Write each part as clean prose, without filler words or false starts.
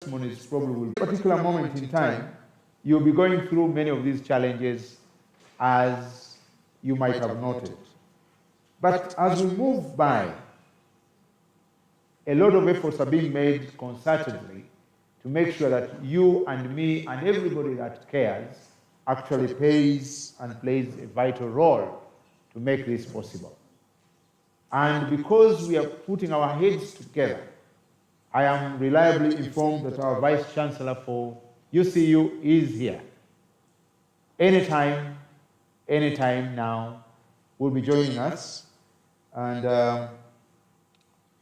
testimonies probably will be a particular moment in time, you'll be going through many of these challenges as you might have noted. But as we move by, a lot of efforts are being made concertedly to make sure that you and me and everybody that cares actually pays and plays a vital role to make this possible. And because we are putting our heads together, I am reliably informed that our Vice Chancellor for UCU is here. Anytime now, will be joining us. And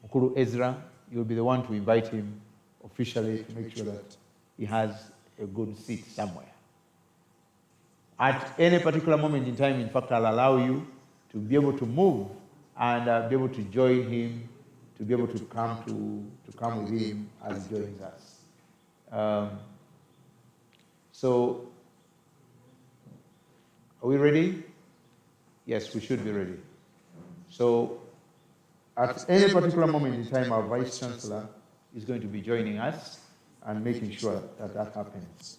Mukuru Ezra, you'll be the one to invite him officially to make sure that he has a good seat somewhere. At any particular moment in time, in fact, I'll allow you to be able to move and be able to join him, to be able to come with him as he joins us. So, are we ready? Yes, we should be ready. So, at any particular moment in time, our Vice Chancellor is going to be joining us and making sure that that happens.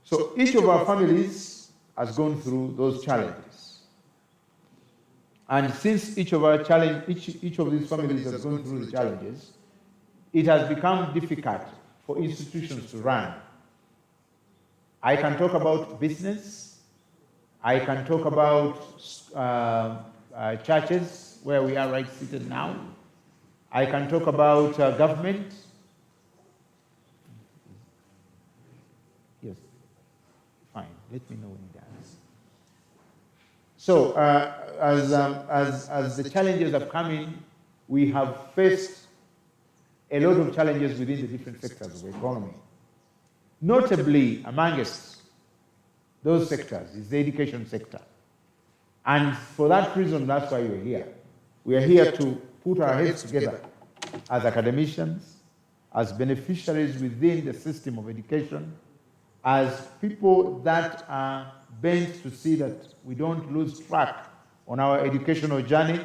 So each of our families has gone through those challenges. And since each of these families has gone through the challenges, it has become difficult for institutions to run. I can talk about business. I can talk about churches, where we are right seated now. I can talk about government. Yes, fine. Let me know when it does. So, as the challenges have come in, we have faced a lot of challenges within the different sectors of the economy. Notably, amongst those sectors is the education sector. And for that reason, that's why we're here. We are here to put our heads together as academicians, as beneficiaries within the system of education, as people that are bent to see that we don't lose track on our educational journey.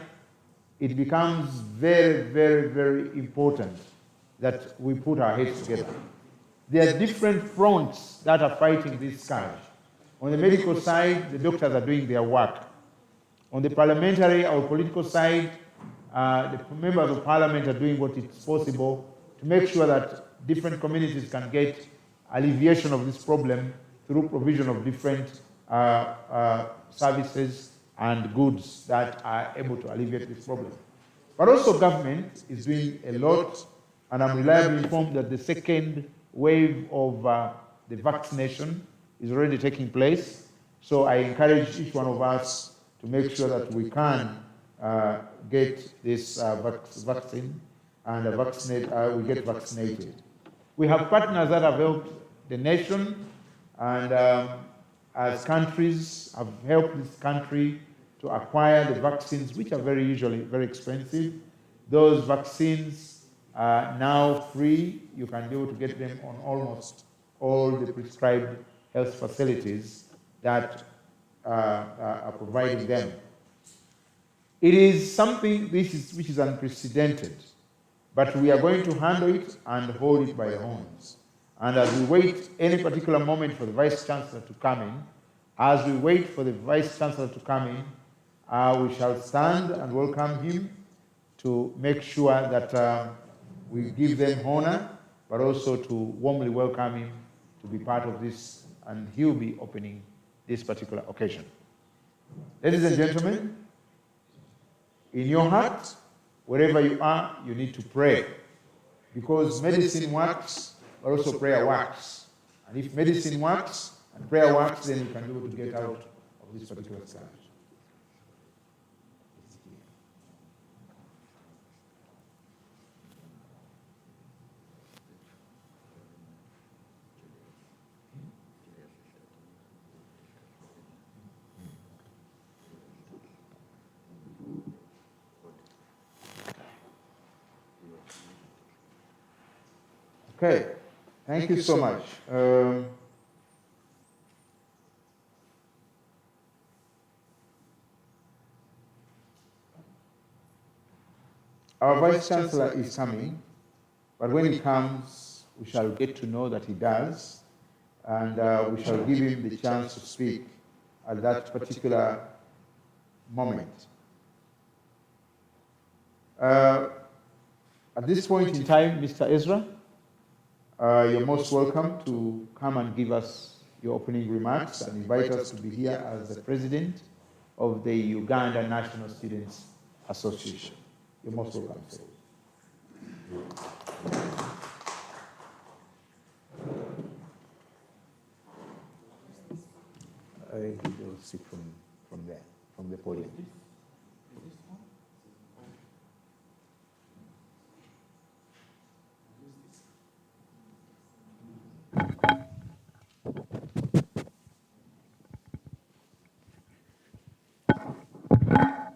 It becomes very, very, very important that we put our heads together. There are different fronts that are fighting this scourge. On the medical side, the doctors are doing their work. On the parliamentary or political side, the members of parliament are doing what is possible to make sure that different communities can get alleviation of this problem through provision of different services and goods that are able to alleviate this problem. But also government is doing a lot, and I'm reliably informed that the second wave of the vaccination is already taking place. So I encourage each one of us to make sure that we can get this vaccine and we get vaccinated. We have partners that have helped the nation, and as countries have helped this country to acquire the vaccines, which are usually very expensive. Those vaccines are now free. You can be able to get them on almost all the prescribed health facilities that are providing them. It is something which is unprecedented, but we are going to handle it and hold it by the horns. And as we wait any particular moment for the Vice Chancellor to come in, we shall stand and welcome him to make sure that we give them honor, but also to warmly welcome him to be part of this, and he'll be opening this particular occasion. Ladies and gentlemen, in your heart, wherever you are, you need to pray, because medicine works, but also prayer works. And if medicine works and prayer works, then you can be able to get out of this particular scourge. Okay, thank you so much. Our Vice Chancellor is coming, But when he comes, we shall get to know that he does, and we shall give him the chance to speak at that particular moment. At this point in time, Mr. Ezra, you're most welcome to come and give us your opening remarks and invite us to be here as the president of the Uganda National Students Association. You're most welcome, sir. I will sit from there, from the podium.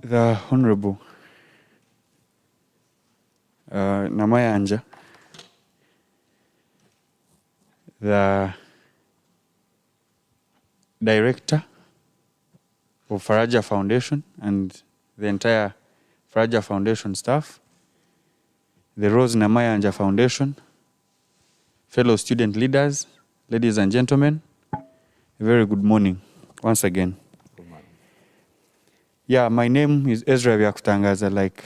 The Honorable Namayanja, the Director of Faraja Foundation and the entire Faraja Foundation staff, the Rose Namayanja Foundation, fellow student leaders, ladies and gentlemen, a very good morning once again. Yeah, my name is Ezra Byakutangaza, like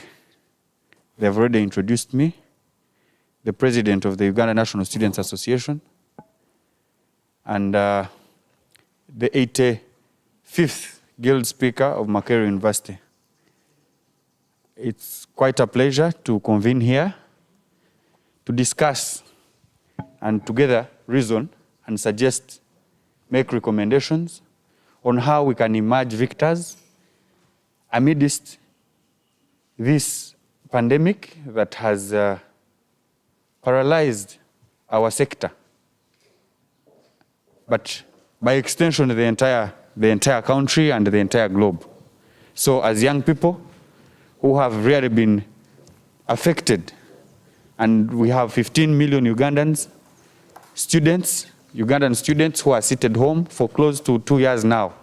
they've already introduced me, the president of the Uganda National Students Association, and the 85th Guild Speaker of Makerere University. It's quite a pleasure to convene here to discuss and together reason and suggest, make recommendations on how we can emerge victors amidst this pandemic that has paralyzed our sector, but by extension the entire country and the entire globe. So as young people who have really been affected, and we have 15 million Ugandan students who are seated home for close to 2 years now.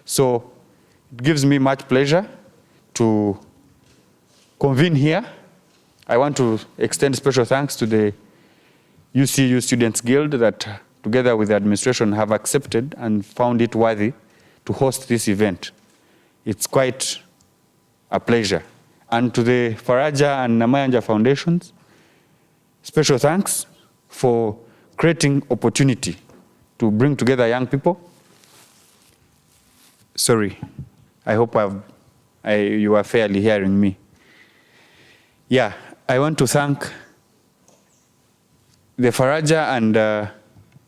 So it gives me much pleasure to convene here. I want to extend special thanks to the UCU Students Guild that together with the administration have accepted and found it worthy to host this event. It's quite a pleasure. And to the Faraja and Namayanja Foundations, special thanks for creating opportunity to bring together young people. Sorry, I hope you are fairly hearing me. Yeah, I want to thank the Faraja and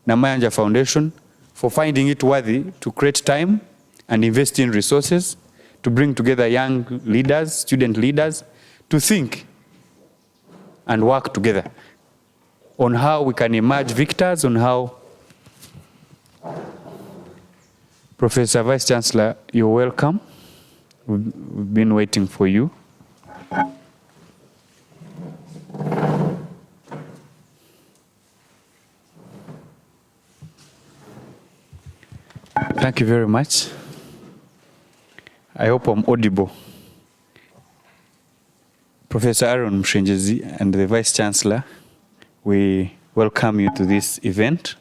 Namayanja Foundation for finding it worthy to create time and invest in resources to bring together young leaders, student leaders, to think and work together on how we can emerge victors, on how. Professor Vice Chancellor, you're welcome. We've been waiting for you. Thank you very much. I hope I'm audible. Professor Aaron Mshenjezi and the Vice Chancellor, we welcome you to this event.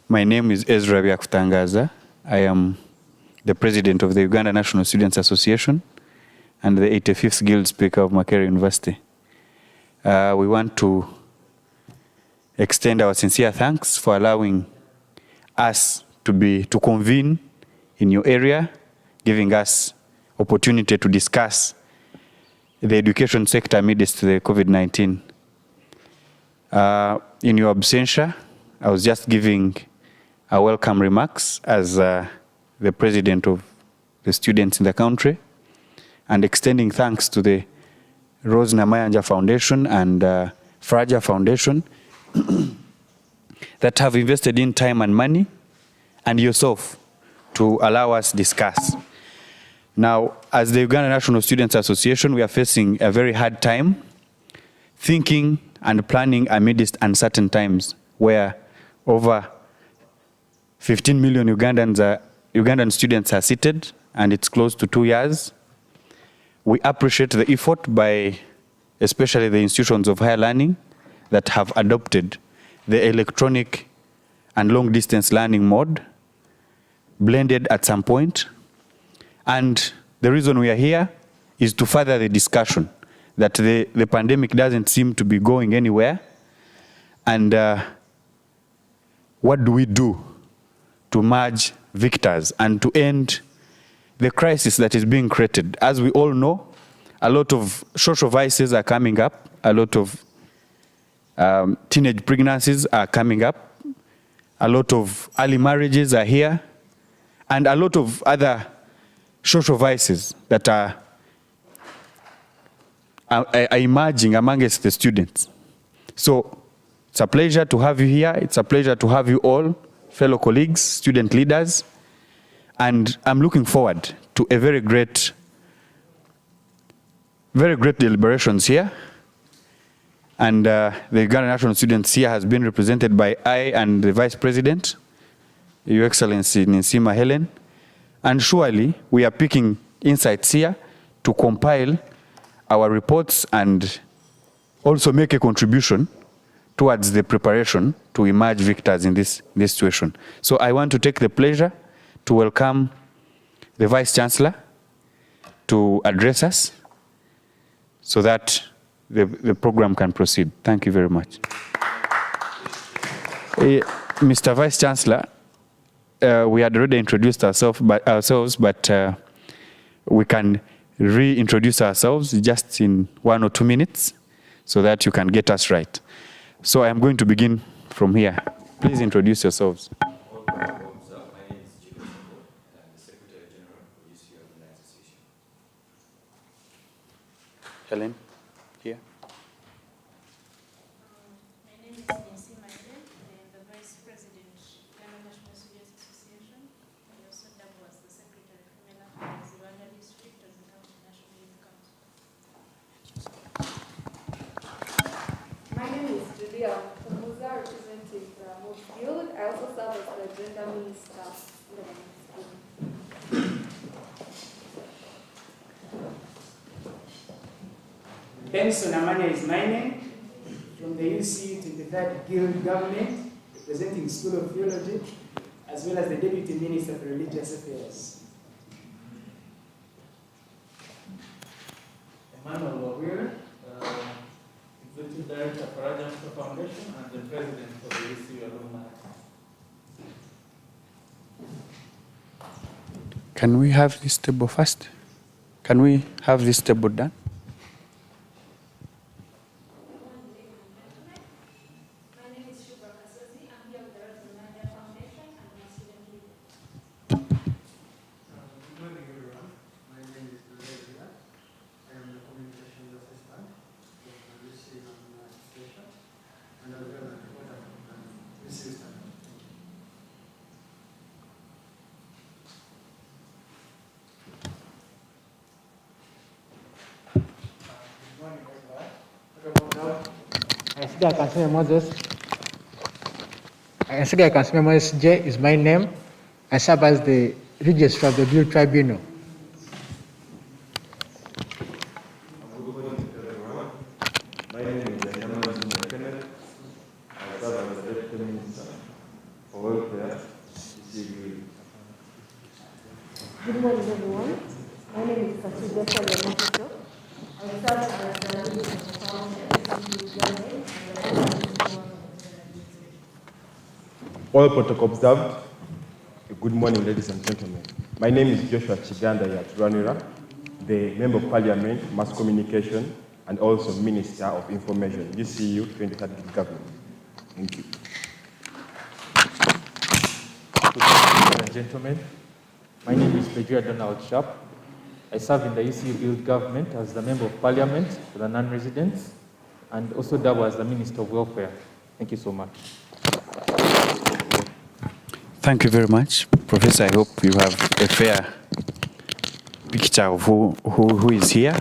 My name is Ezra Byakutangaza. I am the president of the Uganda National Students Association and the 85th Guild Speaker of Makerere University. We want to extend our sincere thanks for allowing us to convene in your area, giving us opportunity to discuss the education sector amidst the Covid-19. In your absentia, I was just giving a welcome remarks as the president of the students in the country, and extending thanks to the Rose Namayanja Foundation and Faraja Foundation that have invested in time and money, and yourself to allow us discuss. Now, as the Uganda National Students Association, we are facing a very hard time thinking and planning amidst uncertain times where over 15 million Ugandan students are seated, and it's close to 2 years. We appreciate the effort by especially the institutions of higher learning that have adopted the electronic and long-distance learning mode, blended at some point. And the reason we are here is to further the discussion that the pandemic doesn't seem to be going anywhere. And what do we do to merge victors and to end the crisis that is being created? As we all know, a lot of social vices are coming up, a lot of teenage pregnancies are coming up, a lot of early marriages are here, and a lot of other social vices that are emerging amongst the students. So it's a pleasure to have you here. It's a pleasure to have you all, fellow colleagues, student leaders, and I'm looking forward to a very great deliberations here. And the Uganda National Students here has been represented by I and the Vice President, Your Excellency Nsima Helen. And surely we are picking insights here to compile our reports and also make a contribution towards the preparation to emerge victors in this situation. So I want to take the pleasure to welcome the Vice Chancellor to address us so that the program can proceed. Thank you very much. Mr. Vice Chancellor, we had already introduced ourselves, but we can reintroduce ourselves just in 1 or 2 minutes so that you can get us right. So I am going to begin from here. Please introduce yourselves. Helen, here. My name is Nsima Helen. I am the Vice President, Uganda National Students Association. I also double as the Secretary of Female Affairs, Uganda District of the County National Youth Council. My name is Julia Kumuza, representing Mood Field. I also serve as the Gender Minister in the school. Benson Amanya is my name, from the UC 23rd Guild Government, representing School of Theology, as well as the Deputy Minister for Religious Affairs. Emmanuel Wawira, Executive Director, Faraja Foundation, and the President of the UC Alumni. Can we have this table first? Can we have this table done? Moses J is my name. I serve as the registrar of the Guild Tribunal. My name is Kenneth. I serve as the Deputy Minister for Welfare. Good morning, everyone. My name is Faraja. I serve as the Minister for Foundation. All protocol observed. Good morning, ladies and gentlemen. My name is Joshua Chiganda Yaturanira, the Member of Parliament, Mass Communication, and also Minister of Information, UCU 23rd Government. Thank you. Good morning, ladies and gentlemen. My name is Pedro Donald Sharp. I serve in the UCU Guild Government as the Member of Parliament for the non-residents and also double as the Minister of Welfare. Thank you so much. Thank you very much, Professor. I hope you have a fair picture of who is here.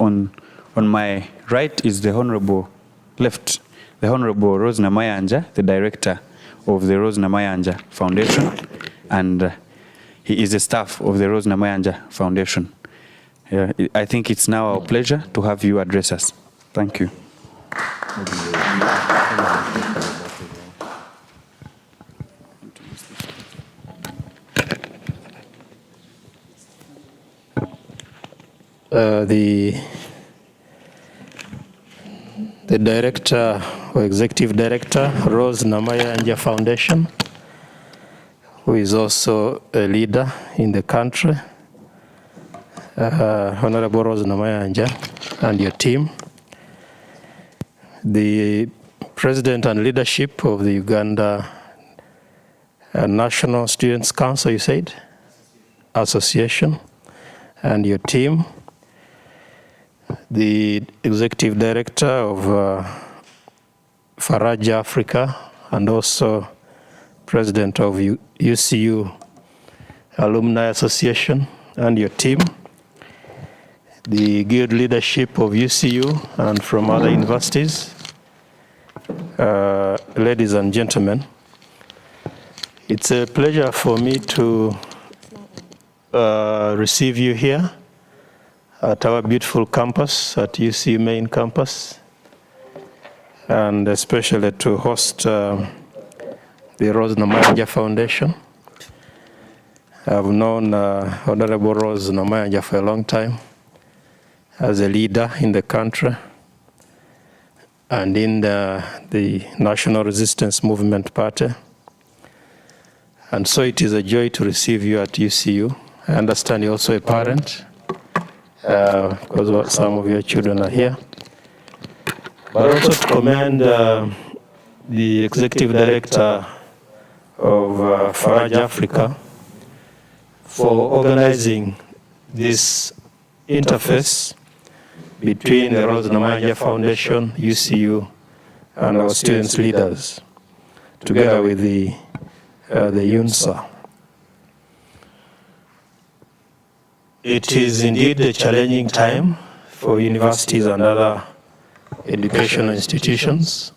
On my right is the Honorable Rose Namayanja, the Director of the Rose Namayanja Foundation, and he is a staff of the Rose Namayanja Foundation. I think it's now our pleasure to have you address us. Thank you. The director or executive director, Rose Namaya Anja Foundation, who is also a leader in the country, Honorable Rose Namaya Anja, and your team, the president and leadership of the Uganda National Students Council, you said, Association, and your team, the executive director of Faraja Africa, and also president of UCU Alumni Association, and your team, the guild leadership of UCU and from other universities, ladies and gentlemen, it's a pleasure for me to receive you here at our beautiful campus, at UCU main campus, and especially to host the Rose Namaya Foundation. I've known Honorable Rose Namaya for a long time as a leader in the country and in the National Resistance Movement Party. And so it is a joy to receive you at UCU. I understand you're also a parent, because some of your children are here. But also to commend the executive director of Faraja Africa for organizing this interface between the Rose Namaya Foundation, UCU, and our students' leaders, together with the UNSA. It is indeed a challenging time for universities and other educational institutions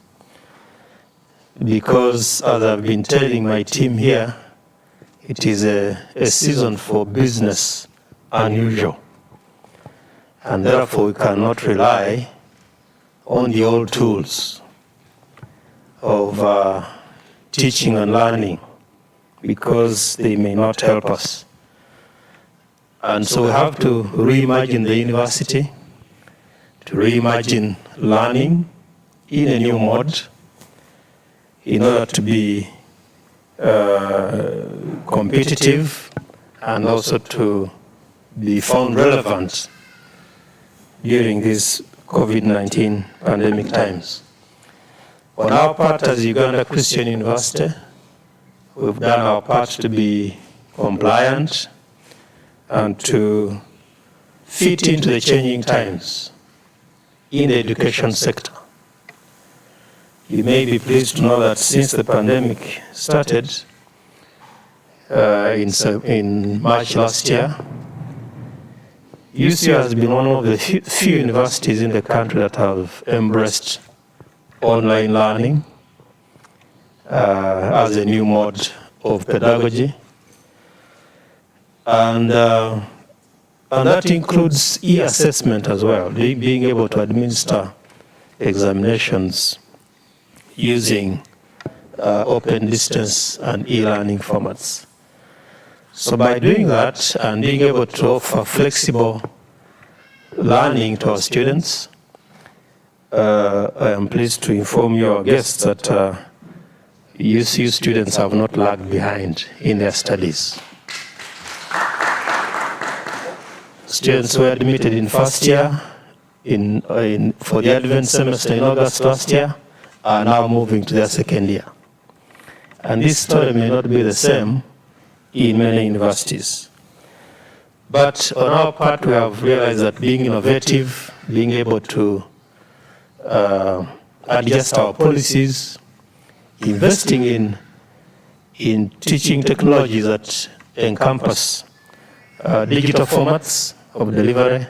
because, as I've been telling my team here, it is a season for business unusual. And therefore, we cannot rely on the old tools of teaching and learning because they may not help us. And so we have to reimagine the university, to reimagine learning in a new mode in order to be competitive and also to be found relevant during these COVID-19 pandemic times. On our part as Uganda Christian University, we've done our part to be compliant and to fit into the changing times in the education sector. You may be pleased to know that since the pandemic started in March last year, UCU has been one of the few universities in the country that have embraced online learning as a new mode of pedagogy. And that includes e-assessment as well, being able to administer examinations using open distance and e-learning formats. So by doing that and being able to offer flexible learning to our students, I am pleased to inform your guests that UCU students have not lagged behind in their studies. Students were admitted in first year for the Advent semester in August last year are now moving to their second year. And this story may not be the same in many universities. But on our part, we have realized that being innovative, being able to adjust our policies, investing in teaching technologies that encompass digital formats of delivery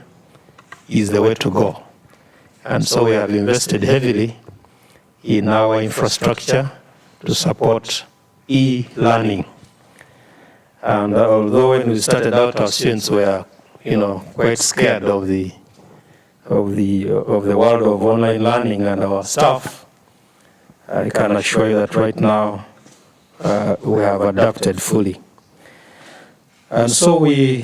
is the way to go. And so we have invested heavily in our infrastructure to support e-learning. And although when we started out, our students were, quite scared of the of the world of online learning and our staff, I can assure you that right now we have adapted fully. And so we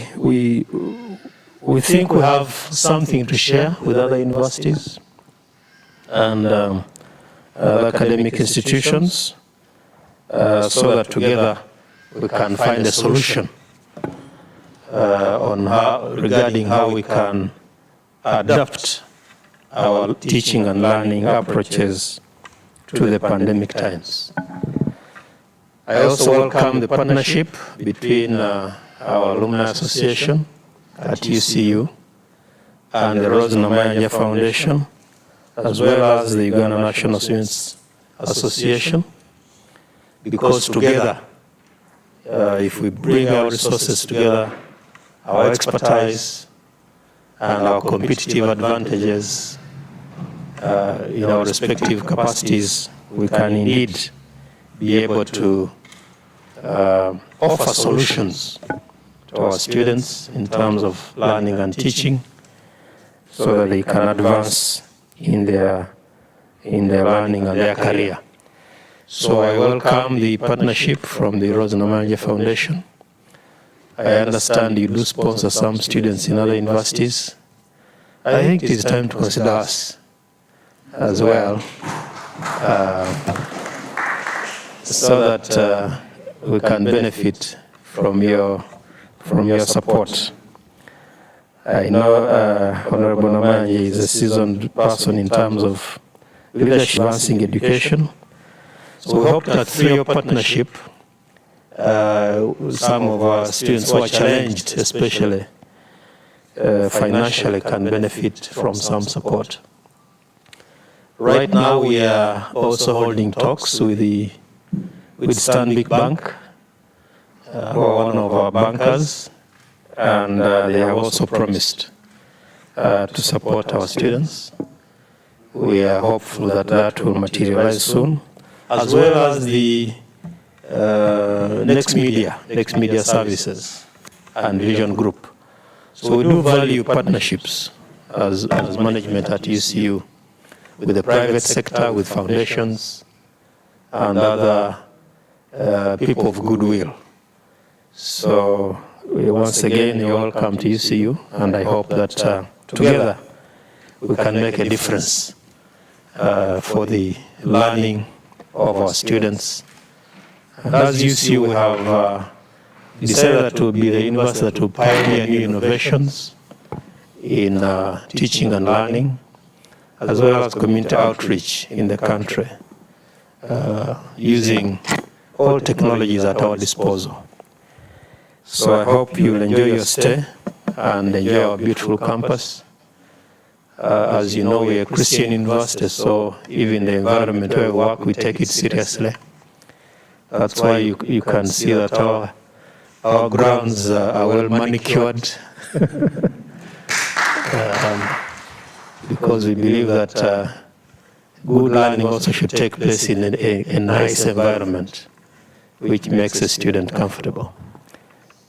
think we have something to share with other universities and other academic institutions so that together we can find a solution regarding how we can adapt our teaching and learning approaches to the pandemic times. I also welcome the partnership between our Alumni Association at UCU and the Rose Namayanja Foundation, as well as the Uganda National Students Association, because together, if we bring our resources together, our expertise and our competitive advantages in our respective capacities, we can indeed be able to offer solutions to our students in terms of learning and teaching so that they can advance in their learning and their career. So I welcome the partnership from the Rose Namayanja Foundation. I understand you do sponsor some students in other universities. I think it is time to consider us as well, so that we can benefit from your support. I know Honorable Namayanja is a seasoned person in terms of leadership advancing education. So we hope that through your partnership, some of our students who are challenged, especially financially, can benefit from some support. Right now, we are also holding talks with Stanbic Bank, who are one of our bankers, and they have also promised to support our students. We are hopeful that that will materialize soon, as well as the Next Media Services and Vision Group. So we do value partnerships as management at UCU with the private sector, with foundations, and other people of goodwill. So once again, you're welcome to UCU, and I hope that together we can make a difference for the learning of our students. And as UCU, we have decided to be the university that will pioneer new innovations in teaching and learning, as well as community outreach in the country, using all technologies at our disposal. So I hope you'll enjoy your stay and enjoy our beautiful campus. As you know, we're a Christian university, so even the environment where we work, we take it seriously. That's why you can see that our grounds are well manicured, because we believe that good learning also should take place in a nice environment, which makes a student comfortable.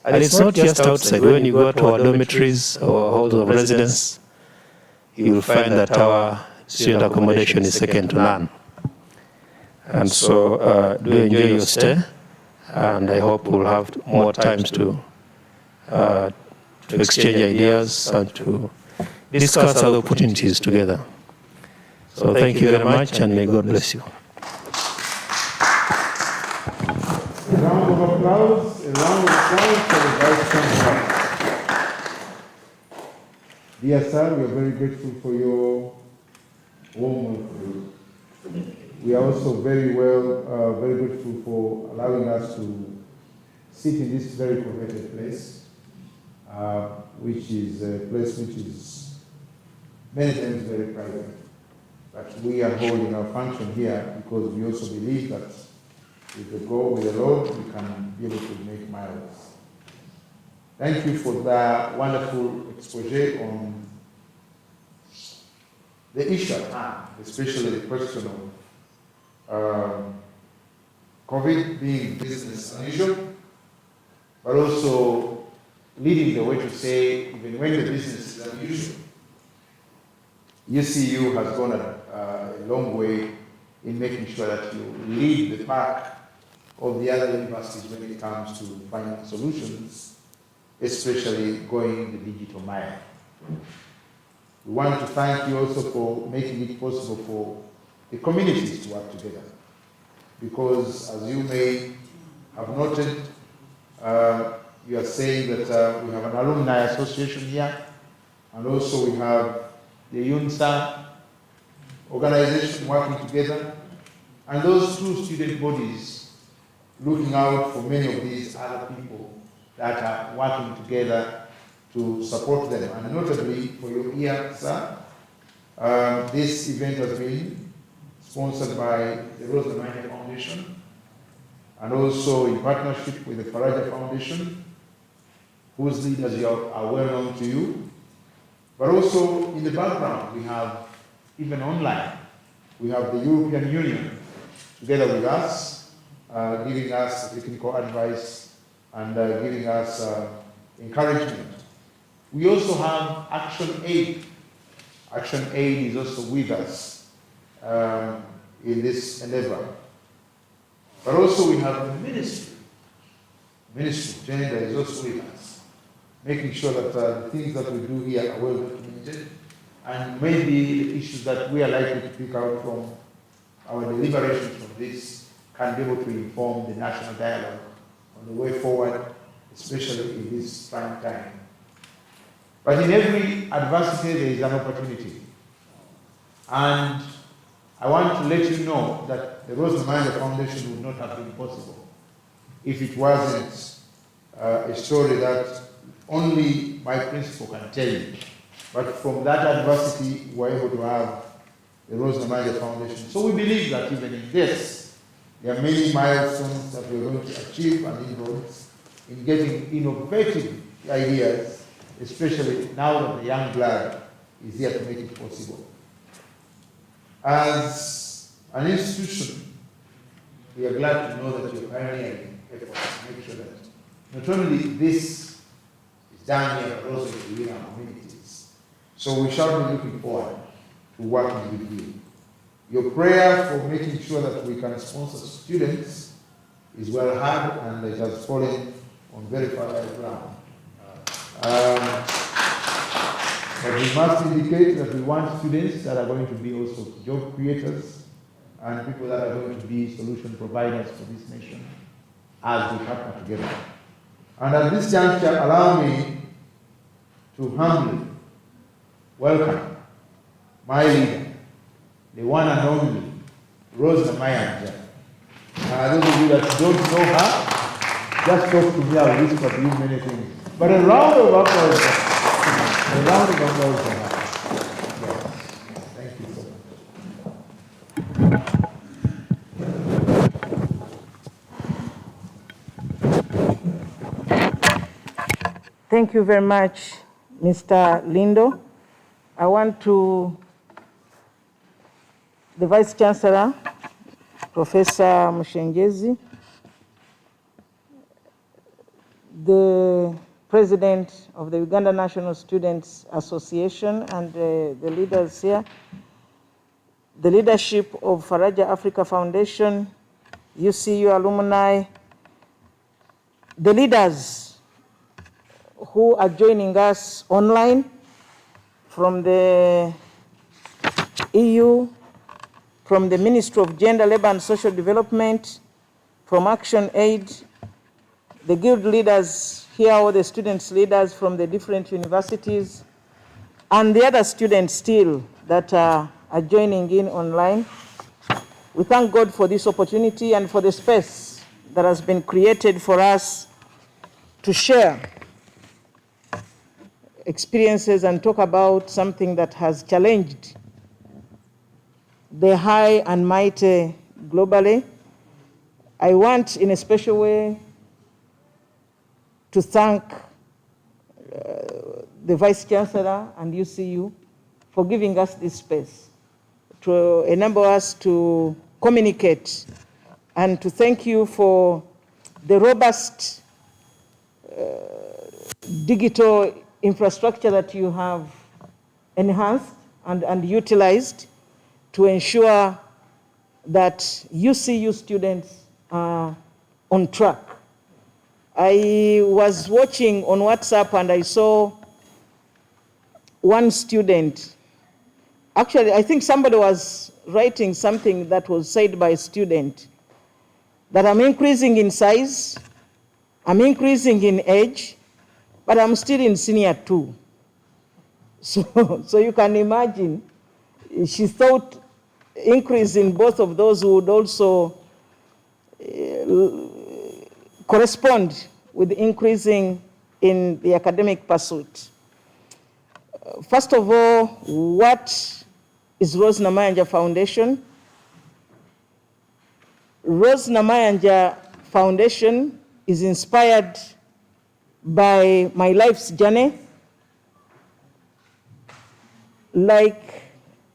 And it's not just outside. When you go to our dormitories or halls of residence, you will find that our student accommodation is second to none. And so do enjoy your stay, and I hope we'll have more times to exchange ideas and to discuss other opportunities together. So thank you very much, and may God bless you. A round of applause for the Vice Chancellor. Dear sir, we are very grateful for your warm welcome. We are also very grateful for allowing us to sit in this very coveted place, which is a place which is many times very private. But we are holding our function here because we also believe that with the Lord, we can be able to make miles. Thank you for that wonderful exposé on the issue at hand, especially the question of COVID being business unusual, but also leading the way to say, even when the business is unusual, UCU has gone a long way in making sure that you lead the pack of the other universities when it comes to finding solutions, especially going the digital mile. We want to thank you also for making it possible for the communities to work together. Because as you may have noted, you are saying that we have an alumni association here, and also we have the UNSA organization working together, and those two student bodies looking out for many of these other people that are working together to support them. And notably, for your ear, sir, this event has been sponsored by the Rose Namanya Foundation, and also in partnership with the Faraja Foundation, whose leaders are well known to you. But also in the background, we have, even online, we have the European Union together with us, giving us technical advice and giving us encouragement. We also have Action Aid. Action Aid is also with us in this endeavor. But also we have the Ministry of Gender is also with us, making sure that the things that we do here are well documented, and maybe the issues that we are likely to pick out from our deliberations from this can be able to inform the national dialogue on the way forward, especially in this prime time. But in every adversity, there is an opportunity. And I want to let you know that the Rose Namanya Foundation would not have been possible if it wasn't a story that only my principal can tell you. But from that adversity, we were able to have the Rose Namanya Foundation. So we believe that even in this, there are many milestones that we're going to achieve and inroads in getting innovative ideas, especially now that the young blood is here to make it possible. As an institution, we are glad to know that you're pioneering efforts to make sure that not only this is done here, but also within our communities. So we shall be looking forward to working with you. Your prayer for making sure that we can sponsor students is well heard, and it has fallen on very fertile ground. But we must indicate that we want students that are going to be also job creators and people that are going to be solution providers for this nation as we partner together. And at this juncture, allow me to humbly welcome my leader, the one and only Rose Namanya. And those of you that don't know her, just talk to me, I'll whisper to you many things. But a round of applause. A round of applause for her. Yes. Thank you so much. Thank you very much, Mr. Lindo. I want the Vice Chancellor, Professor Mushengezi, the President of the Uganda National Students Association, and the leaders here, the leadership of Faraja Africa Foundation, UCU alumni, the leaders who are joining us online from the EU, from the Ministry of Gender, Labor and Social Development, from Action Aid, the guild leaders here, all the students leaders from the different universities, and the other students still that are joining in online. We thank God for this opportunity and for the space that has been created for us to share experiences and talk about something that has challenged the high and mighty globally. I want, in a special way, to thank the Vice Chancellor and UCU for giving us this space to enable us to communicate, and to thank you for the robust digital infrastructure that you have enhanced and utilized to ensure that UCU students are on track. I was watching on WhatsApp and I saw one student, actually I think somebody was writing something that was said by a student, that I'm increasing in size, I'm increasing in age, but I'm still in senior 2. So you can imagine, she thought increase in both of those would also correspond with increasing in the academic pursuit. First of all, what is Rose Namayanja Foundation? Rose Namayanja Foundation is inspired by my life's journey. Like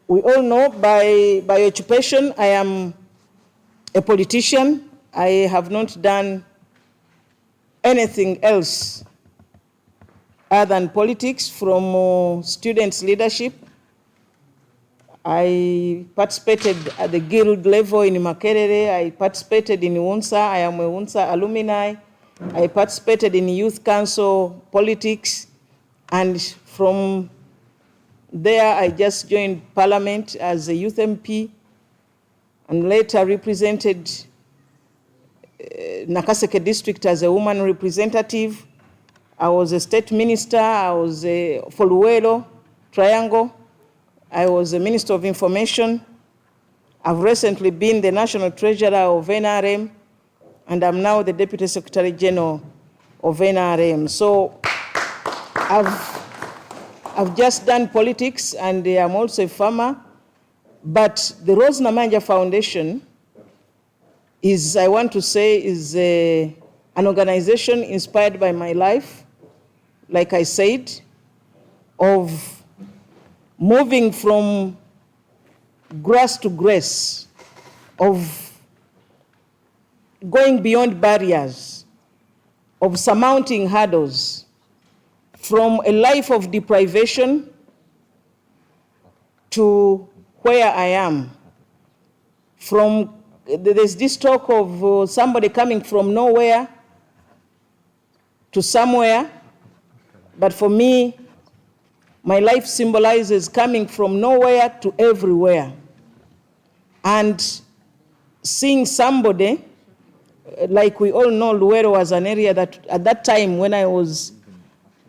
we all know, by occupation, I am a politician. I have not done anything else other than politics from students' leadership. I participated at the guild level in Makerere. I participated in UNSA. I am a UNSA alumni. I participated in youth council politics. And from there, I just joined parliament as a youth MP and later represented Nakaseke district as a woman representative. I was a state minister. I was for Luwero Triangle. I was a Minister of Information. I've recently been the National Treasurer of NRM, and I'm now the Deputy Secretary General of NRM. So I've just done politics, and I'm also a farmer. But the Rose Namayanja Foundation is, I want to say, is an organization inspired by my life, like I said, of moving from grass to grace, of going beyond barriers, of surmounting hurdles, from a life of deprivation to where I am. There's this talk of somebody coming from nowhere to somewhere, but for me, my life symbolizes coming from nowhere to everywhere. And seeing somebody, like we all know, Luwero was an area that at that time when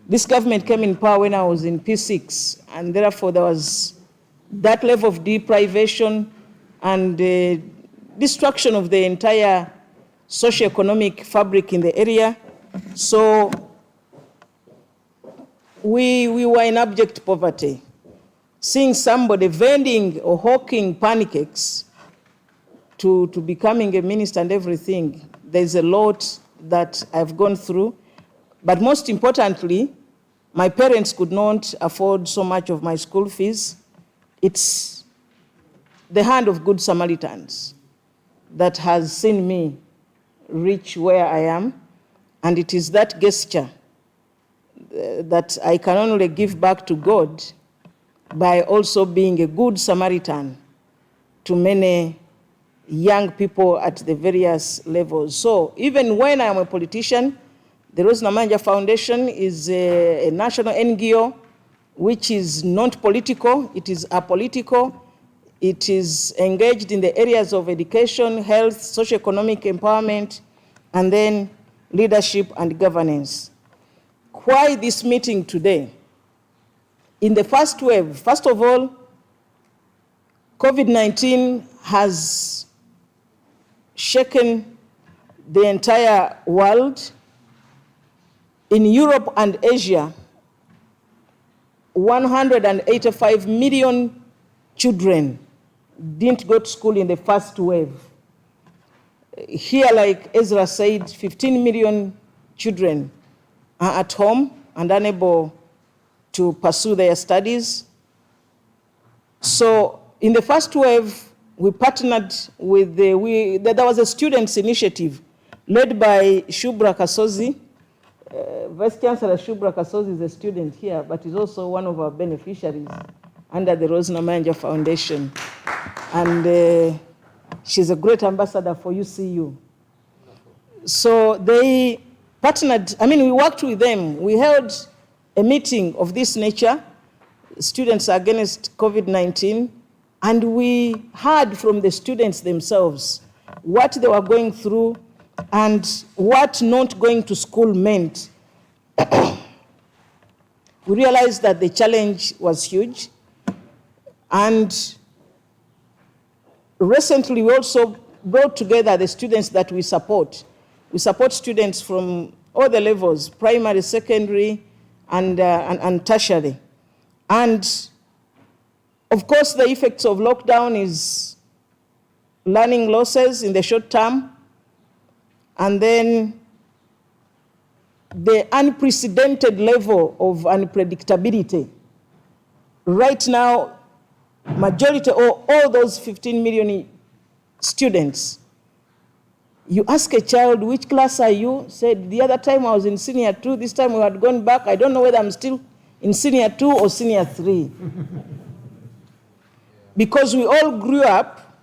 this government came in power when I was in P6, and therefore there was that level of deprivation and destruction of the entire socio-economic fabric in the area. So we were in abject poverty. Seeing somebody vending or hawking pancakes to becoming a minister and everything, there's a lot that I've gone through. But most importantly, my parents could not afford so much of my school fees. It's the hand of good Samaritans that has seen me reach where I am. And it is that gesture that I can only give back to God by also being a good Samaritan to many young people at the various levels. So even when I'm a politician, the Rose Namayanja Foundation is a national NGO which is not political, it is apolitical, it is engaged in the areas of education, health, socioeconomic empowerment, and then leadership and governance. Why this meeting today? In the first wave, first of all, COVID-19 has shaken the entire world. In Europe and Asia, 185 million children didn't go to school in the first wave. Here, like Ezra said, 15 million children are at home and unable to pursue their studies. So in the first wave, we partnered with there was a students' initiative led by Shubra Kasozi. Vice Chancellor Shubra Kasozi is a student here, but is also one of our beneficiaries under the Rose Namanja Foundation. And she's a great ambassador for UCU. So they partnered, we worked with them. We held a meeting of this nature, Students Against COVID-19, and we heard from the students themselves what they were going through and what not going to school meant. We realized that the challenge was huge. And recently, we also brought together the students that we support. We support students from all the levels, primary, secondary, and tertiary. And of course, the effects of lockdown is learning losses in the short term, and then the unprecedented level of unpredictability. Right now, majority or all those 15 million students, you ask a child, which class are you? Said, the other time I was in senior 2, this time we had gone back. I don't know whether I'm still in senior 2 or senior 3. Because we all grew up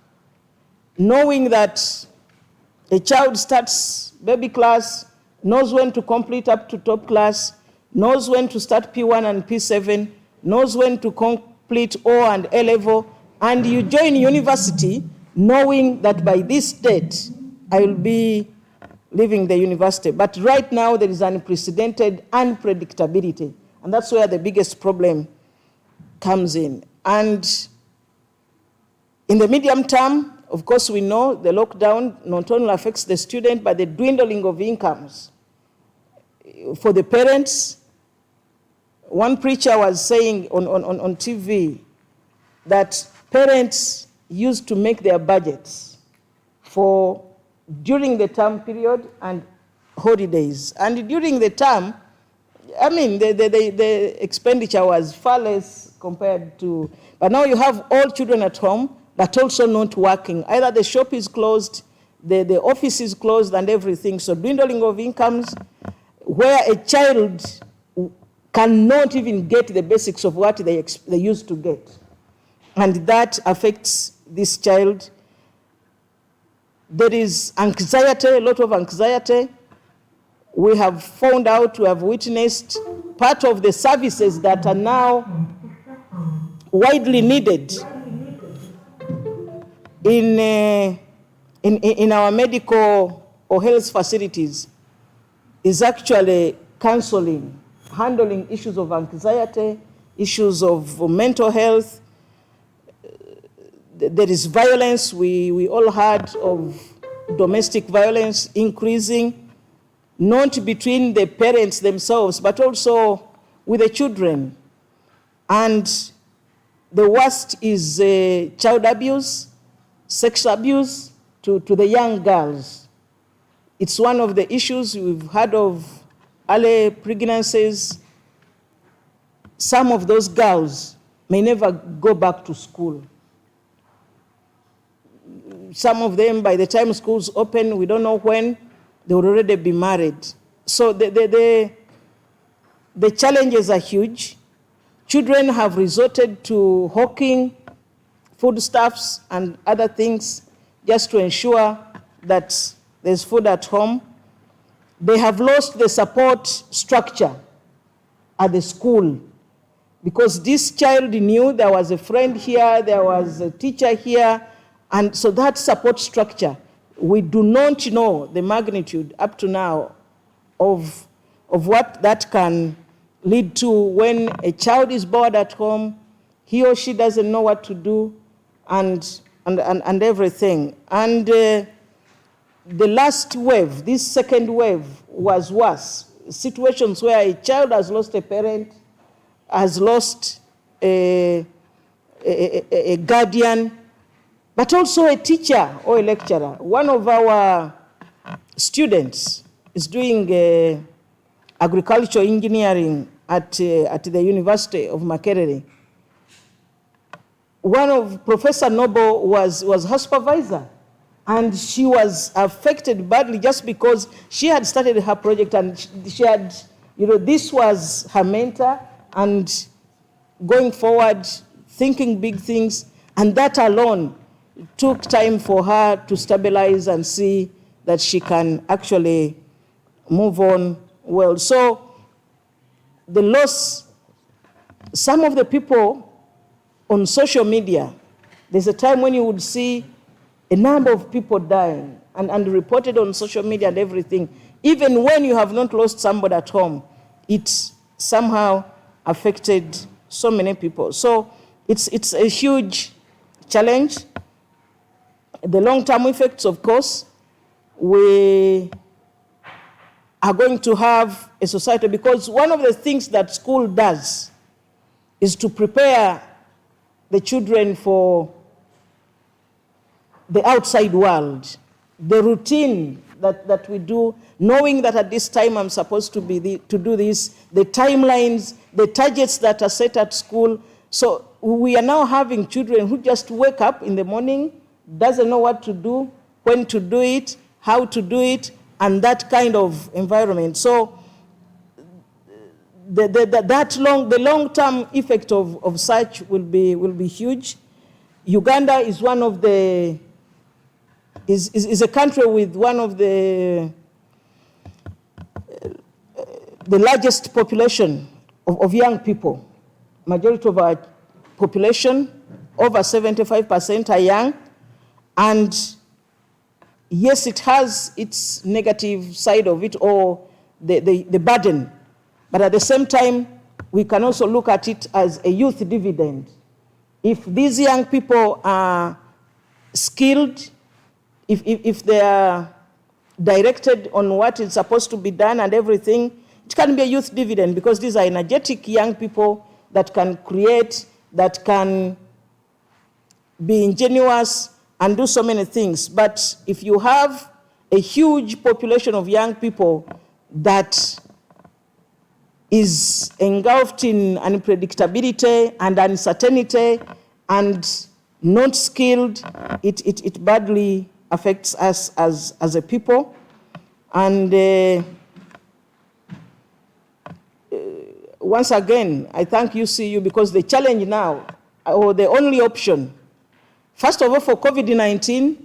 knowing that a child starts baby class, knows when to complete up to top class, knows when to start P1 and P7, knows when to complete O and A level, and you join university knowing that by this date, I will be leaving the university. But right now, there is unprecedented unpredictability, and that's where the biggest problem comes in. And in the medium term, of course, we know the lockdown not only affects the student, but the dwindling of incomes. For the parents, one preacher was saying on TV that parents used to make their budgets for during the term period and holidays. And during the term, the expenditure was far less compared to, but now you have all children at home, but also not working. Either the shop is closed, the office is closed and everything. So dwindling of incomes, where a child cannot even get the basics of what they used to get. And that affects this child. There is anxiety, a lot of anxiety. We have found out, we have witnessed part of the services that are now widely needed in our medical or health facilities is actually counseling, handling issues of anxiety, issues of mental health. There is violence. We all heard of domestic violence increasing, not between the parents themselves, but also with the children. And the worst is child abuse, sex abuse to the young girls. It's one of the issues we've heard of, early pregnancies. Some of those girls may never go back to school. Some of them, by the time schools open, we don't know when, they will already be married. So the challenges are huge. Children have resorted to hawking foodstuffs and other things just to ensure that there's food at home. They have lost the support structure at the school because this child knew there was a friend here, there was a teacher here, and so that support structure, we do not know the magnitude up to now of what that can lead to when a child is bored at home, he or she doesn't know what to do, and everything. And the last wave, this second wave, was worse. Situations where a child has lost a parent, has lost a guardian, but also a teacher or a lecturer. One of our students is doing agricultural engineering at the University of Makerere. One of Professor Noble was her supervisor, and she was affected badly just because she had started her project and she had, this was her mentor, and going forward, thinking big things, and that alone took time for her to stabilize and see that she can actually move on well. So the loss, some of the people on social media, there's a time when you would see a number of people dying and reported on social media and everything. Even when you have not lost somebody at home, it somehow affected so many people. So it's a huge challenge. The long-term effects, of course, we are going to have a society, because one of the things that school does is to prepare the children for the outside world. The routine that we do, knowing that at this time I'm supposed to to do this, the timelines, the targets that are set at school. So we are now having children who just wake up in the morning, doesn't know what to do, when to do it, how to do it, and that kind of environment. So the long-term effect of such will be huge. Uganda is one of the is a country with one of the largest population of young people. Majority of our population, over 75%, are young. And yes, it has its negative side of it, or the burden. But at the same time, we can also look at it as a youth dividend. If these young people are skilled, if they are directed on what is supposed to be done and everything, it can be a youth dividend, because these are energetic young people that can create, that can be ingenious and do so many things. But if you have a huge population of young people that is engulfed in unpredictability and uncertainty and not skilled, it badly affects us as a people. And once again, I thank UCU, because the challenge now, or the only option, first of all, for COVID-19,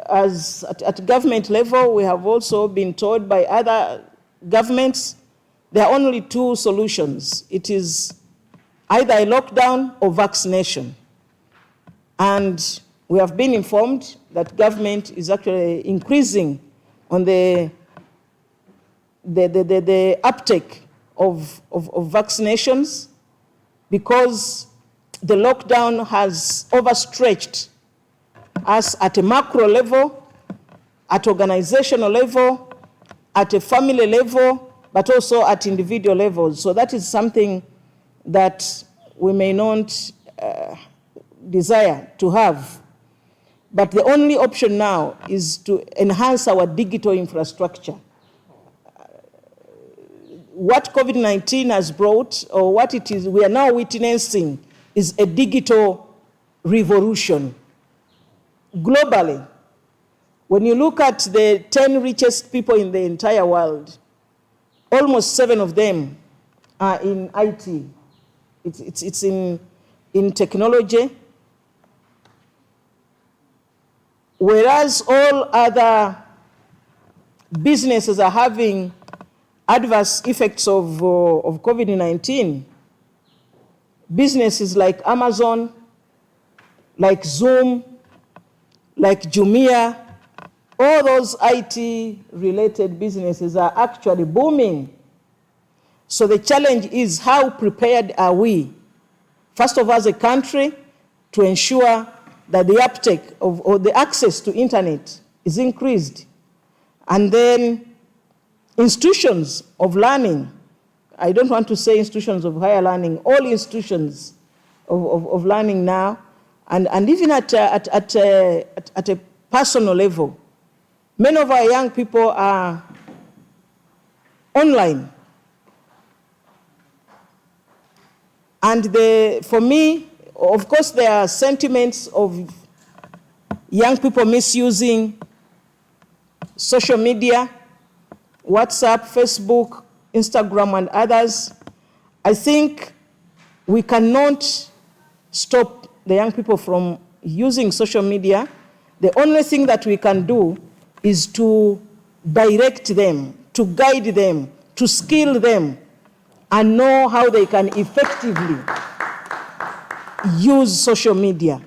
at government level, we have also been told by other governments, there are only two solutions. It is either a lockdown or vaccination. And we have been informed that government is actually increasing on the uptake of vaccinations, because the lockdown has overstretched us at a macro level, at organizational level, at a family level, but also at individual levels. So that is something that we may not desire to have. But the only option now is to enhance our digital infrastructure. What COVID-19 has brought, or what it is we are now witnessing, is a digital revolution. Globally, when you look at the 10 richest people in the entire world, almost 7 of them are in IT. It's in technology. Whereas all other businesses are having adverse effects of COVID-19, businesses like Amazon, like Zoom, like Jumia, all those IT-related businesses are actually booming. So the challenge is, how prepared are we, first of all as a country, to ensure that the uptake or the access to internet is increased. And then institutions of learning, I don't want to say institutions of higher learning, all institutions of learning now, and even at a personal level. Many of our young people are online. And for me, of course, there are sentiments of young people misusing social media, WhatsApp, Facebook, Instagram, and others. I think we cannot stop the young people from using social media, the only thing that we can do is to direct them, to guide them, to skill them, and know how they can effectively use social media,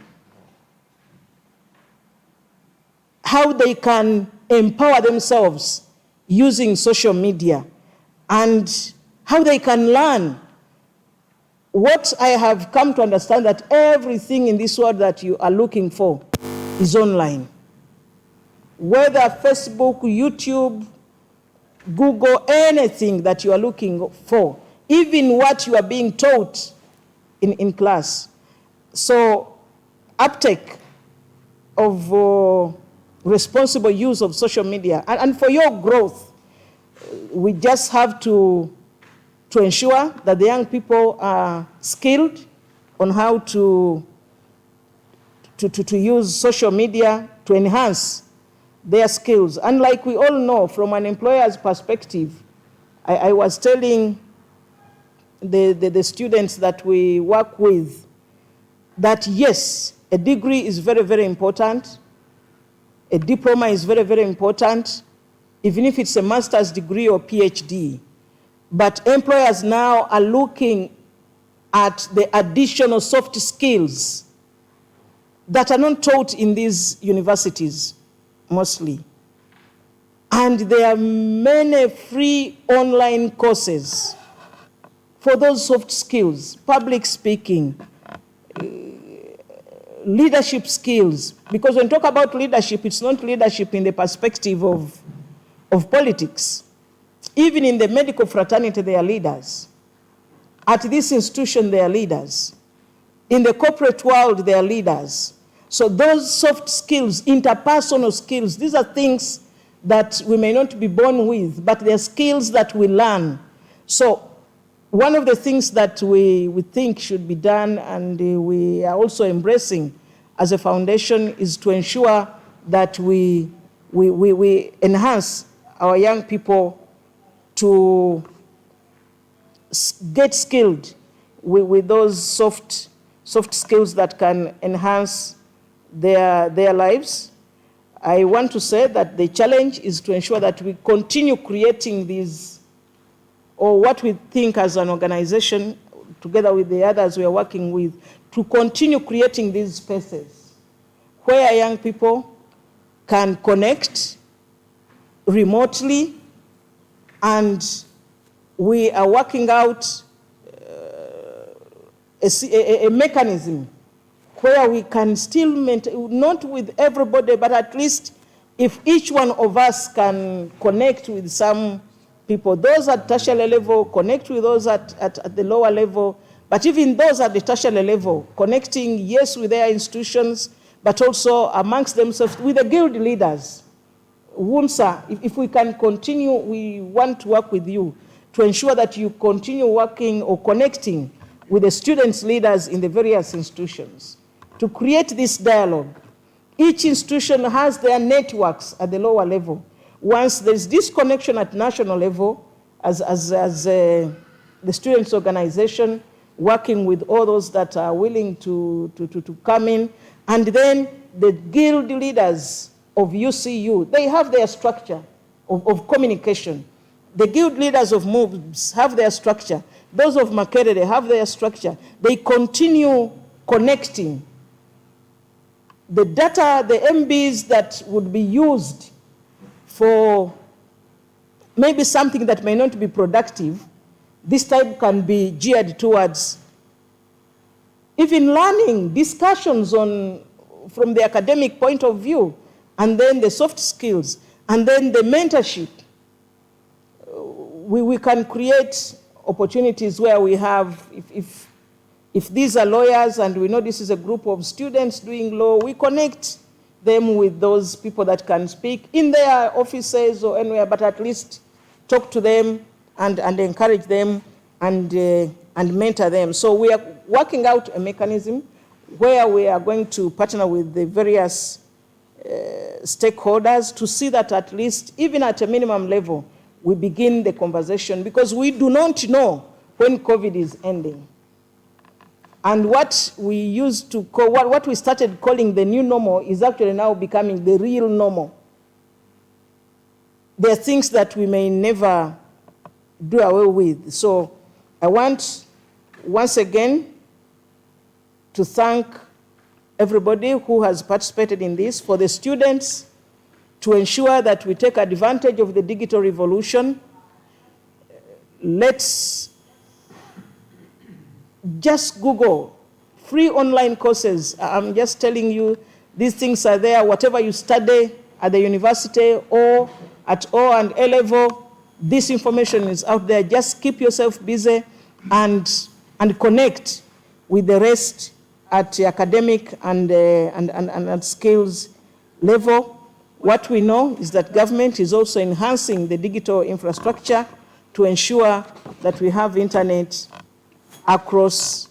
how they can empower themselves using social media, and how they can learn. What I have come to understand, that everything in this world that you are looking for is online. Whether Facebook, YouTube, Google, anything that you are looking for, even what you are being taught in class. So uptake of responsible use of social media. And for your growth, we just have to ensure that the young people are skilled on how to use social media to enhance their skills. And like we all know, from an employer's perspective, I was telling the students that we work with that yes, a degree is very, very important. A diploma is very, very important, even if it's a master's degree or PhD. But employers now are looking at the additional soft skills that are not taught in these universities, mostly. And there are many free online courses for those soft skills, public speaking, leadership skills. Because when we talk about leadership, it's not leadership in the perspective of politics. Even in the medical fraternity, they are leaders. At this institution, they are leaders. In the corporate world, they are leaders. So those soft skills, interpersonal skills, these are things that we may not be born with, but they're skills that we learn. So one of the things that we think should be done, and we are also embracing as a foundation, is to ensure that we enhance our young people to get skilled with those soft skills that can enhance their lives. I want to say that the challenge is to ensure that we continue creating these, or what we think as an organization, together with the others we are working with, to continue creating these spaces where young people can connect remotely, and we are working out a mechanism where we can still maintain, not with everybody, but at least if each one of us can connect with some people, those at tertiary level, connect with those at the lower level, but even those at the tertiary level, connecting, yes, with their institutions, but also amongst themselves, with the guild leaders. WUNSA, if we can continue, we want to work with you to ensure that you continue working or connecting with the students' leaders in the various institutions to create this dialogue. Each institution has their networks at the lower level. Once there's this connection at national level, as the students' organization, working with all those that are willing to come in, and then the guild leaders of UCU, they have their structure of communication. The guild leaders of MOVES have their structure. Those of Makere, they have their structure. They continue connecting. The data, the MBs that would be used for maybe something that may not be productive, this type can be geared towards even learning, discussions from the academic point of view, and then the soft skills, and then the mentorship. We can create opportunities where we have, if these are lawyers and we know this is a group of students doing law, we connect them with those people that can speak in their offices or anywhere, but at least talk to them and encourage them and mentor them. So we are working out a mechanism where we are going to partner with the various stakeholders to see that at least, even at a minimum level, we begin the conversation, because we do not know when COVID is ending. And what we used to call, what we started calling the new normal is actually now becoming the real normal. There are things that we may never do away with. So I want, once again, to thank everybody who has participated in this, for the students, to ensure that we take advantage of the digital revolution. Let's just Google free online courses. I'm just telling you, these things are there. Whatever you study at the university or at O and A level, this information is out there. Just keep yourself busy and connect with the rest at the academic and skills level. What we know is that government is also enhancing the digital infrastructure to ensure that we have internet across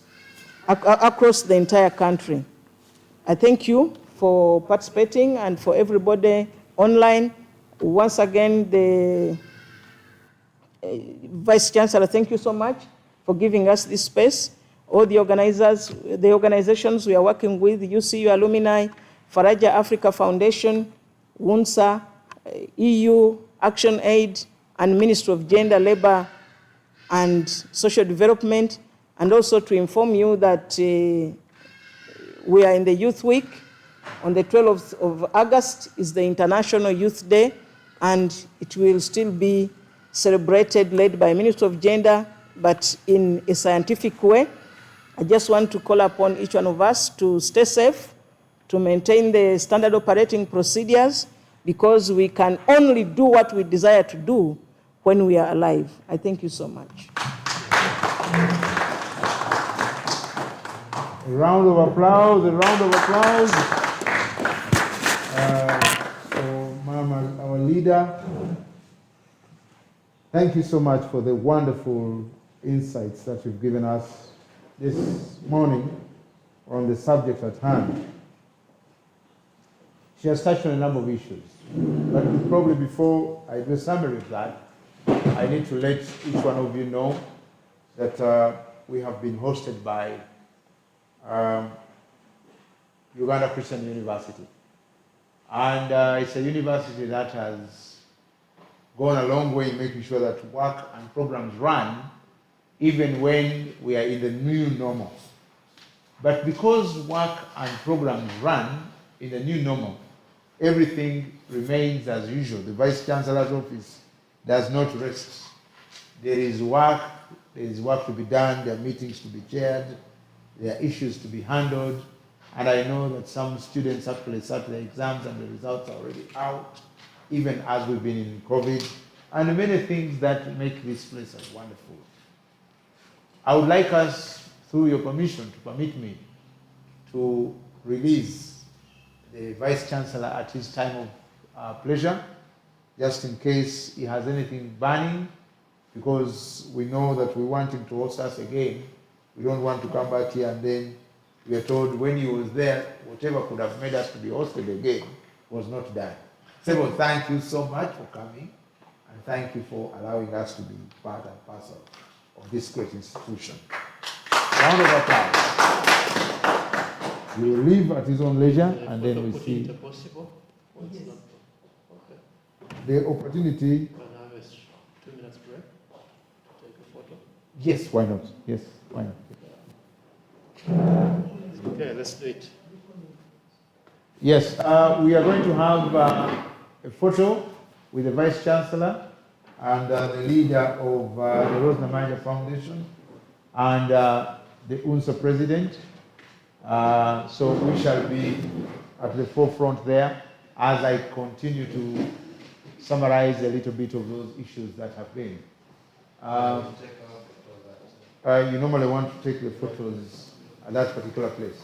the entire country. I thank you for participating and for everybody online. Once again, the Vice Chancellor, thank you so much for giving us this space. All the organizers, the organizations we are working with, UCU Alumni, Faraja Africa Foundation, WUNSA, EU, Action Aid, and Ministry of Gender, Labor, and Social Development, and also to inform you that we are in the Youth Week. On the 12th of August is the International Youth Day, and it will still be celebrated, led by Ministry of Gender, but in a scientific way. I just want to call upon each one of us to stay safe, to maintain the standard operating procedures, because we can only do what we desire to do when we are alive. I thank you so much. A round of applause, a round of applause for Mama, our leader. Thank you so much for the wonderful insights that you've given us this morning on the subject at hand. She has touched on a number of issues, but probably before I do a summary of that, I need to let each one of you know that we have been hosted by Uganda Christian University. And it's a university that has gone a long way in making sure that work and programs run even when we are in the new normal. But because work and programs run in the new normal, everything remains as usual. The Vice Chancellor's office does not rest. There is work to be done, there are meetings to be chaired, there are issues to be handled, and I know that some students actually sat their exams and the results are already out, even as we've been in COVID, and many things that make this place as wonderful. I would like us, through your permission, to permit me to release the Vice Chancellor at his time of pleasure, just in case he has anything burning, because we know that we want him to host us again. We don't want to come back here and then we are told when he was there, whatever could have made us to be hosted again was not done. So thank you so much for coming, and thank you for allowing us to be part and parcel of this great institution. Round of applause. We will leave at his own leisure, and then we see the opportunity. Can I have a 2 minutes break? Take a photo? Yes, why not? Yes, why not? Okay, let's do it. Yes, we are going to have a photo with the Vice Chancellor and the leader of the Rose Namanja Foundation and the UNSA President. So we shall be at the forefront there as I continue to summarize a little bit of those issues that have been. You normally want to take the photos at that particular place.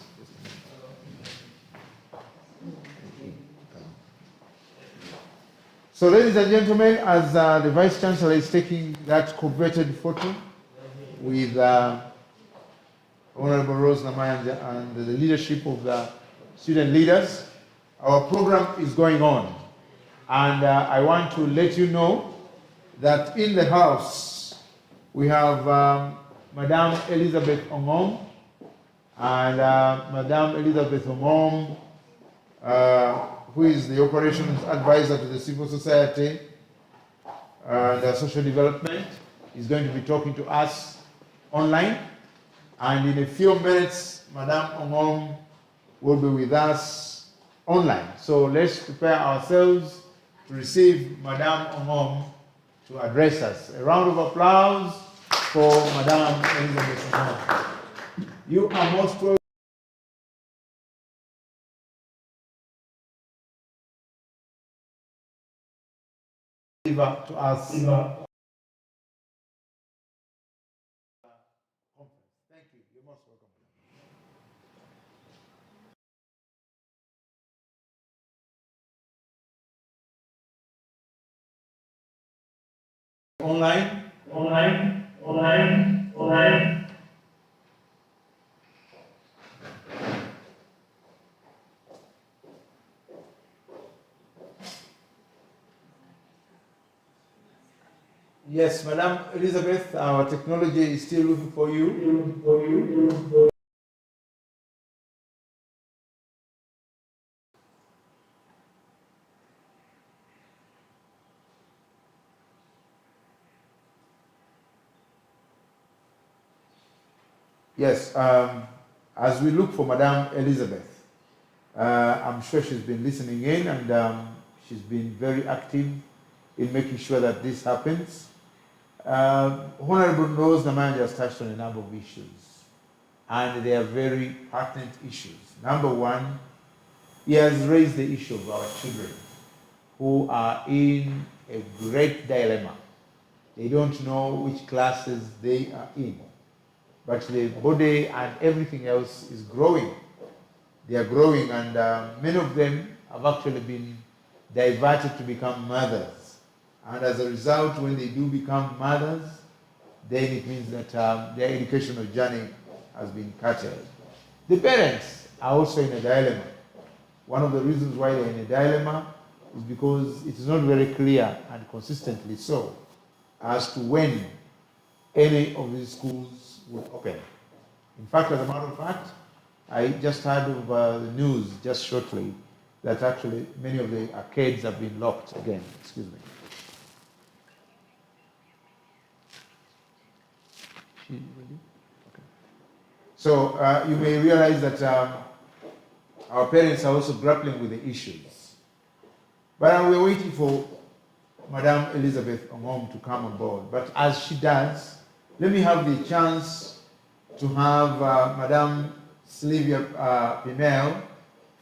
So ladies and gentlemen, as the Vice Chancellor is taking that coveted photo with Honorable Rose Namanja and the leadership of the student leaders, our program is going on. And I want to let you know that in the house, we have Madame Elizabeth Ongom, and Madam Elizabeth Omom, who is the operations advisor to the civil society and social development, is going to be talking to us online. And in a few minutes, Madam Omom will be with us online. So let's prepare ourselves to receive Madam Omom to address us. A round of applause for Madam Elizabeth Omom. You are most welcome to us. Thank you. You're most welcome. Online. Yes, Madam Elizabeth, our technology is still looking for you. Yes, as we look for Madam Elizabeth, I'm sure she's been listening in and she's been very active in making sure that this happens. Honorable knows the manager has touched on a number of issues, and they are very pertinent issues. Number one, he has raised the issue of our children who are in a great dilemma. They don't know which classes they are in, but the body and everything else is growing. They are growing, and many of them have actually been diverted to become mothers. And as a result, when they do become mothers, then it means that their educational journey has been curtailed. The parents are also in a dilemma. One of the reasons why they're in a dilemma is because it is not very clear, and consistently so, as to when any of these schools will open. In fact, as a matter of fact, I just heard of the news just shortly that actually many of the arcades have been locked again. Excuse me. Okay. So you may realize that our parents are also grappling with the issues. But we're waiting for Madam Elizabeth Omom to come on board. But as she does, let me have the chance to have Madam Sylvia Pinel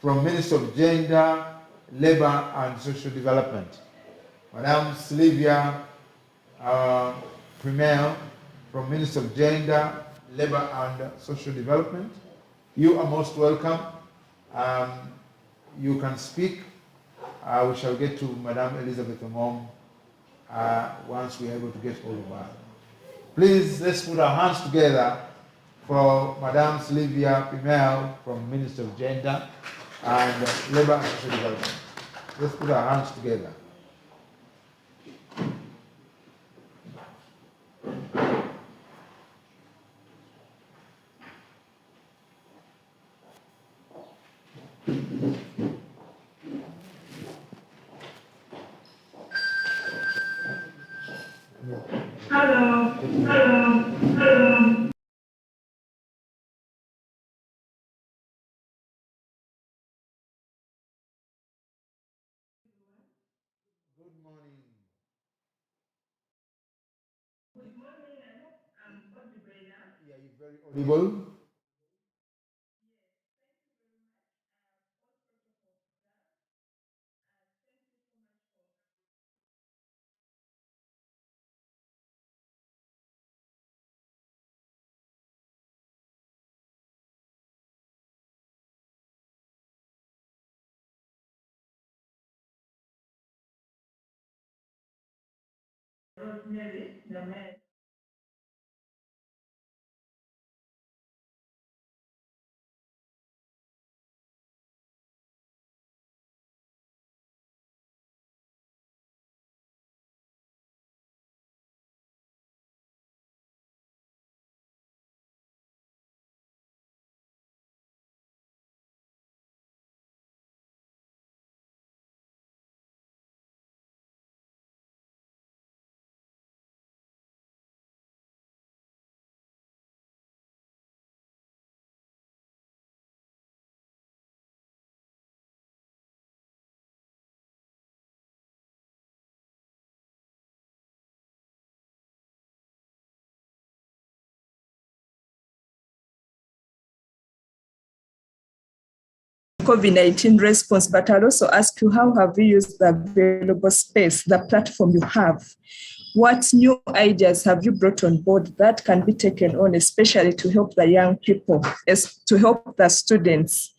from Minister of Gender, Labor and Social Development. Madam Sylvia Primel from Minister of Gender, Labor and Social Development. You are most welcome. You can speak. We shall get to Madam Elizabeth Omom once we are able to get hold of her. Please, let's put our hands together for Madam Sylvia Primel from Minister of Gender and Labor and Social Development. Let's put our hands together. Hello. Good morning. Good morning. I hope I'm audible. Yeah, you're very audible. Rosemary, the mayor. COVID-19 response, but I'll also ask you, how have you used the available space, the platform you have? What new ideas have you brought on board that can be taken on, especially to help the young people, to help the students?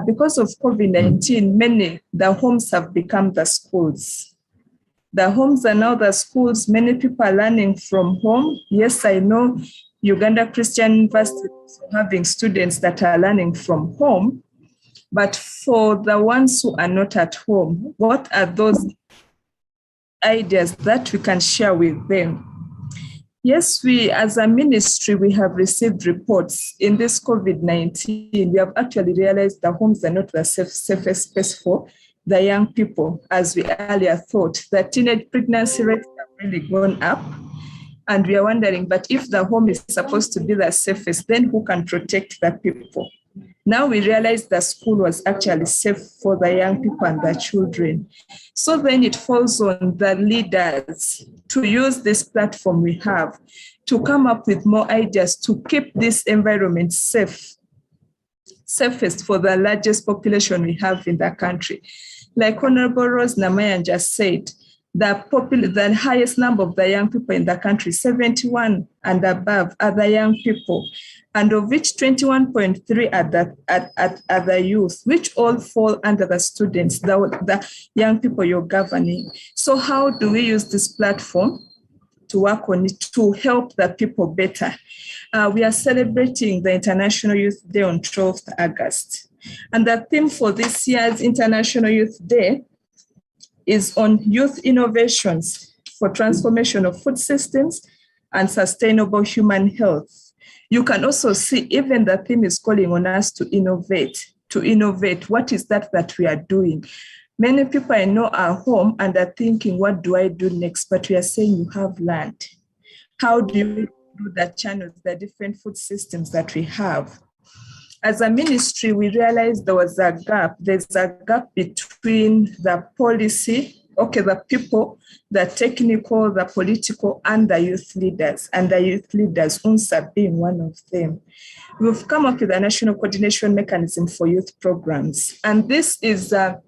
Because of COVID-19, the homes have become the schools. The homes are now the schools. Many people are learning from home. Yes, I know Uganda Christian University is having students that are learning from home. But for the ones who are not at home, what are those ideas that we can share with them? Yes, we as a ministry, we have received reports in this COVID-19. We have actually realized the homes are not the safest space for the young people, as we earlier thought. The teenage pregnancy rates have really gone up. And we are wondering, but if the home is supposed to be the safest, then who can protect the people? Now we realize the school was actually safe for the young people and the children. So then it falls on the leaders to use this platform we have to come up with more ideas to keep this environment safest for the largest population we have in the country. Like Honorable Rose Namayan just said, the highest number of the young people in the country, 71 and above, are the young people, and of which 21.3 are the youth, which all fall under the students, the young people you're governing. So how do we use this platform to work on it to help the people better? We are celebrating the International Youth Day on 12th August. And the theme for this year's International Youth Day is on youth innovations for transformation of food systems and sustainable human health. You can also see even the theme is calling on us to innovate. What is that we are doing? Many people I know are home and are thinking, what do I do next? But we are saying you have learned. How do you do the channels, the different food systems that we have? As a ministry, we realized there was a gap. There's a gap between the policy, the people, the technical, the political, and the youth leaders. And the youth leaders, UNSA being one of them. We've come up with a national coordination mechanism for youth programs. And this is a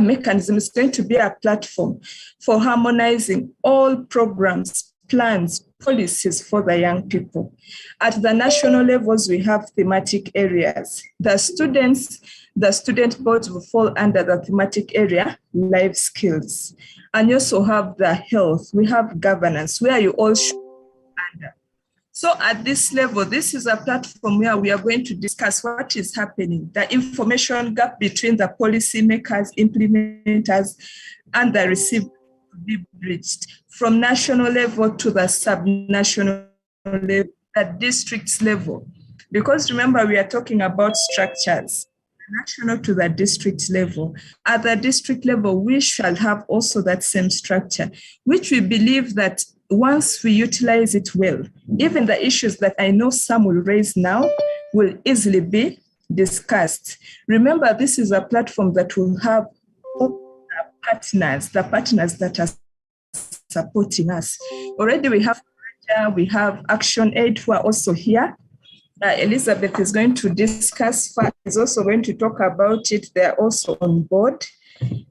mechanism. It's going to be a platform for harmonizing all programs, plans, policies for the young people. At the national levels, we have thematic areas. The student boards will fall under the thematic area, life skills. And you also have the health. We have governance, where you all should under. So at this level, this is a platform where we are going to discuss what is happening, the information gap between the policymakers, implementers, and the recipients to be bridged from national level to the sub-national level, the districts level. Because remember, we are talking about structures, national to the district level. At the district level, we shall have also that same structure, which we believe that once we utilize it well, even the issues that I know some will raise now will easily be discussed. Remember, this is a platform that will have partners, the partners that are supporting us. Already we have Action Aid who are also here. Elizabeth is going to discuss, is also going to talk about it. They're also on board.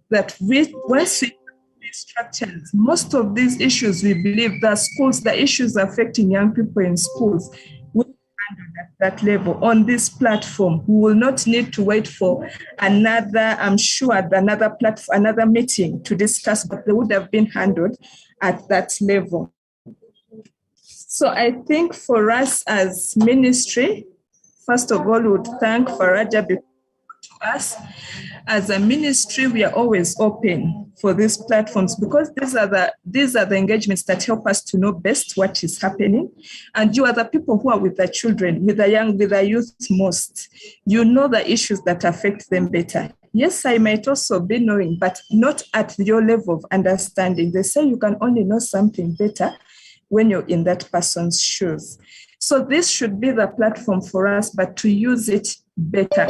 That once we structures, most of these issues, we believe the schools, the issues affecting young people in schools, will be handled at that level on this platform. We will not need to wait for another, I'm sure, another platform, another meeting to discuss, but they would have been handled at that level. So I think for us as ministry, first of all, we would thank Faraja to us. As a ministry, we are always open for these platforms because these are the engagements that help us to know best what is happening. And you are the people who are with the children, with the young, with the youth most. You know the issues that affect them better. Yes, I might also be knowing, but not at your level of understanding. They say you can only know something better when you're in that person's shoes. So this should be the platform for us, but to use it better.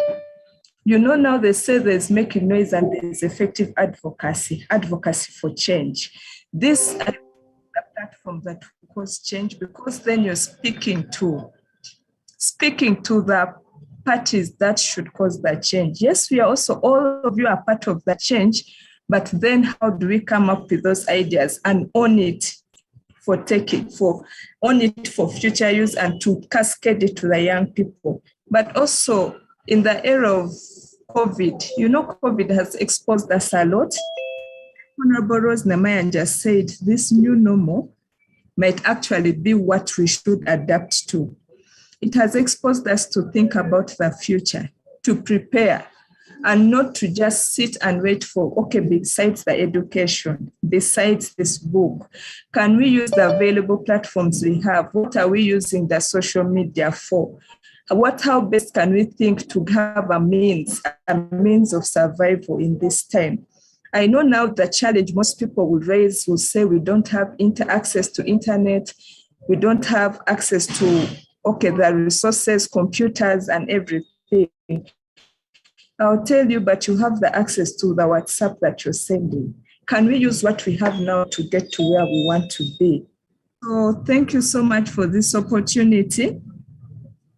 You know, now they say there's making noise and there's effective advocacy for change. This is a platform that will cause change because then you're speaking to the parties that should cause that change. Yes, we are also, all of you are part of that change, but then how do we come up with those ideas and own it for future use and to cascade it to the young people? But also in the era of COVID, COVID has exposed us a lot. Honorable Rose Namayan just said this new normal might actually be what we should adapt to. It has exposed us to think about the future, to prepare, and not to just sit and wait for, okay, besides the education, besides this book, can we use the available platforms we have? What are we using the social media for? How best can we think to have a means of survival in this time? I know now the challenge most people will raise will say we don't have access to internet, we don't have access to, the resources, computers and everything. I'll tell you, but you have the access to the WhatsApp that you're sending. Can we use what we have now to get to where we want to be? So thank you so much for this opportunity.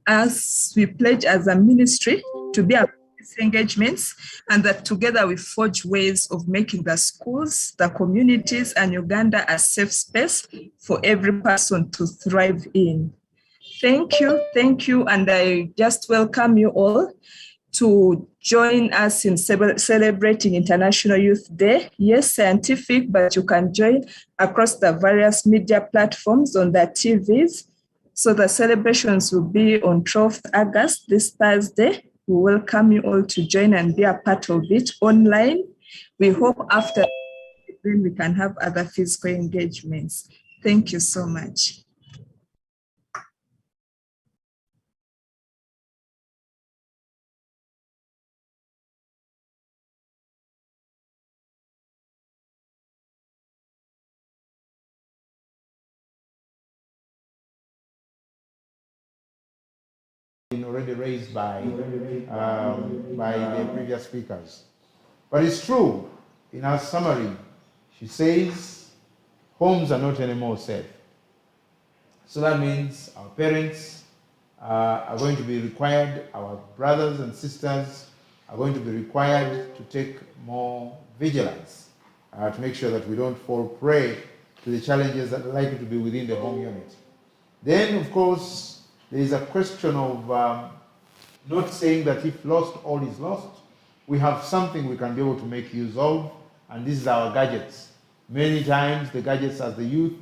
As we pledge as a ministry to be our engagements, and that together we forge ways of making the schools, the communities, and Uganda a safe space for every person to thrive in. Thank you, and I just welcome you all to join us in celebrating International Youth Day. Yes, scientific, but you can join across the various media platforms on the TVs. So the celebrations will be on 12th August, this Thursday. We welcome you all to join and be a part of it online. We hope after then we can have other physical engagements. Thank you so much. Already raised by the previous speakers. But it's true, in her summary, she says homes are not anymore safe. So that means our parents are going to be required, our brothers and sisters are going to be required to take more vigilance to make sure that we don't fall prey to the challenges that are likely to be within the home unit. Then, of course, there is a question of not saying that if lost, all is lost. We have something we can be able to make use of, and this is our gadgets. Many times, the gadgets as the youth,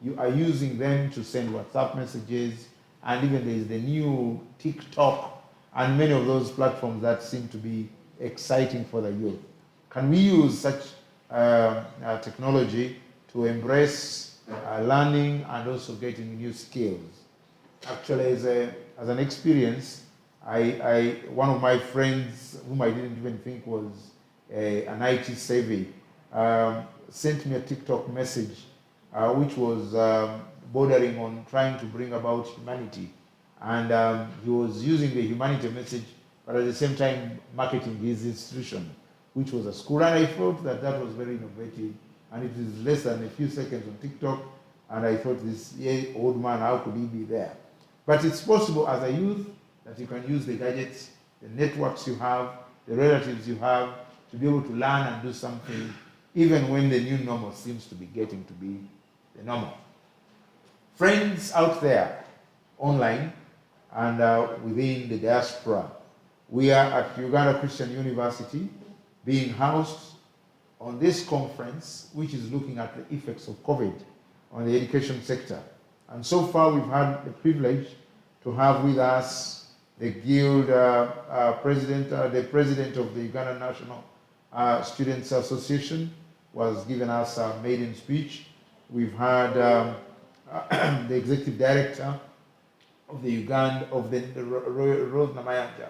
you are using them to send WhatsApp messages, and even there is the new TikTok, and many of those platforms that seem to be exciting for the youth. Can we use such technology to embrace learning and also getting new skills? Actually, as an experience, one of my friends, whom I didn't even think was an IT savvy, sent me a TikTok message, which was bordering on trying to bring about humanity. And he was using the humanity message, but at the same time marketing his institution, which was a school. And I thought that that was very innovative. And it is less than a few seconds on TikTok. And I thought, this old man, how could he be there? But it's possible as a youth that you can use the gadgets, the networks you have, the relatives you have, to be able to learn and do something, even when the new normal seems to be getting to be the normal. Friends out there, online, and within the diaspora, we are at Uganda Christian University being housed on this conference, which is looking at the effects of COVID on the education sector. And so far, we've had the privilege to have with us the Guild president, the president of the Uganda National Students Association was giving us a maiden speech. We've had the executive director of the Rose Namayanja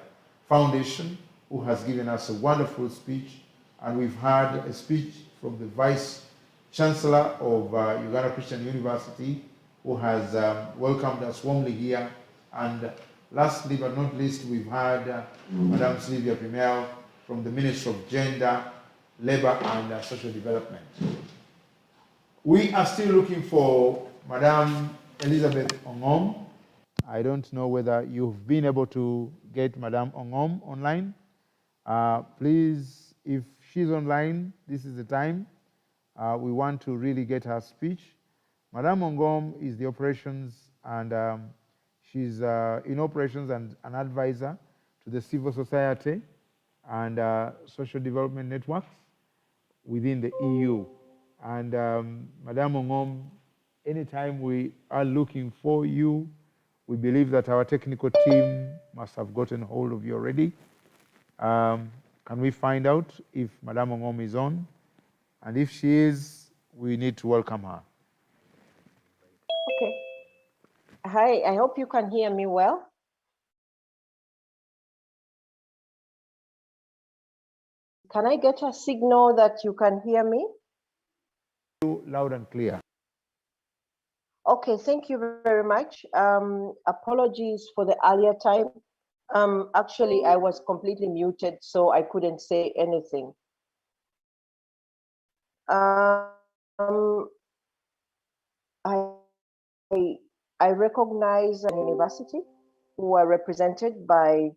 Foundation, who has given us a wonderful speech. And we've had a speech from the Vice Chancellor of Uganda Christian University, who has welcomed us warmly here. And lastly but not least, we've had Madame Sylvia Primel from the Ministry of Gender, Labor and Social Development. We are still looking for Madame Elizabeth Ongom I don't know whether you've been able to get Madame Ongom online. Please, if she's online, this is the time. We want to really get her speech. Madame Ongom is the operations and she's in operations and an advisor to the civil society and social development networks within the EU. And Madame Ongom, anytime we are looking for you, we believe that our technical team must have gotten hold of you already. Can we find out if Madame Ongom is on? And if she is, we need to welcome her. Okay. Hi, I hope you can hear me well. Can I get a signal that you can hear me? Loud and clear. Okay, thank you very much. Apologies for the earlier time. Actually, I was completely muted, so I couldn't say anything. I recognize a university who are represented by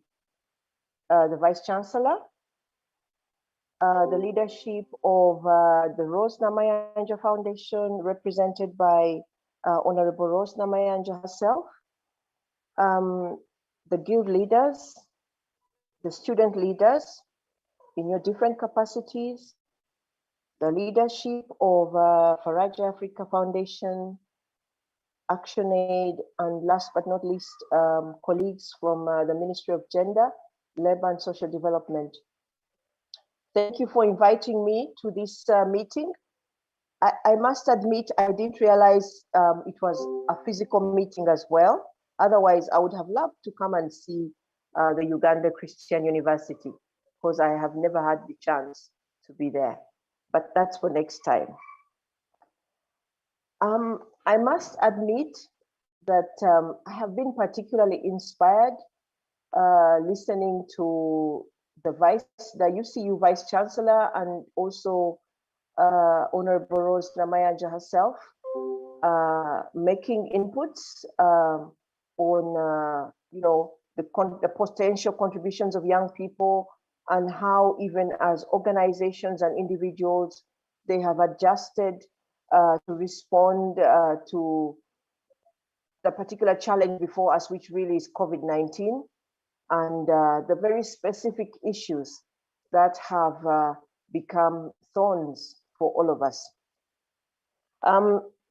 the Vice Chancellor, the leadership of the Rose Namayanja Foundation, represented by Honorable Rose Namayanja herself, the guild leaders, the student leaders in your different capacities, the leadership of Faraja Africa Foundation, ActionAid, and last but not least, colleagues from the Ministry of Gender, Labor and Social Development. Thank you for inviting me to this meeting. I must admit, I didn't realize it was a physical meeting as well. Otherwise, I would have loved to come and see the Uganda Christian University, because I have never had the chance to be there. But that's for next time. I must admit that I have been particularly inspired listening to the UCU Vice Chancellor and also Honorable Rose Namayanja herself making inputs on the potential contributions of young people and how even as organizations and individuals they have adjusted to respond to the particular challenge before us, which really is COVID-19, and the very specific issues that have become thorns for all of us.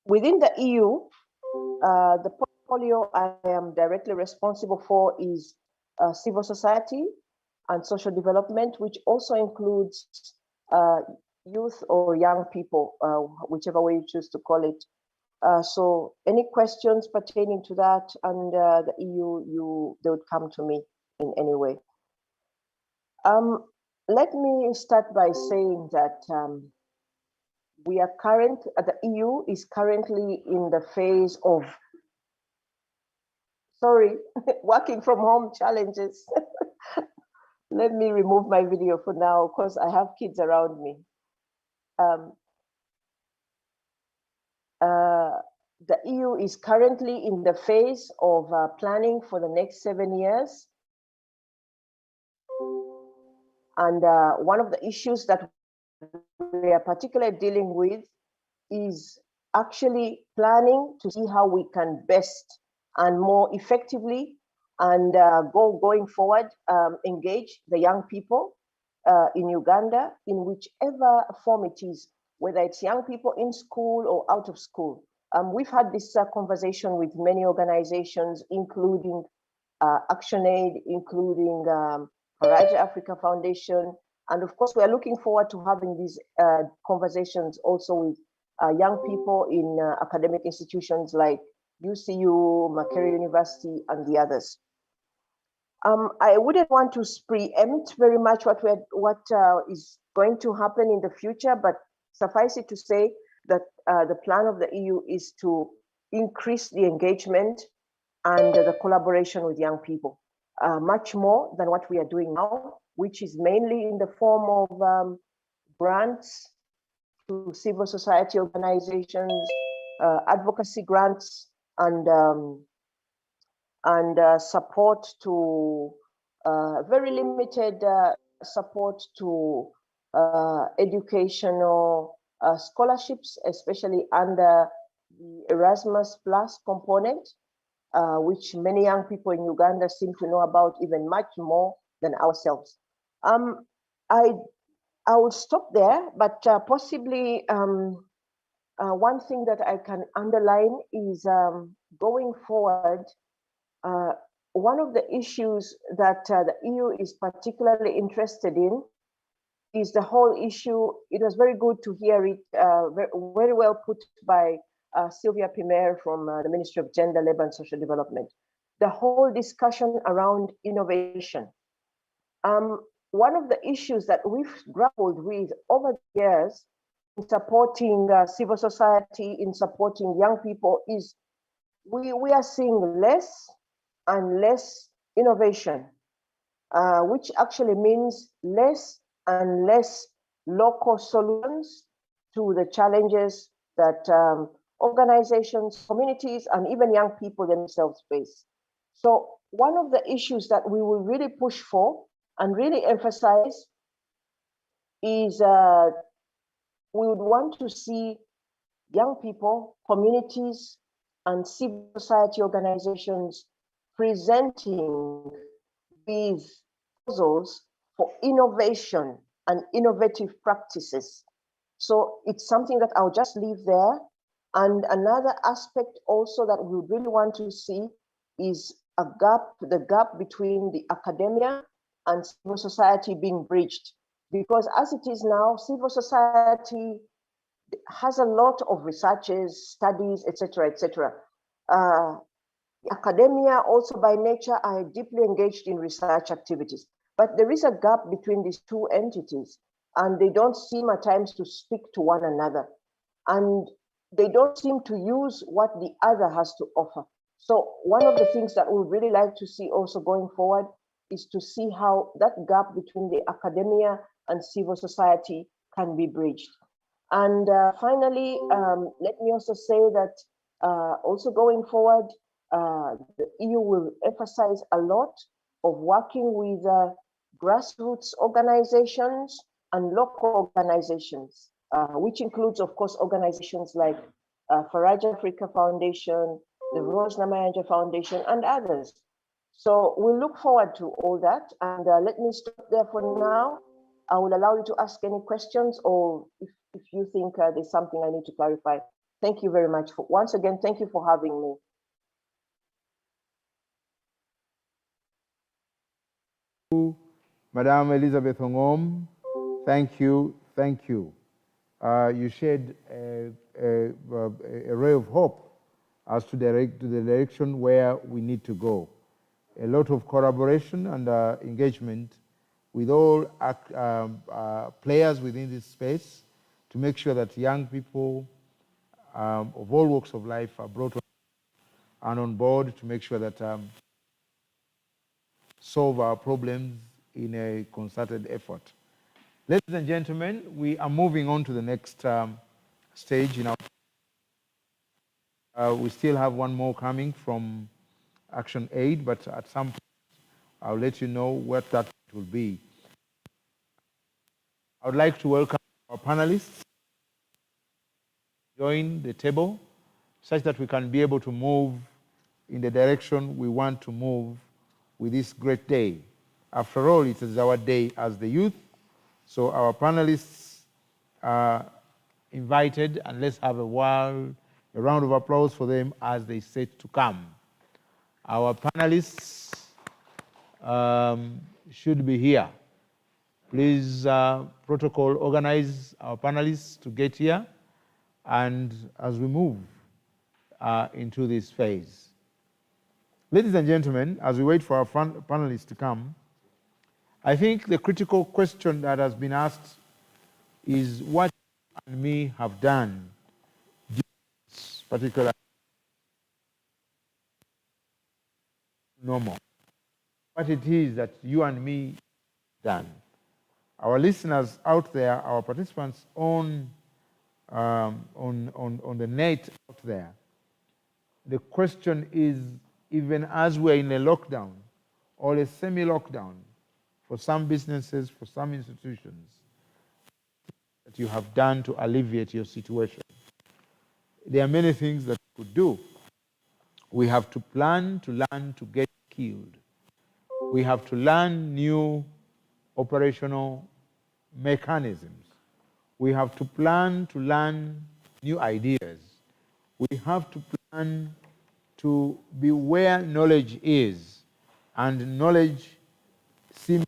Within the EU, the portfolio I am directly responsible for is civil society and social development, which also includes youth or young people, whichever way you choose to call it. So any questions pertaining to that and the EU, they would come to me in any way. Let me start by saying that the EU is currently in the phase of, working from home challenges. Let me remove my video for now because I have kids around me. The EU is currently in the phase of planning for the next 7 years. And one of the issues that we are particularly dealing with is actually planning to see how we can best and more effectively and going forward engage the young people in Uganda in whichever form it is, whether it's young people in school or out of school. We've had this conversation with many organizations, including ActionAid, including Faraja Africa Foundation. And of course, we are looking forward to having these conversations also with young people in academic institutions like UCU, Makerere University, and the others. I wouldn't want to preempt very much what is going to happen in the future, but suffice it to say that the plan of the EU is to increase the engagement and the collaboration with young people, much more than what we are doing now, which is mainly in the form of grants to civil society organizations, advocacy grants, and and support to very limited support to educational scholarships, especially under the Erasmus Plus component, which many young people in Uganda seem to know about even much more than ourselves. I will stop there, but possibly one thing that I can underline is going forward, one of the issues that the EU is particularly interested in is the whole issue. It was very good to hear it very well put by Sylvia Pimer from the Ministry of Gender, Labour and Social Development. The whole discussion around innovation. One of the issues that we've grappled with over the years in supporting civil society, in supporting young people is we are seeing less and less innovation, which actually means less and less local solutions to the challenges that organizations, communities, and even young people themselves face. So one of the issues that we will really push for and really emphasize is we would want to see young people, communities, and civil society organizations presenting with proposals for innovation and innovative practices. So it's something that I'll just leave there. And another aspect also that we really want to see is the gap between the academia and civil society being bridged. Because as it is now, civil society has a lot of researches, studies, etc., etc. Academia also by nature are deeply engaged in research activities. But there is a gap between these two entities, and they don't seem at times to speak to one another. And they don't seem to use what the other has to offer. So one of the things that we would really like to see also going forward is to see how that gap between the academia and civil society can be bridged. And finally, let me also say that also going forward, the EU will emphasize a lot of working with grassroots organizations and local organizations, which includes, of course, organizations like Faraja Africa Foundation, the Rose Namayanja Foundation, and others. So we look forward to all that. And let me stop there for now. I will allow you to ask any questions, or if you think there's something I need to clarify. Thank you very much. Once again, thank you for having me. Madam Elizabeth Ongom, thank you, thank you. You shed a ray of hope as to the direction where we need to go. A lot of collaboration and engagement with all players within this space to make sure that young people of all walks of life are brought on board to make sure that solve our problems in a concerted effort. Ladies and gentlemen, we are moving on to the next stage. We still have one more coming from Action Aid, but at some point I'll let you know what that will be. I would like to welcome our panelists to join the table such that we can be able to move in the direction we want to move with this great day. After all, it is our day as the youth, so our panelists are invited, and let's have a round of applause for them as they set to come. Our panelists should be here. Please, protocol, organize our panelists to get here, and as we move into this phase. Ladies and gentlemen, as we wait for our panelists to come, I think the critical question that has been asked is what you and me have done during this particular normal. What it is that you and me done. Our listeners out there, our participants on the net out there, the question is even as we're in a lockdown or a semi-lockdown, for some businesses, for some institutions, that you have done to alleviate your situation? There are many things that we could do. We have to plan to learn to get skilled. We have to learn new operational mechanisms. We have to plan to learn new ideas. We have to plan to be where knowledge is, and knowledge seems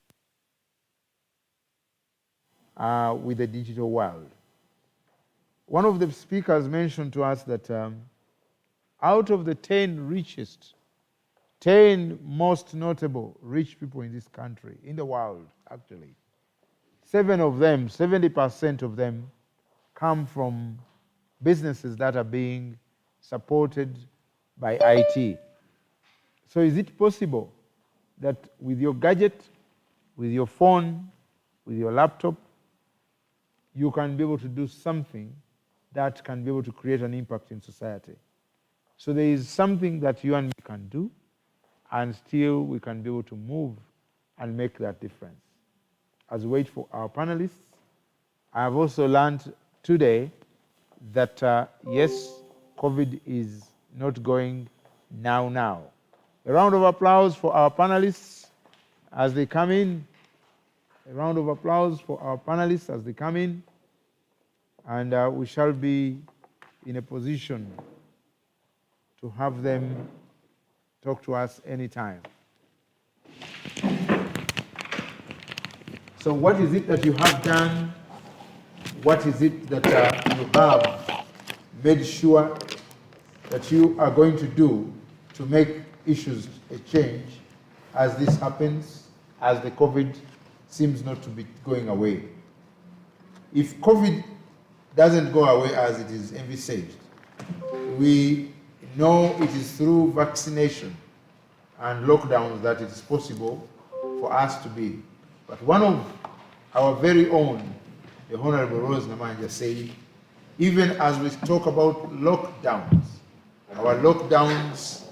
with the digital world. One of the speakers mentioned to us that out of the 10 most notable rich people in this country, in the world actually, 7 of them, 70% of them, come from businesses that are being supported by IT. So is it possible that with your gadget, with your phone, with your laptop, you can be able to do something that can be able to create an impact in society? So there is something that you and me can do, and still we can be able to move and make that difference. As we wait for our panelists, I have also learned today that yes, COVID is not going now. A round of applause for our panelists as they come in. A round of applause for our panelists as they come in. And we shall be in a position to have them talk to us anytime. So what is it that you have done? What is it that you have made sure that you are going to do to make issues a change as this happens, as the COVID seems not to be going away? If COVID doesn't go away as it is envisaged, we know it is through vaccination and lockdowns that it is possible for us to be. But one of our very own, the Honorable Rose Namanja, said, even as we talk about lockdowns, our lockdowns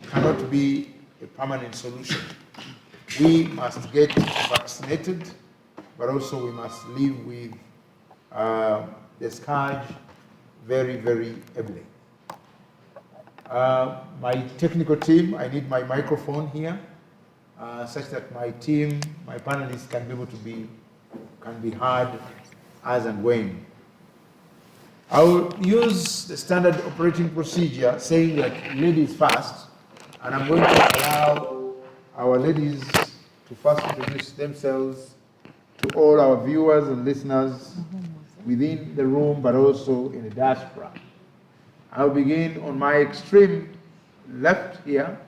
cannot be a permanent solution. We must get vaccinated, but also we must live with the scourge very, very ably. My technical team, I need my microphone here, such that my team, my panelists can be able to can be heard as and when. I'll use the standard operating procedure saying that ladies first, and I'm going to allow our ladies to first introduce themselves to all our viewers and listeners within the room, but also in the diaspora. I'll begin on my extreme left here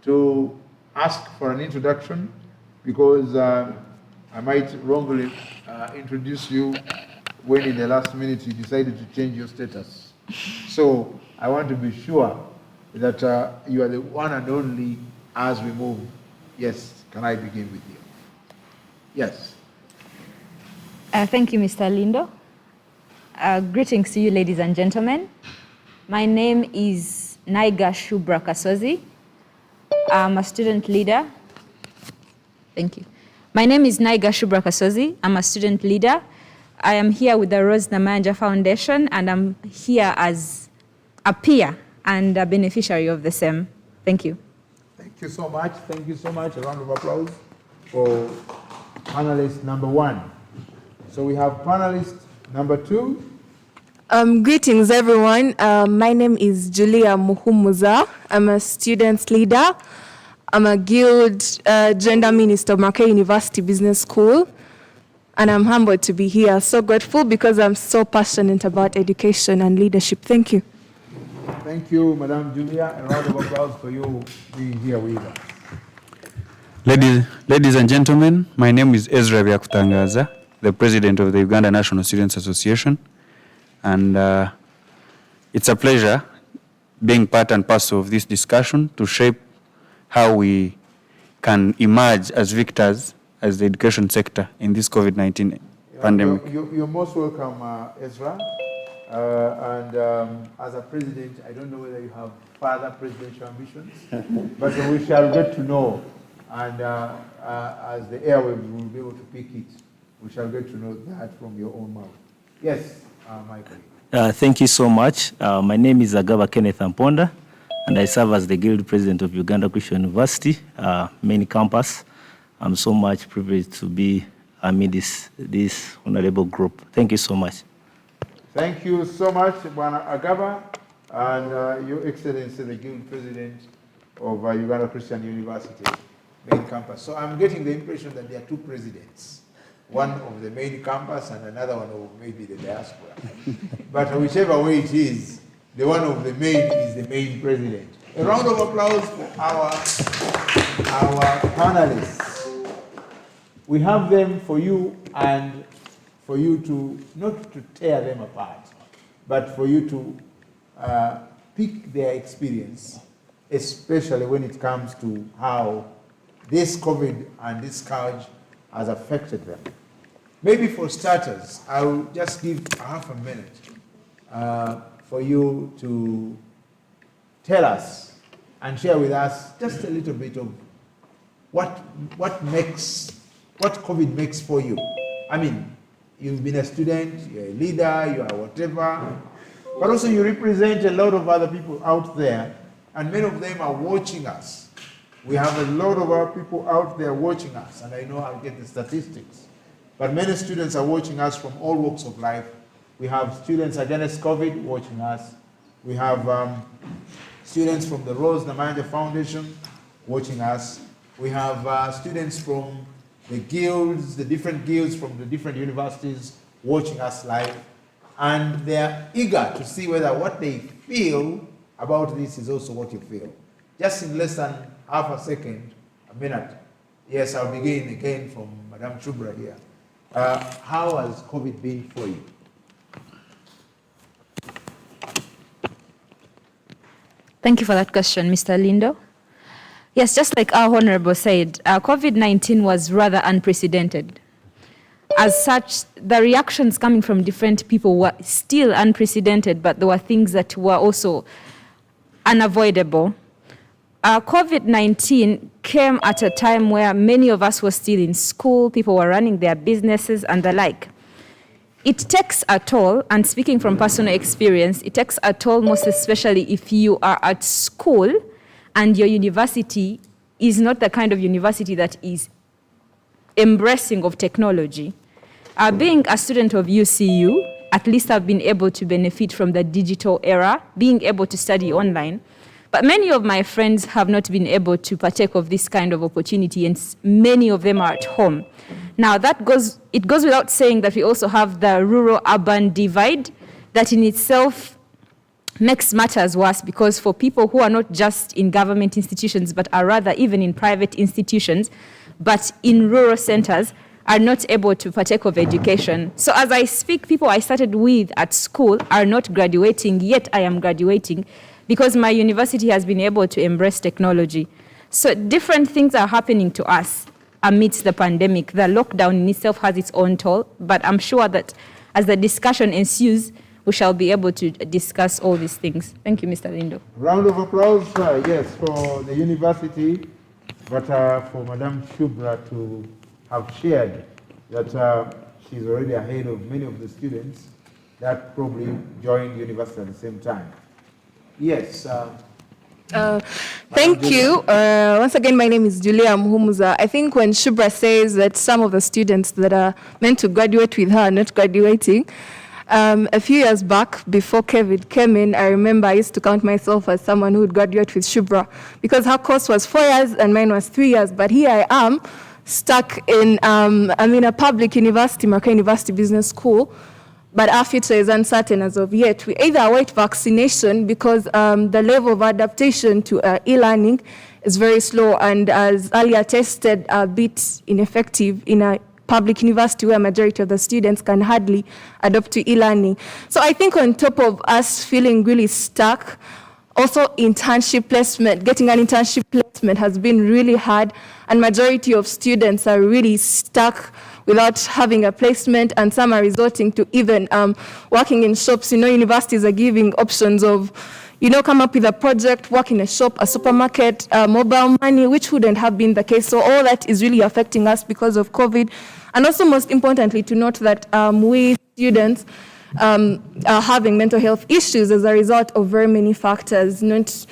to ask for an introduction, because I might wrongly introduce you when in the last minute you decided to change your status. So I want to be sure that you are the one and only as we move. Yes, can I begin with you? Yes. Thank you, Mr. Lindo. Greetings to you, ladies and gentlemen. My name is Naiga Shubra Kasozi. I'm a student leader. Thank you. My name is Naiga Shubra Kasozi. I'm a student leader. I am here with the Rose Namanja Foundation, and I'm here as a peer and a beneficiary of the same. Thank you. Thank you so much. Thank you so much. A round of applause for panelist number 1. So we have panelist number 2. Greetings, everyone. My name is Julia Muhumuza. I'm a student leader. I'm a Guild Gender Minister of Makerere University Business School, and I'm humbled to be here. So grateful because I'm so passionate about education and leadership. Thank you. Thank you, Madam Julia. A round of applause for you being here with us. Ladies and gentlemen, my name is Ezra Byakutangaza, the president of the Uganda National Students Association. And it's a pleasure being part and parcel of this discussion to shape how we can emerge as victors as the education sector in this COVID-19 pandemic. You're most welcome, Ezra. As a president, I don't know whether you have further presidential ambitions, but we shall get to know. And as the airwaves will be able to pick it, we shall get to know that from your own mouth. Yes, Michael. Thank you so much. My name is Agaba Kenneth Amponda, and I serve as the Guild President of Uganda Christian University, main campus. I'm so much privileged to be amid this honorable group. Thank you so much. Thank you so much, Bwana Agaba, and Your Excellency, the Guild President of Uganda Christian University, main campus. So I'm getting the impression that there are two presidents, one of the main campus and another one of maybe the diaspora. But whichever way it is, the one of the main is the main president. A round of applause for our panelists. We have them for you, and for you to, not to tear them apart, but for you to pick their experience, especially when it comes to how this COVID and this scourge has affected them. Maybe for starters, I'll just give half a minute for you to tell us and share with us just a little bit of what COVID makes for you. I mean, you've been a student, you're a leader, you are whatever, but also you represent a lot of other people out there, and many of them are watching us. We have a lot of our people out there watching us, and I know I'll get the statistics, but many students are watching us from all walks of life. We have students against COVID watching us. We have students from the Rose Namanja Foundation watching us. We have students from the guilds, the different guilds from the different universities watching us live, and they're eager to see whether what they feel about this is also what you feel. Just in less than half a second, a minute. Yes, I'll begin again from Madam Chubra here. How has COVID been for you? Thank you for that question, Mr. Lindo. Yes, just like our Honorable said, COVID-19 was rather unprecedented. As such, the reactions coming from different people were still unprecedented, but there were things that were also unavoidable. COVID-19 came at a time where many of us were still in school, people were running their businesses and the like. It takes a toll, and speaking from personal experience, it takes a toll most especially if you are at school and your university is not the kind of university that is embracing of technology. Being a student of UCU, at least I've been able to benefit from the digital era, being able to study online. But many of my friends have not been able to partake of this kind of opportunity, and many of them are at home. Now, it goes without saying that we also have the rural-urban divide that in itself makes matters worse, because for people who are not just in government institutions, but are rather even in private institutions, but in rural centers, are not able to partake of education. So as I speak, people I started with at school are not graduating, yet I am graduating, because my university has been able to embrace technology. So different things are happening to us amidst the pandemic. The lockdown in itself has its own toll, but I'm sure that as the discussion ensues, we shall be able to discuss all these things. Thank you, Mr. Lindo. Round of applause, yes, for the university, but for Madame Shubra to have shared that she's already ahead of many of the students that probably joined university at the same time. Yes. Thank you. Once again, my name is Julia Muhumuza. I think when Shubra says that some of the students that are meant to graduate with her are not graduating, a few years back, before COVID came in, I remember I used to count myself as someone who would graduate with Shubra, because her course was 4 years and mine was 3 years. But here I am, stuck in, a public university, Marquette University Business School, but our future is uncertain as of yet. We either await vaccination, because the level of adaptation to e-learning is very slow, and as earlier tested, a bit ineffective in a public university where a majority of the students can hardly adopt to e-learning. So I think on top of us feeling really stuck, also internship placement, getting an internship placement has been really hard, and majority of students are really stuck without having a placement, and some are resorting to even working in shops. Universities are giving options of, come up with a project, work in a shop, a supermarket, mobile money, which wouldn't have been the case. So all that is really affecting us because of COVID. And also, most importantly, to note that we students are having mental health issues as a result of very many factors, not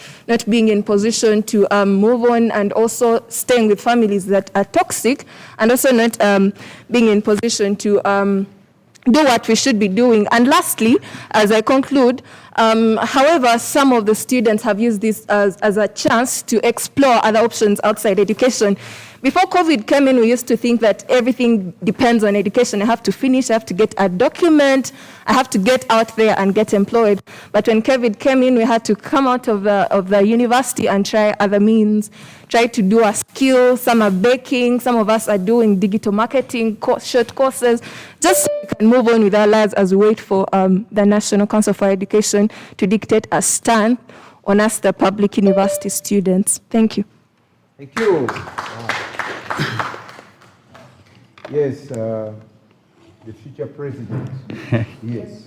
being in position to move on, and also staying with families that are toxic, and also not being in position to do what we should be doing. And lastly, as I conclude, however, some of the students have used this as a chance to explore other options outside education. Before COVID came in, we used to think that everything depends on education. I have to finish, I have to get a document, I have to get out there and get employed. But when COVID came in, we had to come out of the university and try other means, try to do a skill. Some are baking, some of us are doing digital marketing, short courses, just so we can move on with our lives as we wait for the National Council for Education to dictate a stand on us, the public university students. Thank you. Thank you. Yes, the future president. Yes.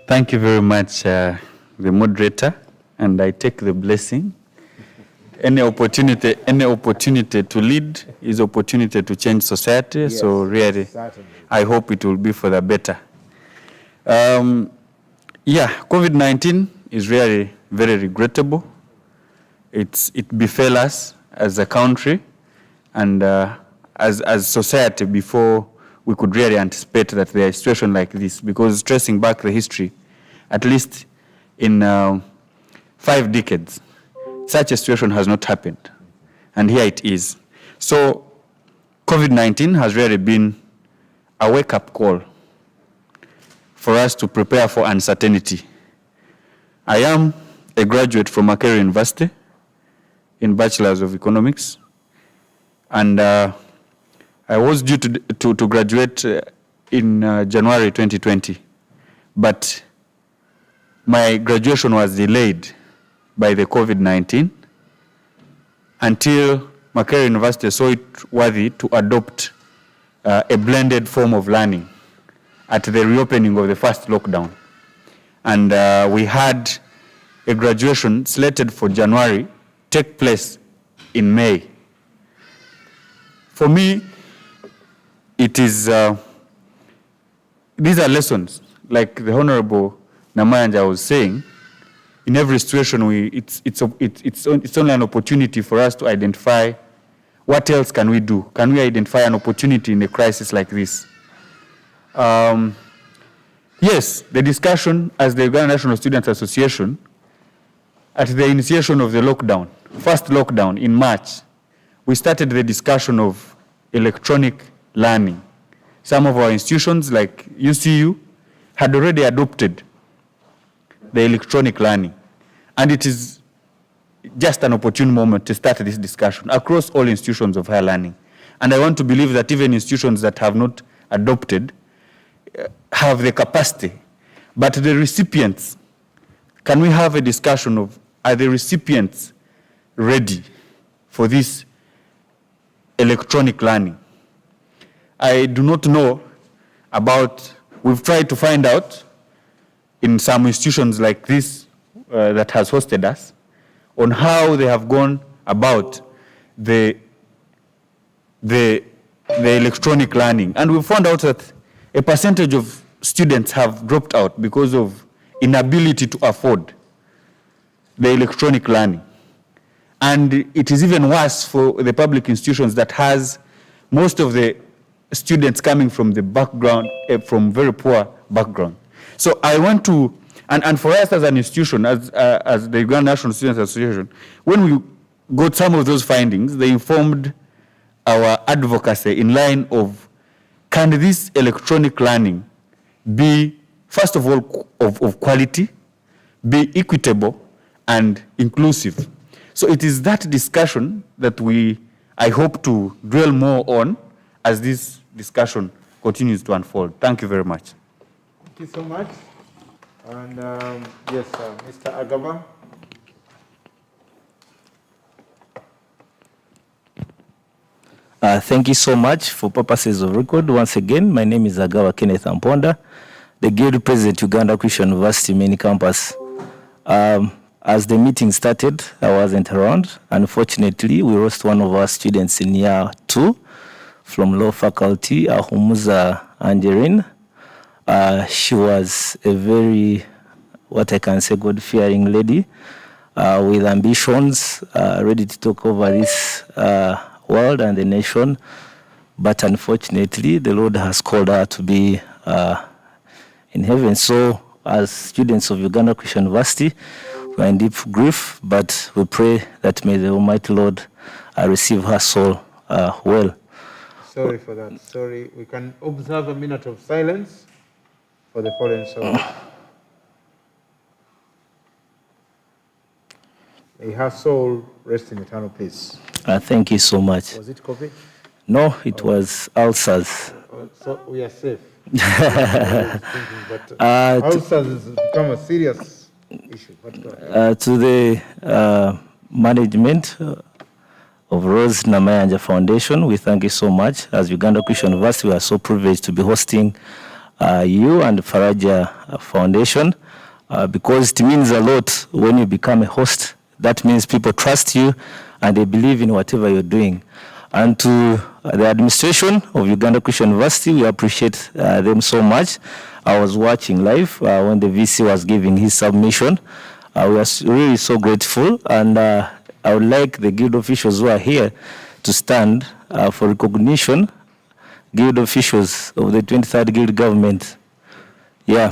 Thank you very much, the moderator, and I take the blessing. Any opportunity to lead is opportunity to change society. Yes, so really, certainly. I hope it will be for the better. COVID-19 is really very regrettable. It befell us as a country and as society before we could really anticipate that there is a situation like this, because tracing back the history, at least in 5 decades, such a situation has not happened. And here it is. So COVID-19 has really been a wake-up call for us to prepare for uncertainty. I am a graduate from Makerere University in Bachelor's of Economics, and I was due to graduate in January 2020, but my graduation was delayed by the COVID-19 until Makerere University saw it worthy to adopt a blended form of learning at the reopening of the first lockdown. And we had a graduation slated for January take place in May. For me, it is, these are lessons, like the Honorable Namayanja was saying. In every situation, it's only an opportunity for us to identify what else can we do. Can we identify an opportunity in a crisis like this? Yes, the discussion as the Uganda National Students Association, at the initiation of the lockdown, first lockdown in March, we started the discussion of electronic learning. Some of our institutions, like UCU, had already adopted the electronic learning. And it is just an opportune moment to start this discussion across all institutions of higher learning. And I want to believe that even institutions that have not adopted have the capacity. But the recipients, can we have a discussion of, are the recipients ready for this electronic learning? I do not know about, we've tried to find out in some institutions like this that has hosted us on how they have gone about the electronic learning. And we found out that a percentage of students have dropped out because of inability to afford the electronic learning. And it is even worse for the public institutions that has most of the students coming from the background, from very poor background. So I want to, and for us as an institution, as the Uganda National Students Association, when we got some of those findings, they informed our advocacy in line of, can this electronic learning be, first of all, of quality, be equitable and inclusive? So it is that discussion that I hope to dwell more on as this discussion continues to unfold. Thank you very much. Thank you so much. And yes, Mr. Agaba. Thank you so much. For purposes of record, once again, my name is Agawa Kenneth Amponda, the Guild President, Uganda Christian University main campus. As the meeting started, I wasn't around. Unfortunately, we lost one of our students in year 2 from law faculty, Ahumuza Angeline. She was a very, what I can say, God-fearing lady with ambitions, ready to take over this world and the nation. But unfortunately, the Lord has called her to be in heaven. So as students of Uganda Christian University, we are in deep grief, but we pray that may the Almighty Lord receive her soul well. Sorry for that. Sorry. We can observe a minute of silence for the fallen souls. May her soul rest in eternal peace. Thank you so much. Was it COVID? No, it was ulcers. So we are safe. But ulcers has become a serious issue. To the management of Rose Namayanja Foundation, we thank you so much. As Uganda Christian University, we are so privileged to be hosting you and Faraja Foundation because it means a lot when you become a host. That means people trust you and they believe in whatever you're doing. And to the administration of Uganda Christian University, we appreciate them so much. I was watching live when the VC was giving his submission. We are really so grateful, and I would like the guild officials who are here to stand for recognition. Guild officials of the 23rd Guild government. Yeah.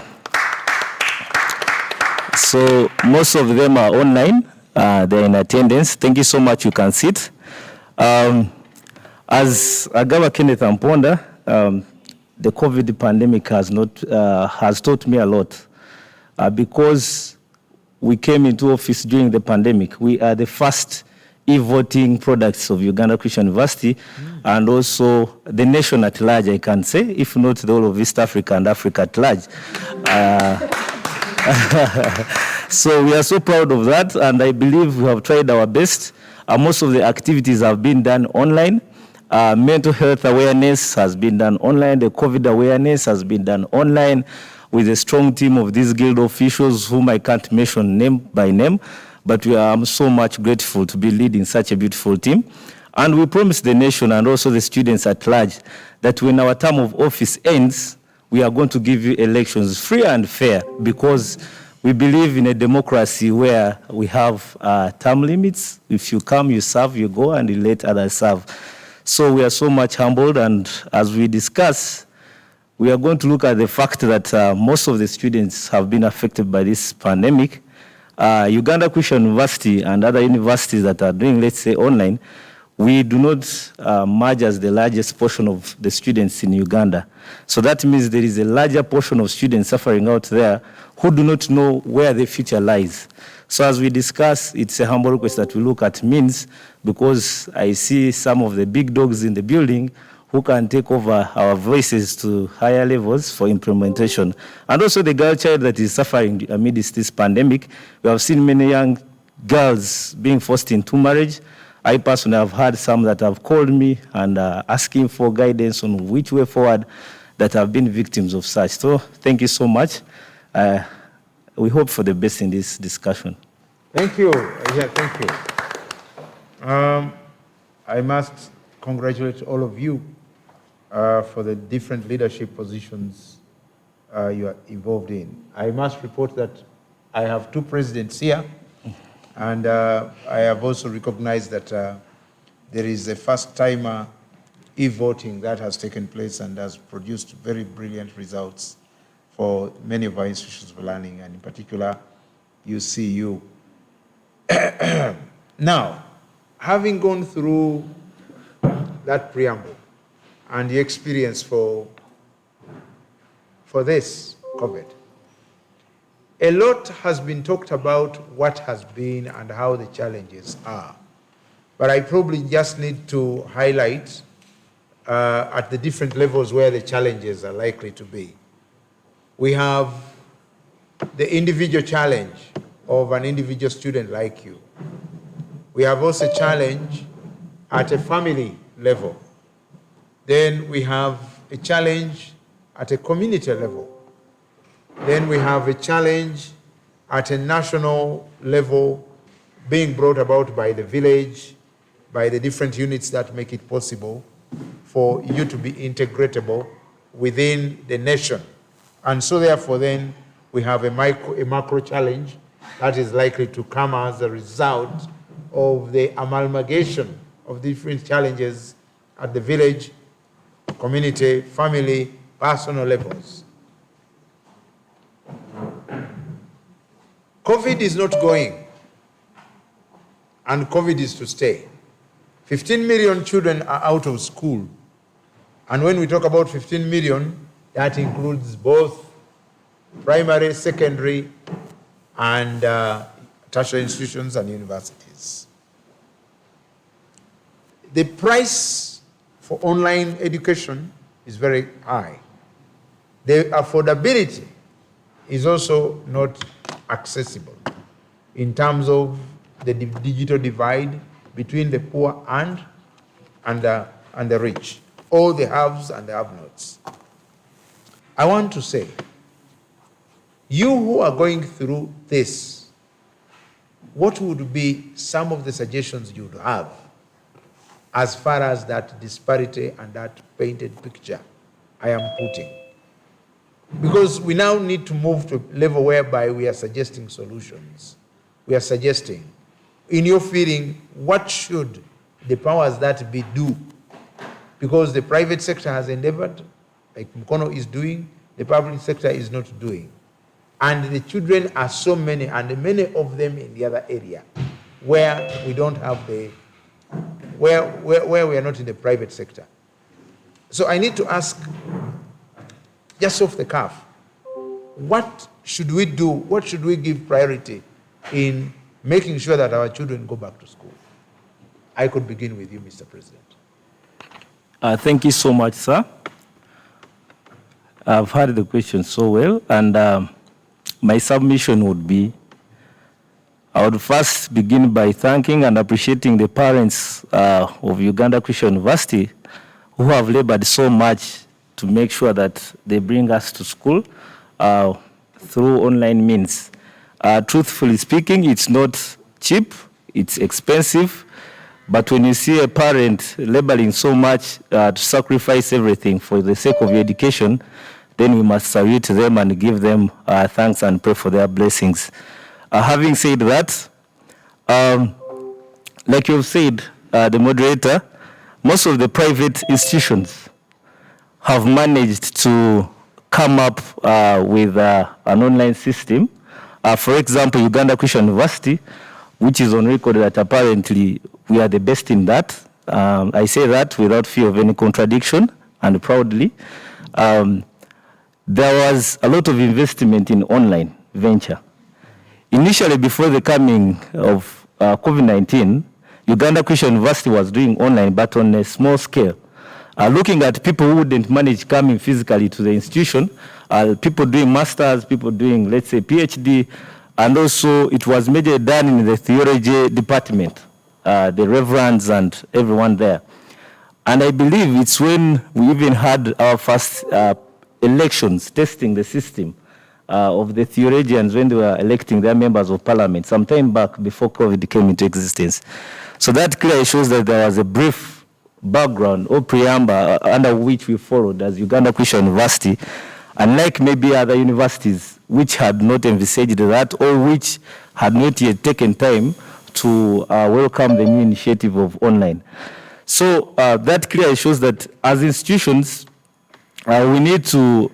So most of them are online. They're in attendance. Thank you so much. You can sit. As Agawa Kenneth Amponda, the COVID pandemic has taught me a lot because we came into office during the pandemic. We are the first e-voting products of Uganda Christian University and also the nation at large, I can say, if not the whole of East Africa and Africa at large. So we are so proud of that, and I believe we have tried our best. Most of the activities have been done online. Mental health awareness has been done online. The COVID awareness has been done online with a strong team of these guild officials whom I can't mention name by name, but I'm so much grateful to be leading such a beautiful team. And we promise the nation and also the students at large that when our term of office ends, we are going to give you elections free and fair because we believe in a democracy where we have term limits. If you come, you serve, you go, and you let others serve. So we are so much humbled, and as we discuss, we are going to look at the fact that most of the students have been affected by this pandemic. Uganda Christian University and other universities that are doing, let's say, online, we do not merge as the largest portion of the students in Uganda. So that means there is a larger portion of students suffering out there who do not know where the future lies. So as we discuss, it's a humble request that we look at means, because I see some of the big dogs in the building who can take over our voices to higher levels for implementation. And also the girl child that is suffering amidst this pandemic. We have seen many young girls being forced into marriage. I personally have had some that have called me and asking for guidance on which way forward that have been victims of such. So thank you so much. We hope for the best in this discussion. Thank you. Yeah, thank you. I must congratulate all of you for the different leadership positions you are involved in. I must report that I have two presidents here, and I have also recognized that there is a first-timer e-voting that has taken place and has produced very brilliant results for many of our institutions of learning, and in particular, UCU. Now, having gone through that preamble and the experience for this COVID, a lot has been talked about what has been and how the challenges are. But I probably just need to highlight at the different levels where the challenges are likely to be. We have the individual challenge of an individual student like you. We have also a challenge at a family level Then we have a challenge at a community level. Then we have a challenge at a national level being brought about by the village, by the different units that make it possible for you to be integratable within the nation. And so therefore then we have a macro challenge that is likely to come as a result of the amalgamation of different challenges at the village, community, family, personal levels. COVID is not going, and COVID is to stay. 15 million children are out of school. And when we talk about 15 million, that includes both primary, secondary, and tertiary institutions and universities. The price for online education is very high. The affordability is also not accessible in terms of the digital divide between the poor and the rich, all the haves and the have-nots. I want to say, you who are going through this, what would be some of the suggestions you would have as far as that disparity and that painted picture I am putting? Because we now need to move to a level whereby we are suggesting solutions. We are suggesting, in your feeling, what should the powers that be do? Because the private sector has endeavored, like Mukono is doing, the public sector is not doing. And the children are so many, and many of them in the other area, where we don't have the, where we are not in the private sector. So I need to ask, just off the cuff, what should we do? What should we give priority in making sure that our children go back to school? I could begin with you, Mr. President. Thank you so much, sir. I've heard the question so well, and my submission would be, I would first begin by thanking and appreciating the parents of Uganda Christian University who have labored so much to make sure that they bring us to school through online means. Truthfully speaking, it's not cheap, it's expensive, but when you see a parent laboring so much to sacrifice everything for the sake of your education, then we must salute them and give them thanks and pray for their blessings. Having said that, like you've said, the moderator, most of the private institutions have managed to come up with an online system. For example, Uganda Christian University, which is on record that apparently we are the best in that. I say that without fear of any contradiction and proudly. There was a lot of investment in online venture. Initially, before the coming of COVID-19, Uganda Christian University was doing online, but on a small scale. Looking at people who wouldn't manage coming physically to the institution, people doing masters, people doing, let's say, PhD, and also it was majorly done in the theology department, the reverends and everyone there. And I believe it's when we even had our first elections testing the system of the theologians when they were electing their members of parliament some time back before COVID came into existence. So that clearly shows that there was a brief background or preamble under which we followed as Uganda Christian University, unlike maybe other universities which had not envisaged that or which had not yet taken time to welcome the new initiative of online. So that clearly shows that as institutions, we need to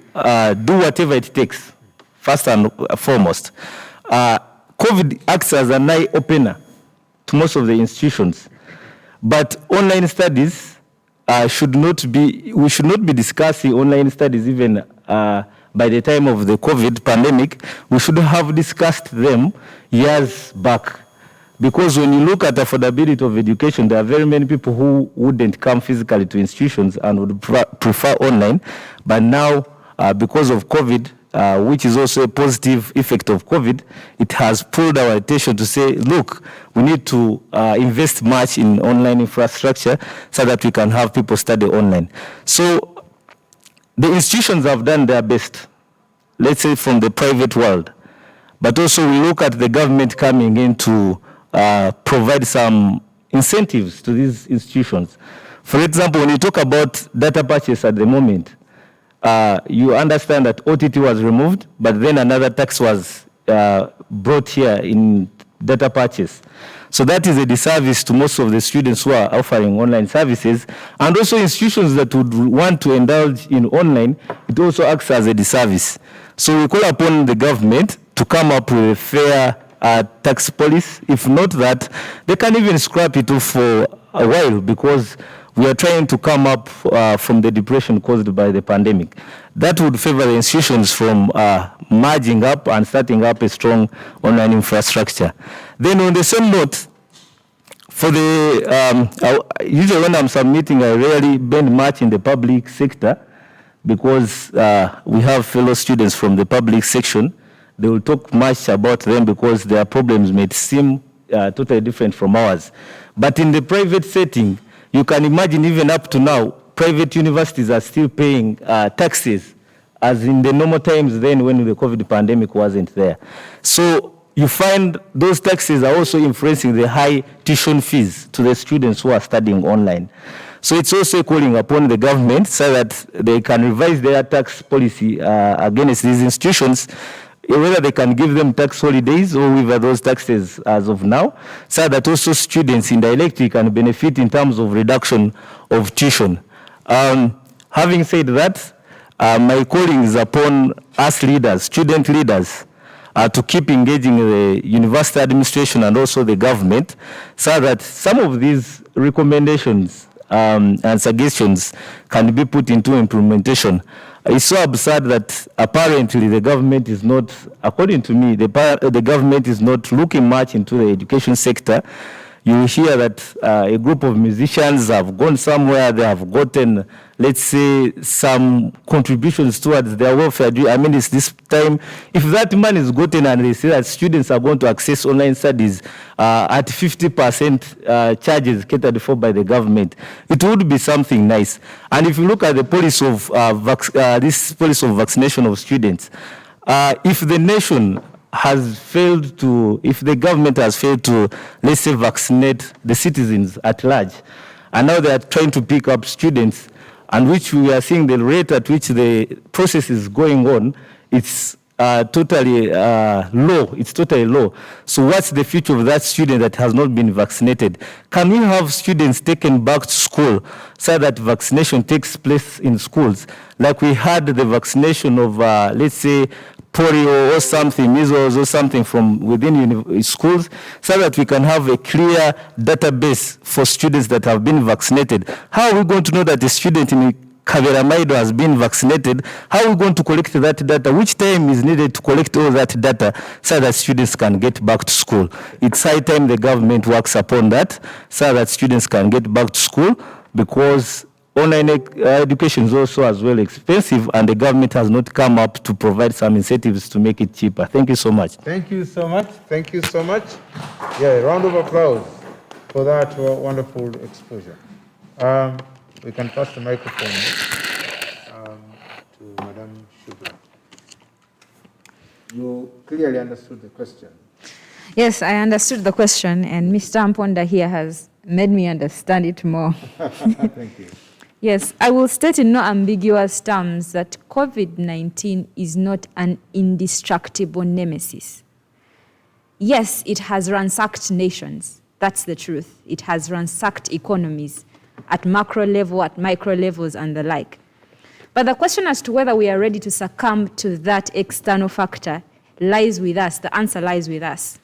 do whatever it takes, first and foremost. COVID acts as an eye-opener to most of the institutions. But online studies we should not be discussing online studies even by the time of the COVID pandemic. We should have discussed them years back. Because when you look at affordability of education, there are very many people who wouldn't come physically to institutions and would prefer online. But now, because of COVID, which is also a positive effect of COVID, it has pulled our attention to say, look, we need to invest much in online infrastructure so that we can have people study online. So the institutions have done their best, let's say from the private world, but also we look at the government coming in to provide some incentives to these institutions. For example, when you talk about data purchase at the moment, you understand that OTT was removed, but then another tax was brought here in data purchase. So that is a disservice to most of the students who are offering online services, and also institutions that would want to indulge in online, it also acts as a disservice. So we call upon the government to come up with a fair tax policy. If not that, they can even scrap it off for a while, because we are trying to come up from the depression caused by the pandemic. That would favor the institutions from merging up and starting up a strong online infrastructure. Then on the same note, for the, usually when I'm submitting, I rarely bend much in the public sector, because we have fellow students from the public section. They will talk much about them because their problems may seem totally different from ours. But in the private setting, you can imagine even up to now, private universities are still paying taxes as in the normal times then when the COVID pandemic wasn't there. So you find those taxes are also influencing the high tuition fees to the students who are studying online. So it's also calling upon the government so that they can revise their tax policy against these institutions, whether they can give them tax holidays or waiver those taxes as of now, so that also students indirectly can benefit in terms of reduction of tuition. Having said that, my calling is upon us leaders, student leaders, to keep engaging the university administration and also the government, so that some of these recommendations and suggestions can be put into implementation. It's so absurd that apparently the government is not, according to me, the government is not looking much into the education sector. You hear that a group of musicians have gone somewhere, they have gotten, let's say, some contributions towards their welfare. I mean, it's this time, if that money is gotten and they say that students are going to access online studies at 50% charges catered for by the government, it would be something nice. And if you look at the policy of this policy of vaccination of students, if the nation has failed to, if the government has failed to, let's say, vaccinate the citizens at large, and now they are trying to pick up students, and which we are seeing the rate at which the process is going on, it's totally low. It's totally low. So what's the future of that student that has not been vaccinated? Can we have students taken back to school so that vaccination takes place in schools? Like we had the vaccination of, let's say, polio or something, measles or something from within schools, so that we can have a clear database for students that have been vaccinated. How are we going to know that the student in Kaveramaido has been vaccinated? How are we going to collect that data? Which time is needed to collect all that data so that students can get back to school? It's high time the government works upon that so that students can get back to school, because online education is also as well expensive, and the government has not come up to provide some incentives to make it cheaper. Thank you so much. Thank you so much. Thank you so much. Yeah, a round of applause for that wonderful exposure. We can pass the microphone to Madam Shubra. You clearly understood the question. Yes, I understood the question, and Mr. Amponda here has made me understand it more. Thank you. Yes, I will state in no ambiguous terms that COVID-19 is not an indestructible nemesis. Yes, it has ransacked nations. That's the truth. It has ransacked economies at macro level, at micro levels, and the like. But the question as to whether we are ready to succumb to that external factor lies with us. The answer lies with us.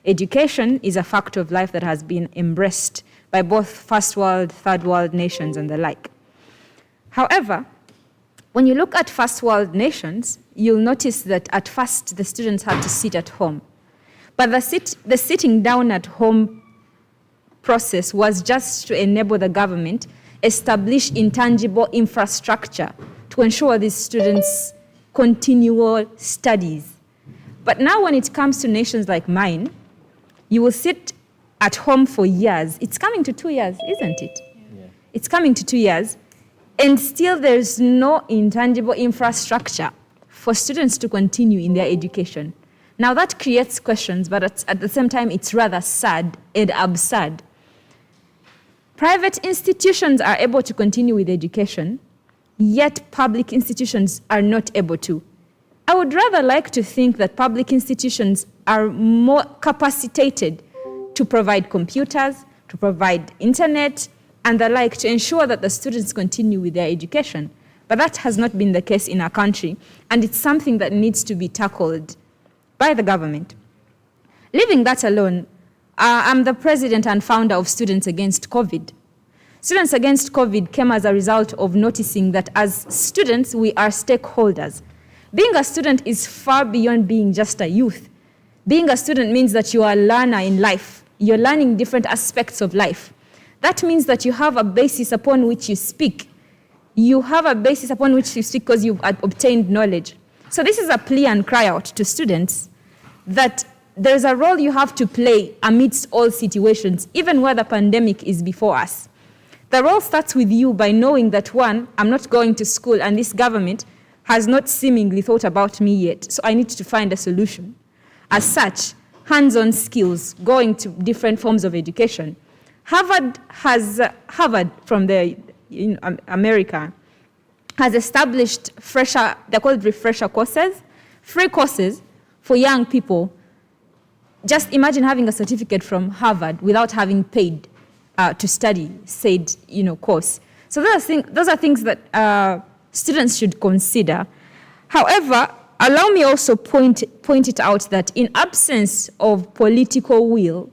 Education is a fact of life that has been embraced by both first world, third world nations and the like. However, when you look at first world nations, you'll notice that at first the students had to sit at home. But the sitting down at home process was just to enable the government establish intangible infrastructure to ensure these students continual studies. But now when it comes to nations like mine, you will sit at home for years. It's coming to 2 years, isn't it? Yeah. It's coming to 2 years, and still there's no intangible infrastructure for students to continue in their education. Now that creates questions, but at the same time, it's rather sad and absurd. Private institutions are able to continue with education, yet public institutions are not able to. I would rather like to think that public institutions are more capacitated to provide computers, to provide internet, and the like to ensure that the students continue with their education. But that has not been the case in our country, and it's something that needs to be tackled by the government. Leaving that alone, I'm the president and founder of Students Against COVID. Students Against COVID came as a result of noticing that as students, we are stakeholders. Being a student is far beyond being just a youth. Being a student means that you are a learner in life. You're learning different aspects of life. That means that you have a basis upon which you speak. You have a basis upon which you speak because you've obtained knowledge. So this is a plea and cry out to students that there's a role you have to play amidst all situations, even where the pandemic is before us. The role starts with you by knowing that, one, I'm not going to school and this government has not seemingly thought about me yet, so I need to find a solution. As such, hands-on skills, going to different forms of education. Harvard from America has established they're called refresher courses, free courses for young people. Just imagine having a certificate from Harvard without having paid to study said course. So those are things that students should consider. However, allow me also point it out that in absence of political will,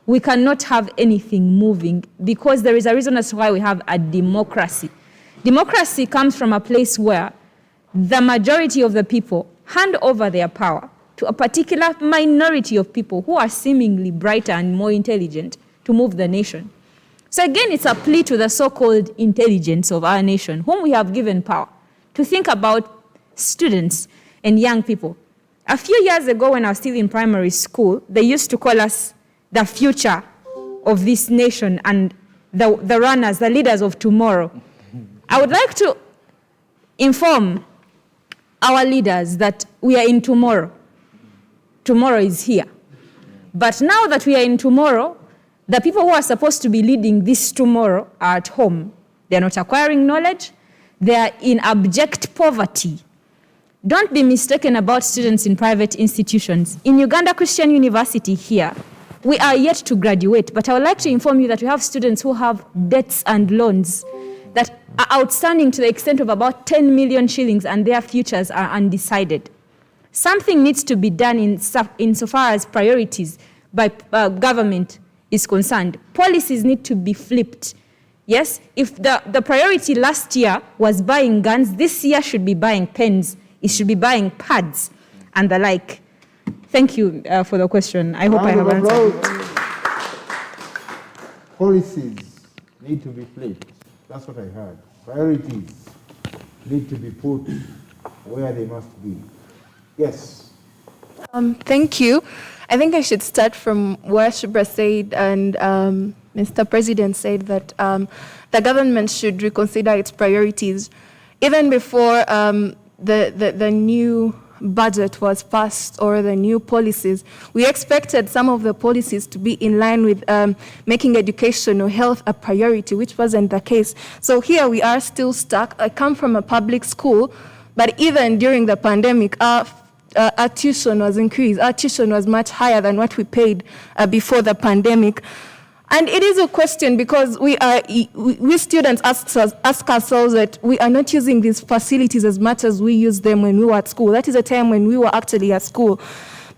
we cannot have anything moving because there is a reason as to why we have a democracy. Democracy comes from a place where the majority of the people hand over their power to a particular minority of people who are seemingly brighter and more intelligent to move the nation. So again, it's a plea to the so-called intelligence of our nation, whom we have given power, to think about students and young people. A few years ago, when I was still in primary school, they used to call us the future of this nation and the runners, the leaders of tomorrow. I would like to inform our leaders that we are in tomorrow. Tomorrow is here. But now that we are in tomorrow, the people who are supposed to be leading this tomorrow are at home. They are not acquiring knowledge. They are in abject poverty. Don't be mistaken about students in private institutions. In Uganda Christian University here, we are yet to graduate, but I would like to inform you that we have students who have debts and loans that are outstanding to the extent of about 10 million shillings, and their futures are undecided. Something needs to be done insofar as priorities by government is concerned. Policies need to be flipped. Yes, if the priority last year was buying guns, this year should be buying pens, it should be buying pads and the like. Thank you for the question. I hope I have answered. Policies need to be flipped. That's what I heard. Priorities need to be put where they must be. Yes. Thank you. I think I should start from where Shubra said and Mr. President said that the government should reconsider its priorities. Even before the new budget was passed or the new policies, we expected some of the policies to be in line with making education or health a priority, which wasn't the case. So here we are still stuck. I come from a public school, but even during the pandemic, our tuition was increased. Our tuition was much higher than what we paid before the pandemic. And it is a question because we students ask ourselves that we are not using these facilities as much as we used them when we were at school. That is a time when we were actually at school.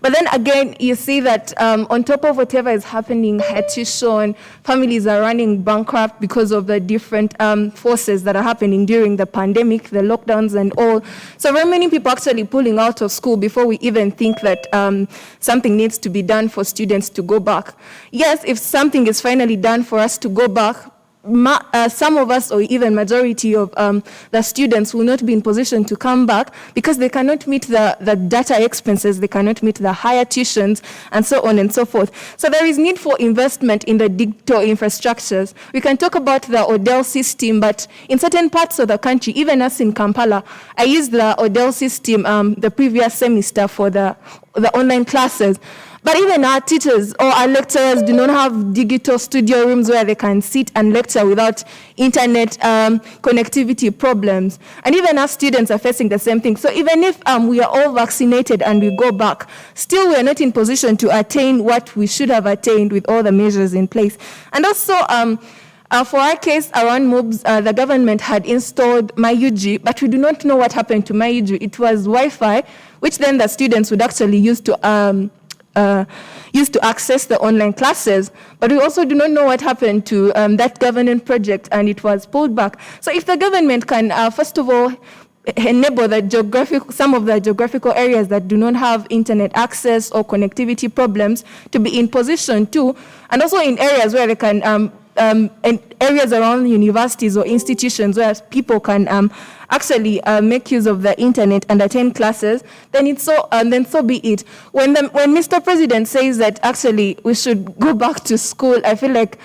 But then again, you see that on top of whatever is happening, tuition, families are running bankrupt because of the different forces that are happening during the pandemic, the lockdowns and all. So very many people actually pulling out of school before we even think that something needs to be done for students to go back. Yes, if something is finally done for us to go back, some of us, or even majority of the students, will not be in position to come back because they cannot meet the data expenses, they cannot meet the higher tuitions, and so on and so forth. So there is need for investment in the digital infrastructures. We can talk about the Odell system, but in certain parts of the country, even us in Kampala, I used the Odell system the previous semester for the online classes. But even our teachers or our lecturers do not have digital studio rooms where they can sit and lecture without internet connectivity problems. And even our students are facing the same thing. So even if we are all vaccinated and we go back, still we are not in position to attain what we should have attained with all the measures in place. And also, for our case around MOOCs, the government had installed MyUG, but we do not know what happened to MyUG. It was Wi-Fi, which then the students would actually use to access the online classes, but we also do not know what happened to that government project, and it was pulled back. So if the government can, first of all, enable some of the geographical areas that do not have internet access or connectivity problems to be in position to, and also in areas where they can, in areas around universities or institutions where people can actually make use of the internet and attend classes, then so be it. When Mr. President says that actually we should go back to school, I feel like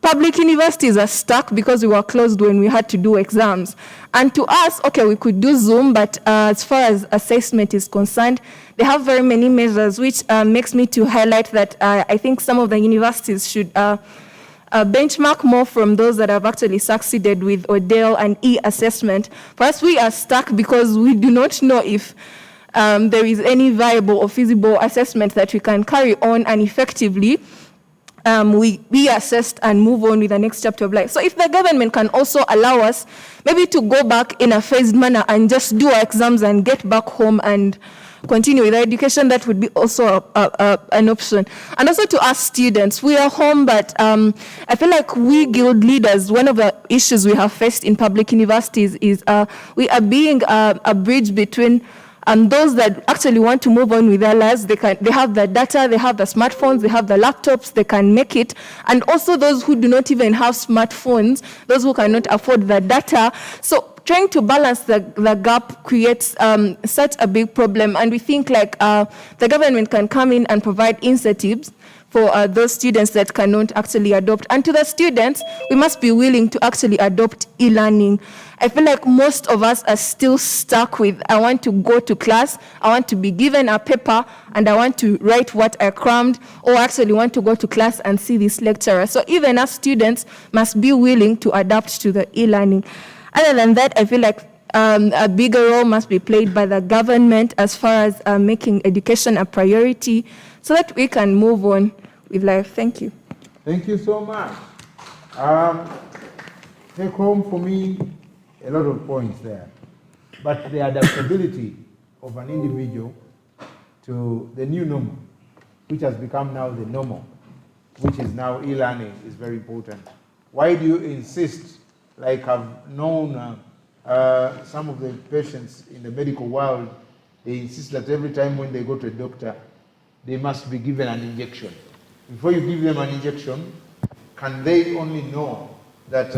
public universities are stuck because we were closed when we had to do exams. And to us, okay, we could do Zoom, but as far as assessment is concerned, they have very many measures, which makes me to highlight that I think some of the universities should benchmark more from those that have actually succeeded with Odell and e-assessment. For us, we are stuck because we do not know if there is any viable or feasible assessment that we can carry on and effectively we be assessed and move on with the next chapter of life. So if the government can also allow us maybe to go back in a phased manner and just do our exams and get back home and continue with our education, that would be also an option. And also to us students, we are home, but I feel like we guild leaders, one of the issues we have faced in public universities is we are being a bridge between those that actually want to move on with their lives. They have the data, they have the smartphones, they have the laptops, they can make it. And also those who do not even have smartphones, those who cannot afford the data. So trying to balance the gap creates such a big problem. And we think like the government can come in and provide incentives for those students that cannot actually adopt. And to the students, we must be willing to actually adopt e-learning. I feel like most of us are still stuck with, I want to go to class, I want to be given a paper, and I want to write what I crammed, or actually want to go to class and see this lecturer. So even as students must be willing to adapt to the e-learning. Other than that, I feel like a bigger role must be played by the government as far as making education a priority so that we can move on with life. Thank you. Thank you so much. Take home for me a lot of points there. But the adaptability of an individual to the new normal, which has become now the normal, which is now e-learning, is very important. Why do you insist, like I've known some of the patients in the medical world, they insist that every time when they go to a doctor, they must be given an injection. Before you give them an injection, can they only know that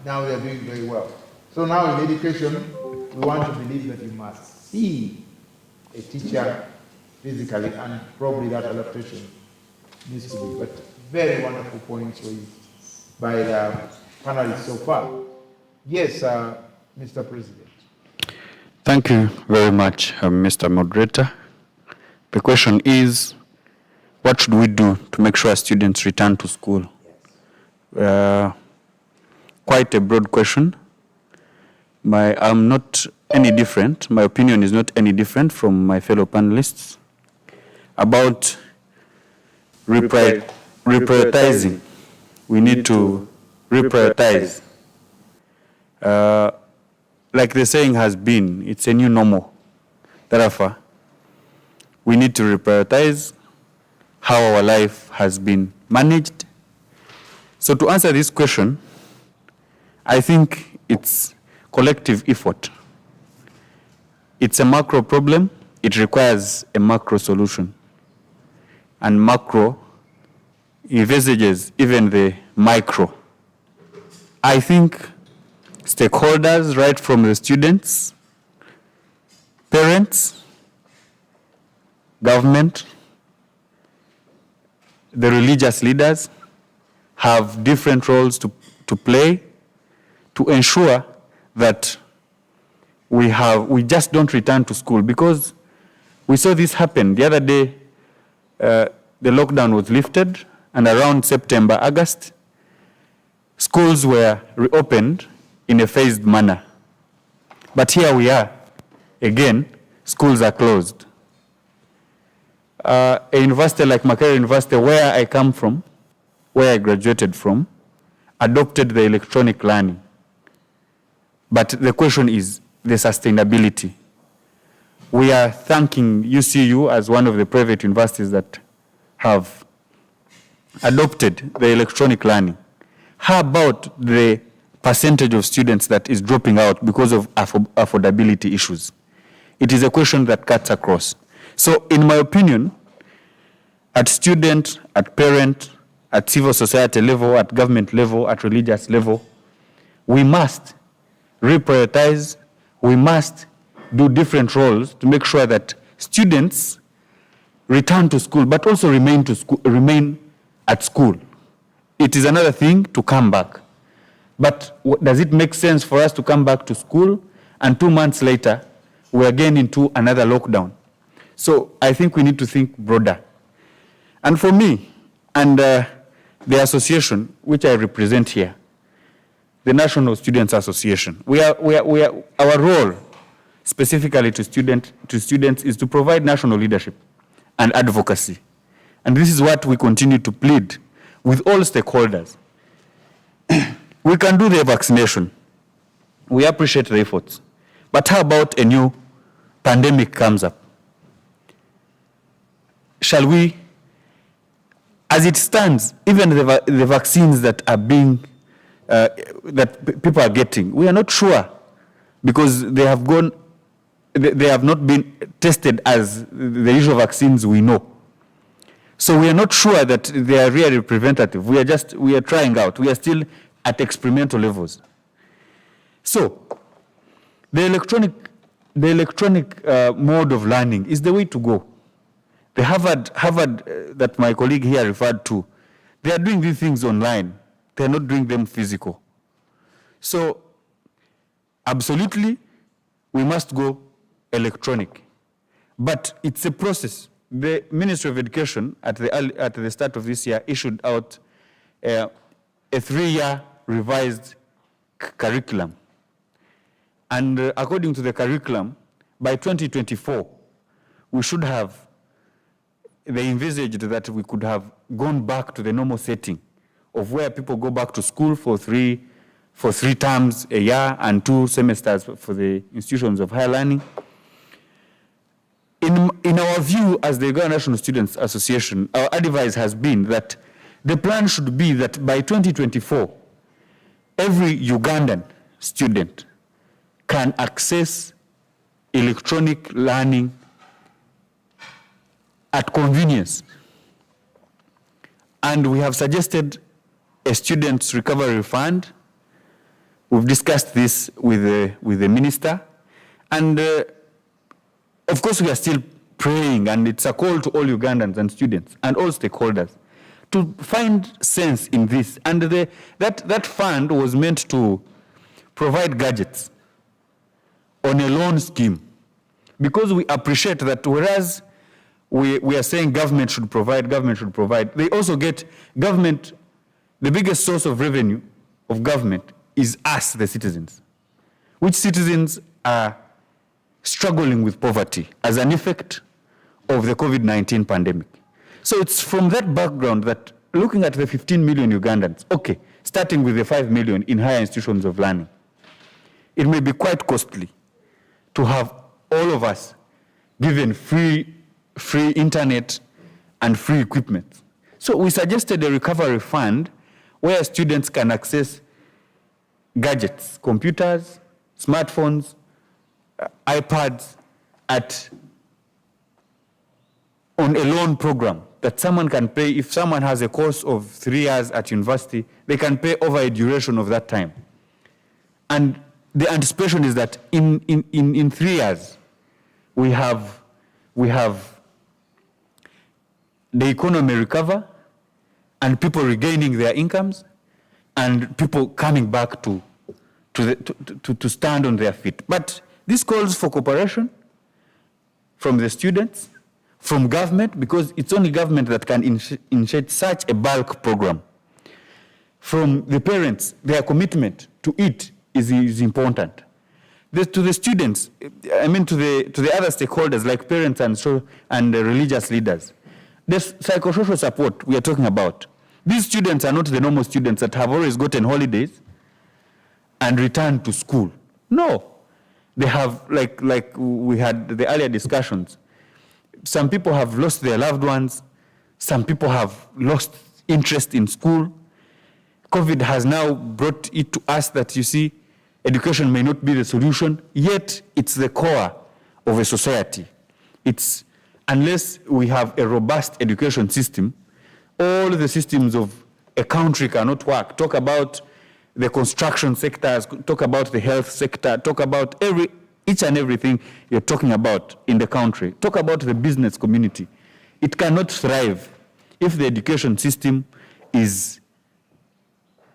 now they're doing very well? So now in education, we want to believe that you must see a teacher physically, and probably that adaptation needs to be. But very wonderful points raised by the panelists so far. Yes, Mr. President. Thank you very much, Mr. Moderator. The question is, what should we do to make sure students return to school? Quite a broad question. I'm not any different. My opinion is not any different from my fellow panelists about reprioritizing. We need to reprioritize. Like the saying has been, it's a new normal. Therefore, we need to reprioritize how our life has been managed. So to answer this question, I think it's collective effort. It's a macro problem. It requires a macro solution. And macro envisages even the micro. I think stakeholders, right from the students, parents, government, the religious leaders have different roles to play to ensure that we just don't return to school, because we saw this happen. The other day, the lockdown was lifted, and around September, August, schools were reopened in a phased manner. But here we are, again, schools are closed. A university like Makerere University, where I come from, where I graduated from, adopted the electronic learning. But the question is the sustainability. We are thanking UCU as one of the private universities that have adopted the electronic learning. How about the percentage of students that is dropping out because of affordability issues? It is a question that cuts across. So in my opinion, at student, at parent, at civil society level, at government level, at religious level, we must reprioritize, we must do different roles to make sure that students return to school, but also remain at school. It is another thing to come back. But does it make sense for us to come back to school and 2 months later, we're again into another lockdown? So I think we need to think broader. And for me, and the association which I represent here, the National Students Association, our role specifically to students is to provide national leadership and advocacy. And this is what we continue to plead with all stakeholders. We can do the vaccination. We appreciate the efforts. But how about a new pandemic comes up? Shall we, as it stands, even the vaccines that are being, that people are getting, we are not sure, because they have not been tested as the usual vaccines we know. So we are not sure that they are really preventative. We are trying out. We are still at experimental levels. So the electronic mode of learning is the way to go. The Harvard that my colleague here referred to, they are doing these things online. They are not doing them physical. So absolutely, we must go electronic. But it's a process. The Ministry of Education at the start of this year issued out a 3-year revised curriculum. And according to the curriculum, by 2024, we should have, they envisaged that we could have gone back to the normal setting of where people go back to school for three terms a year and 2 semesters for the institutions of higher learning. In our view, as the Uganda National Students Association, our advice has been that the plan should be that by 2024, every Ugandan student can access electronic learning at convenience. And we have suggested a students' recovery fund. We've discussed this with the minister. And of course, we are still praying, and it's a call to all Ugandans and students and all stakeholders to find sense in this. And that fund was meant to provide gadgets on a loan scheme, because we appreciate that whereas we are saying government should provide, they also get government, the biggest source of revenue of government is us, the citizens, which citizens are struggling with poverty as an effect of the COVID-19 pandemic. So it's from that background that looking at the 15 million Ugandans, okay, starting with the 5 million in higher institutions of learning, it may be quite costly to have all of us given free internet and free equipment. So we suggested a recovery fund where students can access gadgets, computers, smartphones, iPads on a loan program that someone can pay, if someone has a course of 3 years at university, they can pay over a duration of that time. And the anticipation is that in 3 years, we have the economy recover and people regaining their incomes and people coming back to stand on their feet. But this calls for cooperation from the students, from government, because it's only government that can initiate such a bulk program. From the parents, their commitment to it is important. To the students, I mean to the other stakeholders like parents and the religious leaders, the psychosocial support we are talking about. These students are not the normal students that have always gotten holidays and returned to school. No, they have, like we had the earlier discussions, some people have lost their loved ones, some people have lost interest in school. COVID has now brought it to us that, you see, education may not be the solution, yet it's the core of a society. It's, unless we have a robust education system, all the systems of a country cannot work. Talk about the construction sectors, talk about the health sector, talk about each and everything you're talking about in the country. Talk about the business community. It cannot thrive if the education system is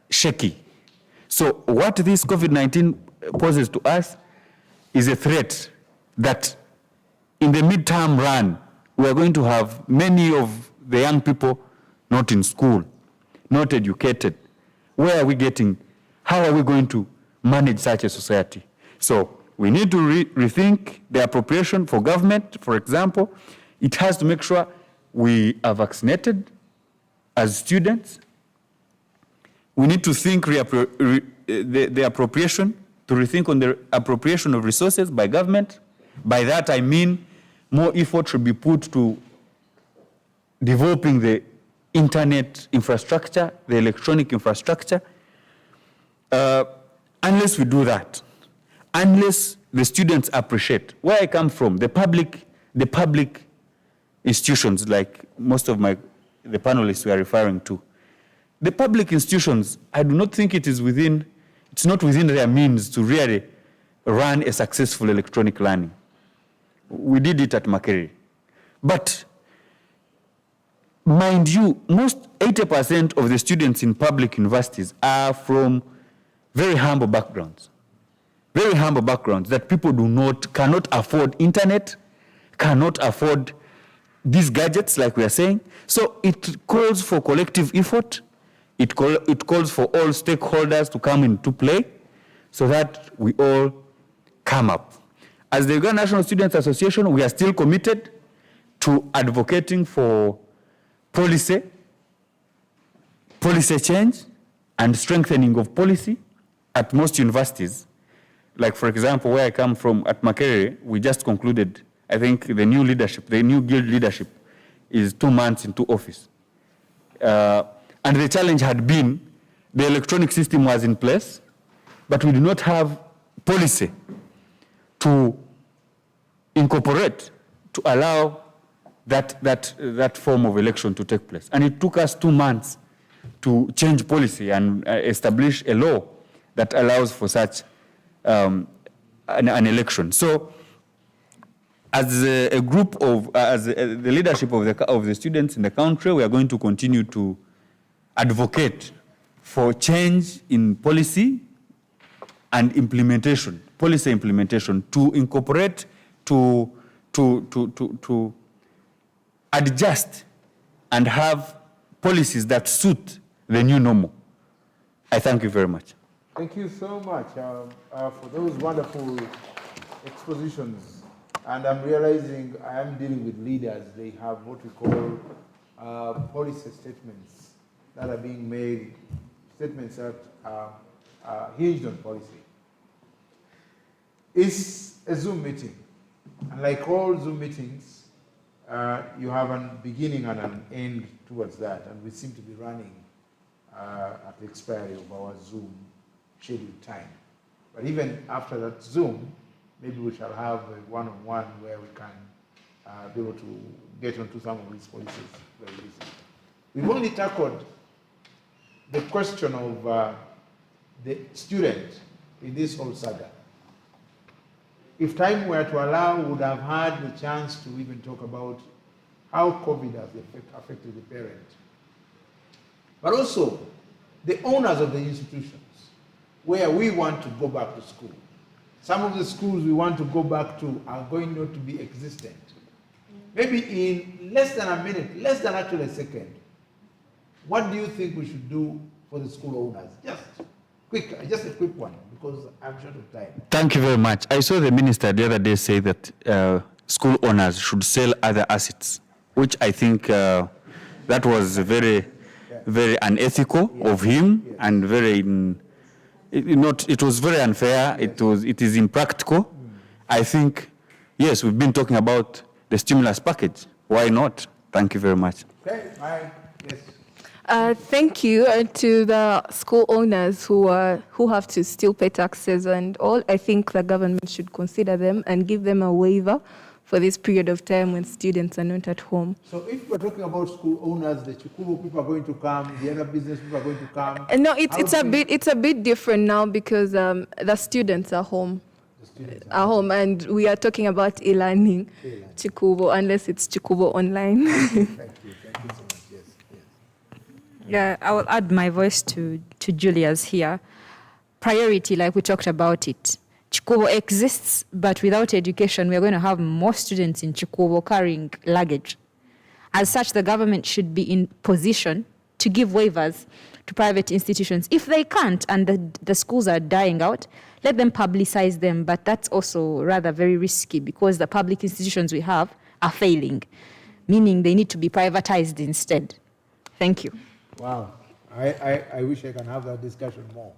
shaky. So what this COVID-19 poses to us is a threat that in the midterm run, we are going to have many of the young people not in school, not educated. Where are we getting? How are we going to manage such a society? So we need to rethink the appropriation for government. For example, it has to make sure we are vaccinated as students. We need to think the appropriation, to rethink on the appropriation of resources by government. By that I mean more effort should be put to developing the internet infrastructure, the electronic infrastructure. Unless we do that, unless the students appreciate, where I come from, the public institutions, like most of the panelists we are referring to, the public institutions, I do not think it's not within their means to really run a successful electronic learning. We did it at Makerere. But mind you, most 80% of the students in public universities are from very humble backgrounds that people cannot afford internet, cannot afford these gadgets like we are saying. So it calls for collective effort. It calls for all stakeholders to come into play so that we all come up. As the Uganda National Students Association, we are still committed to advocating for policy change and strengthening of policy at most universities. Like, for example, where I come from at Makerere, we just concluded, I think the new guild leadership is 2 months into office. And the challenge had been the electronic system was in place, but we do not have policy to incorporate, to allow that form of election to take place. And it took us 2 months to change policy and establish a law that allows for such an election. So as a group of, as the leadership of the students in the country, we are going to continue to advocate for change in policy and implementation, policy implementation, to incorporate, to adjust and have policies that suit the new normal. I thank you very much. Thank you so much for those wonderful expositions. And I'm realizing I am dealing with leaders. They have what we call policy statements that are being made, statements that are hinged on policy. It's a Zoom meeting. And like all Zoom meetings, you have a beginning and an end towards that. And we seem to be running at the expiry of our Zoom scheduled time. But even after that Zoom, maybe we shall have a one-on-one where we can be able to get onto some of these policies very easily. We've only tackled the question of the student in this whole saga. If time were to allow, we would have had the chance to even talk about how COVID has affected the parent, but also the owners of the institutions where we want to go back to school. Some of the schools we want to go back to are going not to be existent. Maybe in less than a minute, less than actually a second, what do you think we should do for the school owners? Just a quick one, because I'm short of time. Thank you very much. I saw the minister the other day say that school owners should sell other assets, which I think that was very unethical of him and very it was very unfair. It is impractical. I think, yes, we've been talking about the stimulus package. Why not? Thank you very much. Okay, yes. Thank you to the school owners who have to still pay taxes and all. I think the government should consider them and give them a waiver for this period of time when students are not at home. So if we're talking about school owners, the Chikubu people are going to come, the other business people are going to come. No, it's a bit different now because the students are home. And we are talking about e-learning, Chikubo, unless it's Chikubo online. Thank you so much. Yes. Yeah, I will add my voice to Julia's here. Priority, like we talked about it. Chikubo exists, but without education, we are going to have more students in Chikubo carrying luggage. As such, the government should be in position to give waivers to private institutions. If they can't and the schools are dying out, let them publicize them. But that's also rather very risky because the public institutions we have are failing, meaning they need to be privatized instead. Thank you. Wow. I wish I can have that discussion more.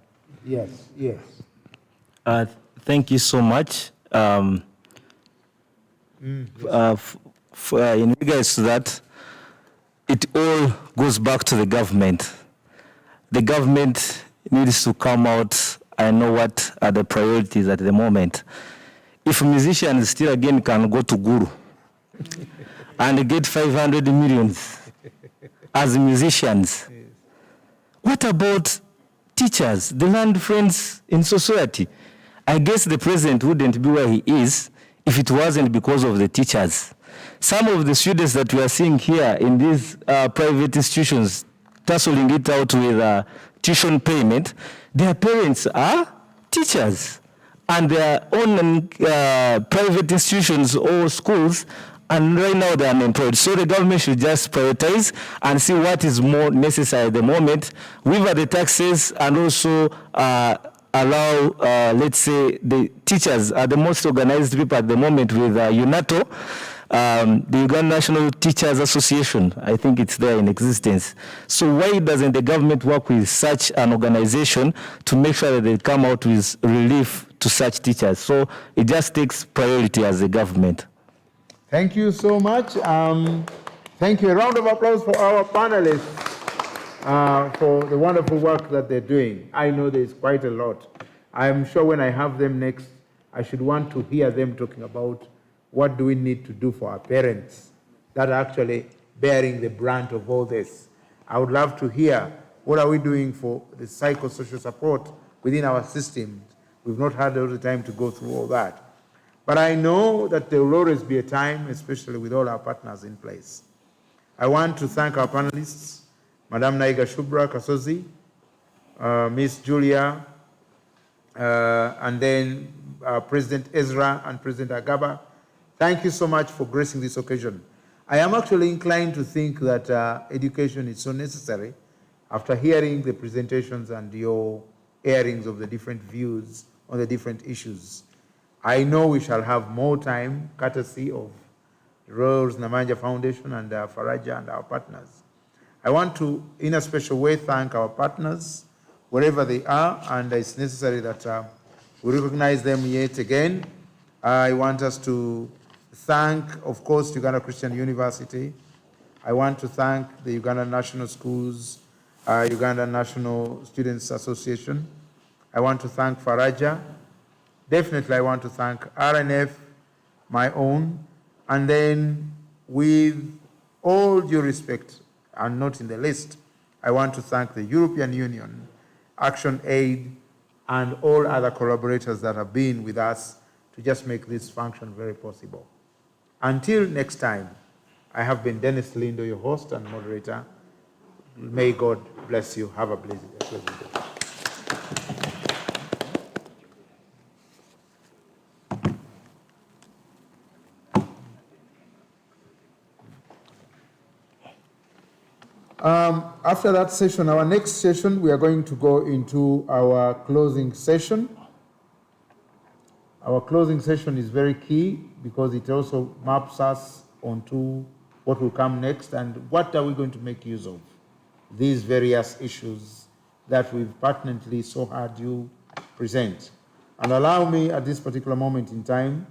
Yes. Thank you so much. In regards to that, it all goes back to the government. The government needs to come out and know what are the priorities at the moment. If musicians still again can go to Guru and get 500 million as musicians, what about teachers, the learned friends in society? I guess the president wouldn't be where he is if it wasn't because of the teachers. Some of the students that we are seeing here in these private institutions tussling it out with tuition payment, their parents are teachers. And their own private institutions or schools, and right now they're unemployed. So the government should just prioritize and see what is more necessary at the moment, waiver the taxes, and also allow, let's say, the teachers are the most organized people at the moment with UNATO, the Uganda National Teachers Association. I think it's there in existence. So why doesn't the government work with such an organization to make sure that they come out with relief to such teachers? So it just takes priority as a government. Thank you so much. Thank you. A round of applause for our panelists for the wonderful work that they're doing. I know there's quite a lot. I'm sure when I have them next, I should want to hear them talking about what do we need to do for our parents that are actually bearing the brunt of all this. I would love to hear what are we doing for the psychosocial support within our systems. We've not had all the time to go through all that. But I know that there will always be a time, especially with all our partners in place. I want to thank our panelists, Madam Naiga Shubra Kasozi, Miss Julia, and then President Ezra and President Agaba. Thank you so much for gracing this occasion. I am actually inclined to think that education is so necessary after hearing the presentations and your airings of the different views on the different issues. I know we shall have more time, courtesy of Rose Namanja Foundation and Faraja and our partners. I want to, in a special way, thank our partners, wherever they are, and it's necessary that we recognize them yet again. I want us to thank, of course, Uganda Christian University. I want to thank the Uganda National Schools, Uganda National Students Association. I want to thank Faraja. Definitely, I want to thank RNF, my own, And then, with all due respect, and not in the list, I want to thank the European Union, Action Aid, and all other collaborators that have been with us to just make this function very possible. Until next time, I have been Dennis Lindo, your host and moderator. May God bless you. Have a pleasant day. After that session, our next session, we are going to go into our closing session. Our closing session is very key because it also maps us onto what will come next and what are we going to make use of these various issues that we've pertinently so heard you present. And allow me at this particular moment in time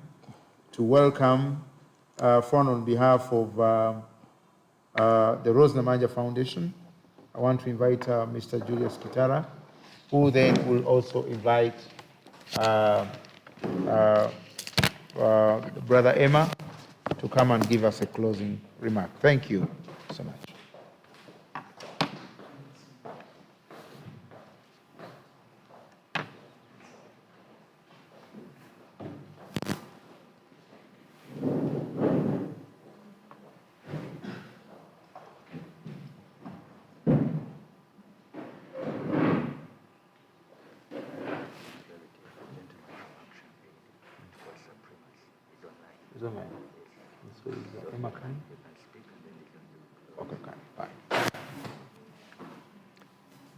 to welcome on behalf of the Rose Namanja Foundation. I want to invite Mr. Julius Kitara, who then will also invite Brother Emma to come and give us a closing remark. Thank you so much. Emma can? Okay, fine.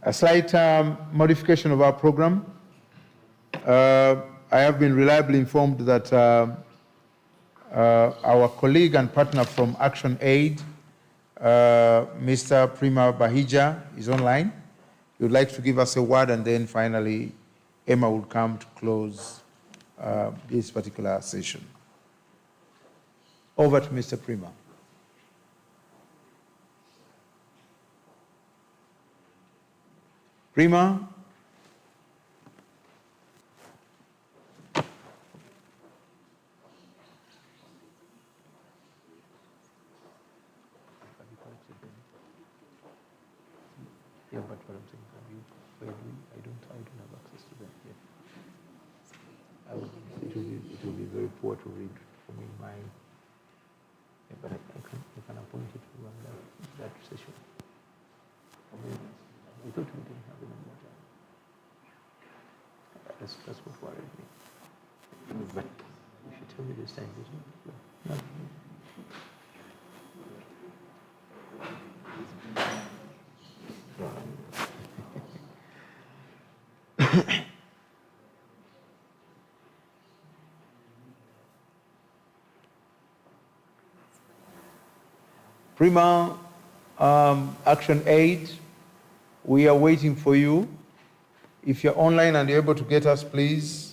A slight modification of our program. I have been reliably informed that our colleague and partner from Action Aid, Mr. Prima Bahija, is online. He would like to give us a word, and then finally Emma will come to close this particular session. Over to Mr. Prima. Prima. Yeah, but what I'm saying, I don't have access to that yet. It will be very poor to read for me my. Yeah, but I can appoint it to run that session. We thought we didn't have enough time. That's what worried me. But if you tell me this time, no. Prima, Action Aid, we are waiting for you. If you're online and you're able to get us, please.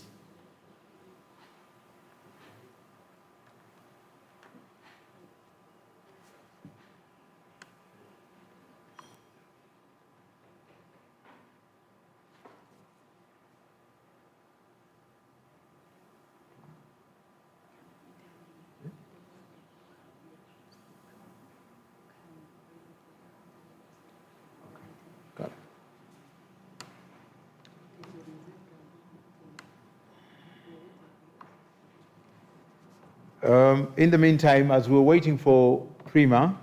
In the meantime, as we're waiting for Prima,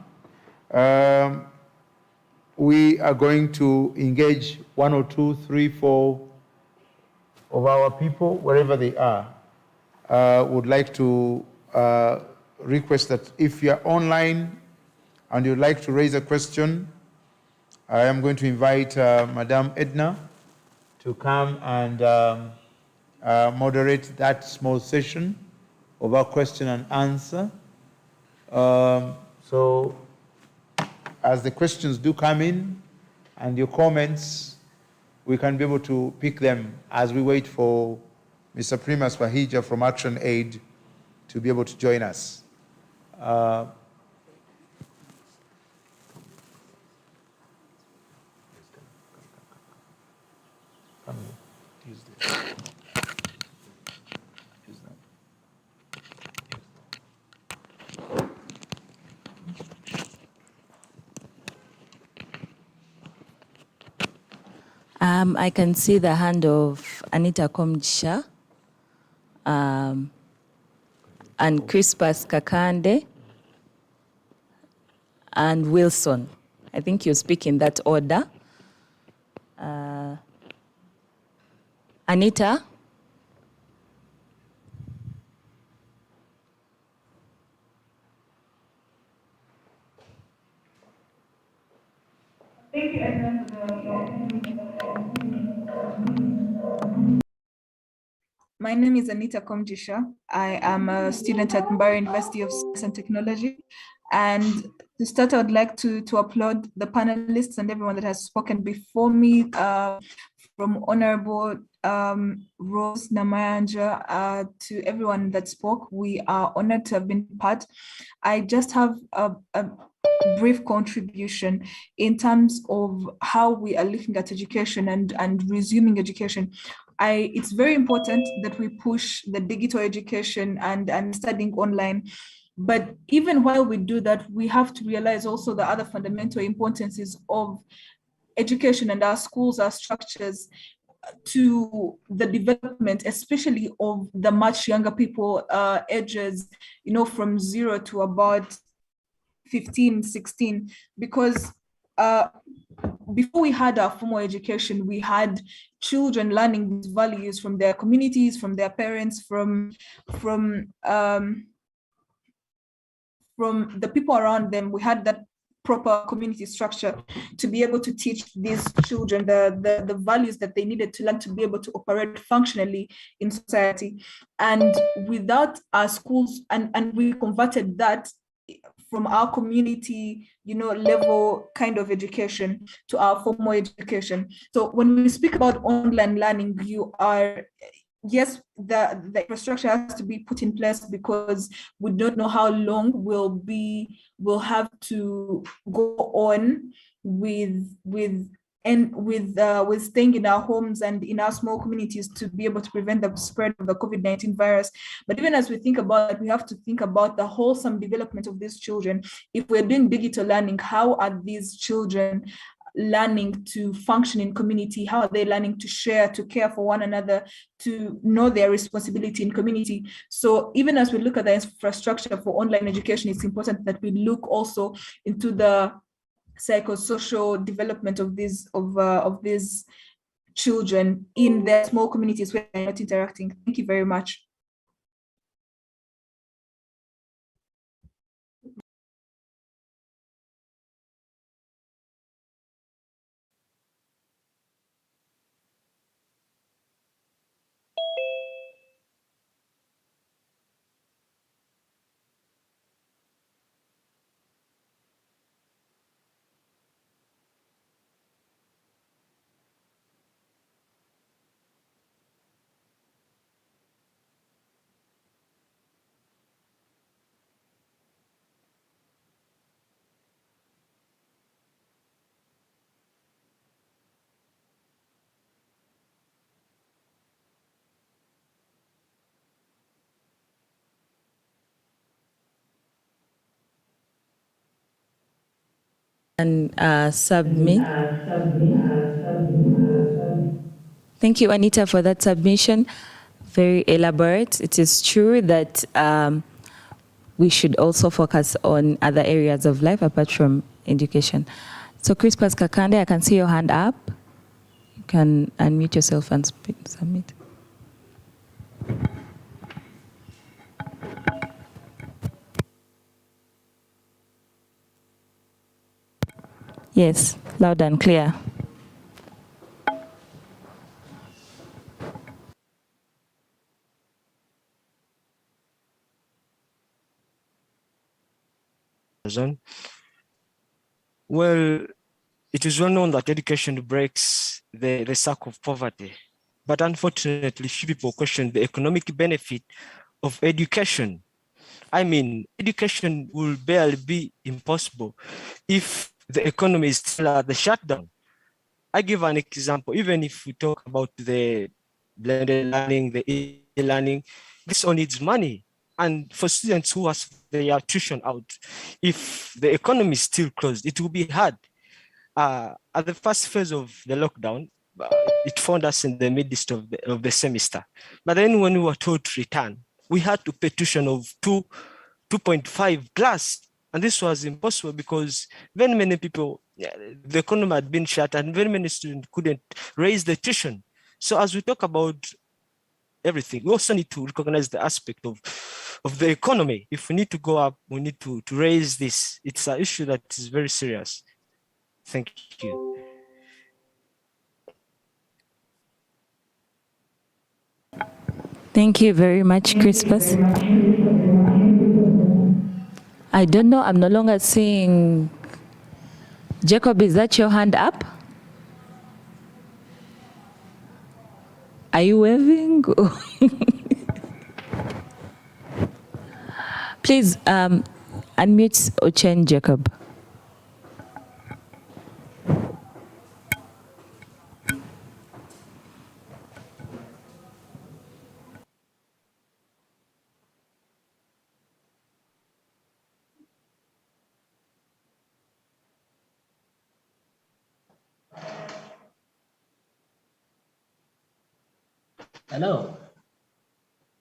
we are going to engage 1 or 2, 3, 4 of our people, wherever they are. Would like to request that if you're online and you'd like to raise a question, I am going to invite Madame Edna to come and moderate that small session of our question and answer. So as the questions do come in and your comments, we can be able to pick them as we wait for Mr. Primas Bahija from Action Aid to be able to join us. I can see the hand of Anita Komjisha and Crispus Kakande and Wilson. I think you speak in that order. Anita? Thank you, everyone, for My name is Anita Komjisha. I am a student at Mbari University of Science and Technology. And to start, I would like to applaud the panelists and everyone that has spoken before me, from Honorable Rose Namayanja to everyone that spoke. We are honored to have been part. I just have a brief contribution in terms of how we are looking at education and resuming education. It's very important that we push the digital education and studying online. But even while we do that, we have to realize also the other fundamental importances of education and our schools, our structures, to the development, especially of the much younger people, ages, from 0 to about 15, 16, because before we had our formal education, we had children learning these values from their communities, from their parents, from the people around them. We had that proper community structure to be able to teach these children the values that they needed to learn to be able to operate functionally in society. And without our schools, and we converted that from our community, level kind of education to our formal education. So when we speak about online learning, yes, the infrastructure has to be put in place, because we don't know how long we'll have to go on with staying in our homes and in our small communities to be able to prevent the spread of the COVID-19 virus. But even as we think about it, we have to think about the wholesome development of these children. If we're doing digital learning, how are these children learning to function in community? How are they learning to share, to care for one another, to know their responsibility in community? So even as we look at the infrastructure for online education, it's important that we look also into the psychosocial development of these children in their small communities where they're not interacting. Thank you very much. And submit. Thank you, Anita, for that submission. Very elaborate. It is true that we should also focus on other areas of life apart from education. So Crispus Kakande, I can see your hand up. You can unmute yourself and submit. Yes, loud and clear. Well, it is well known that education breaks the cycle of poverty. But unfortunately, few people question the economic benefit of education. I mean, education will barely be impossible if the economy is still at the shutdown. I give an example. Even if we talk about the blended learning, the e-learning, this all needs money. And for students who have their tuition out, if the economy is still closed, it will be hard. At the first phase of the lockdown, it found us in the midst of the semester. But then when we were told to return, we had to pay tuition of 2.5 plus. And this was impossible because very many people, the economy had been shut and very many students couldn't raise the tuition. So as we talk about everything, we also need to recognize the aspect of the economy. If we need to go up, we need to raise this. It's an issue that is very serious. Thank you. Thank you very much, Crispus. I don't know, I'm no longer seeing. Jacob, is that your hand up? Are you waving? Please unmute Ochen Jacob. Hello.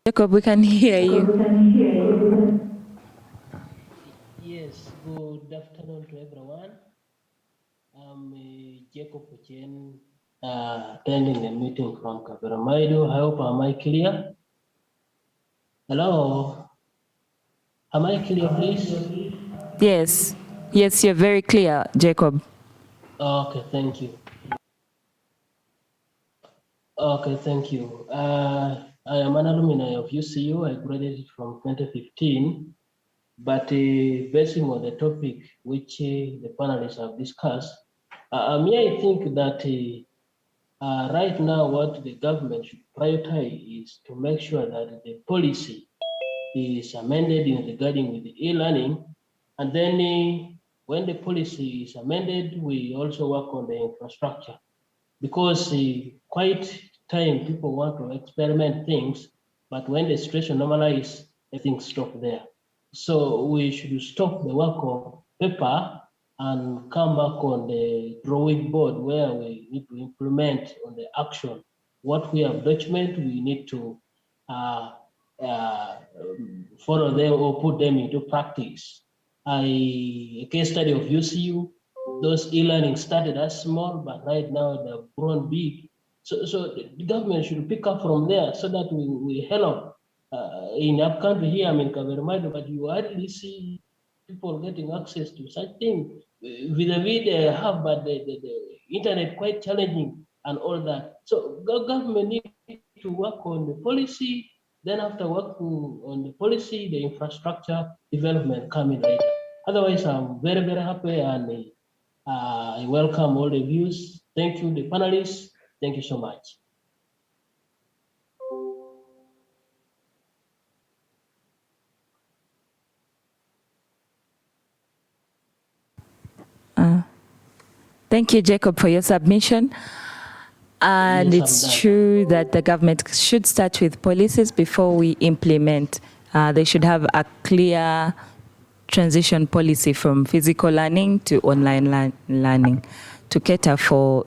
Jacob, we can hear you. Yes, good afternoon to everyone. I'm Jacob Ochen, attending a meeting from Kaberamaido. I hope am I clear? Hello. Am I clear, please? Yes. Yes, you're very clear, Jacob. Okay, thank you. Okay, thank you. I am an alumni of UCU. I graduated from 2015, but basing on the topic which the panelists have discussed, I think that right now what the government should prioritize is to make sure that the policy is amended in regarding with the e-learning, and then when the policy is amended, we also work on the infrastructure. Because quite time people want to experiment things, but when the situation normalizes, everything stops there. So we should stop the work of paper and come back on the drawing board where we need to implement on the action. What we have documented, we need to follow them or put them into practice. A case study of UCU, those e-learning started as small, but right now they've grown big. So the government should pick up from there so that we help. In our country here, I'm in Kaberamaido, but you hardly see people getting access to such things. With the video they have, but the internet quite challenging and all that. So government need to work on the policy. Then after working on the policy, the infrastructure development coming later. Otherwise, I'm very, very happy and I welcome all the views. Thank you, the panelists. Thank you so much. Thank you, Jacob, for your submission. And Yes, it's true that the government should start with policies before we implement. They should have a clear transition policy from physical learning to online learning to cater for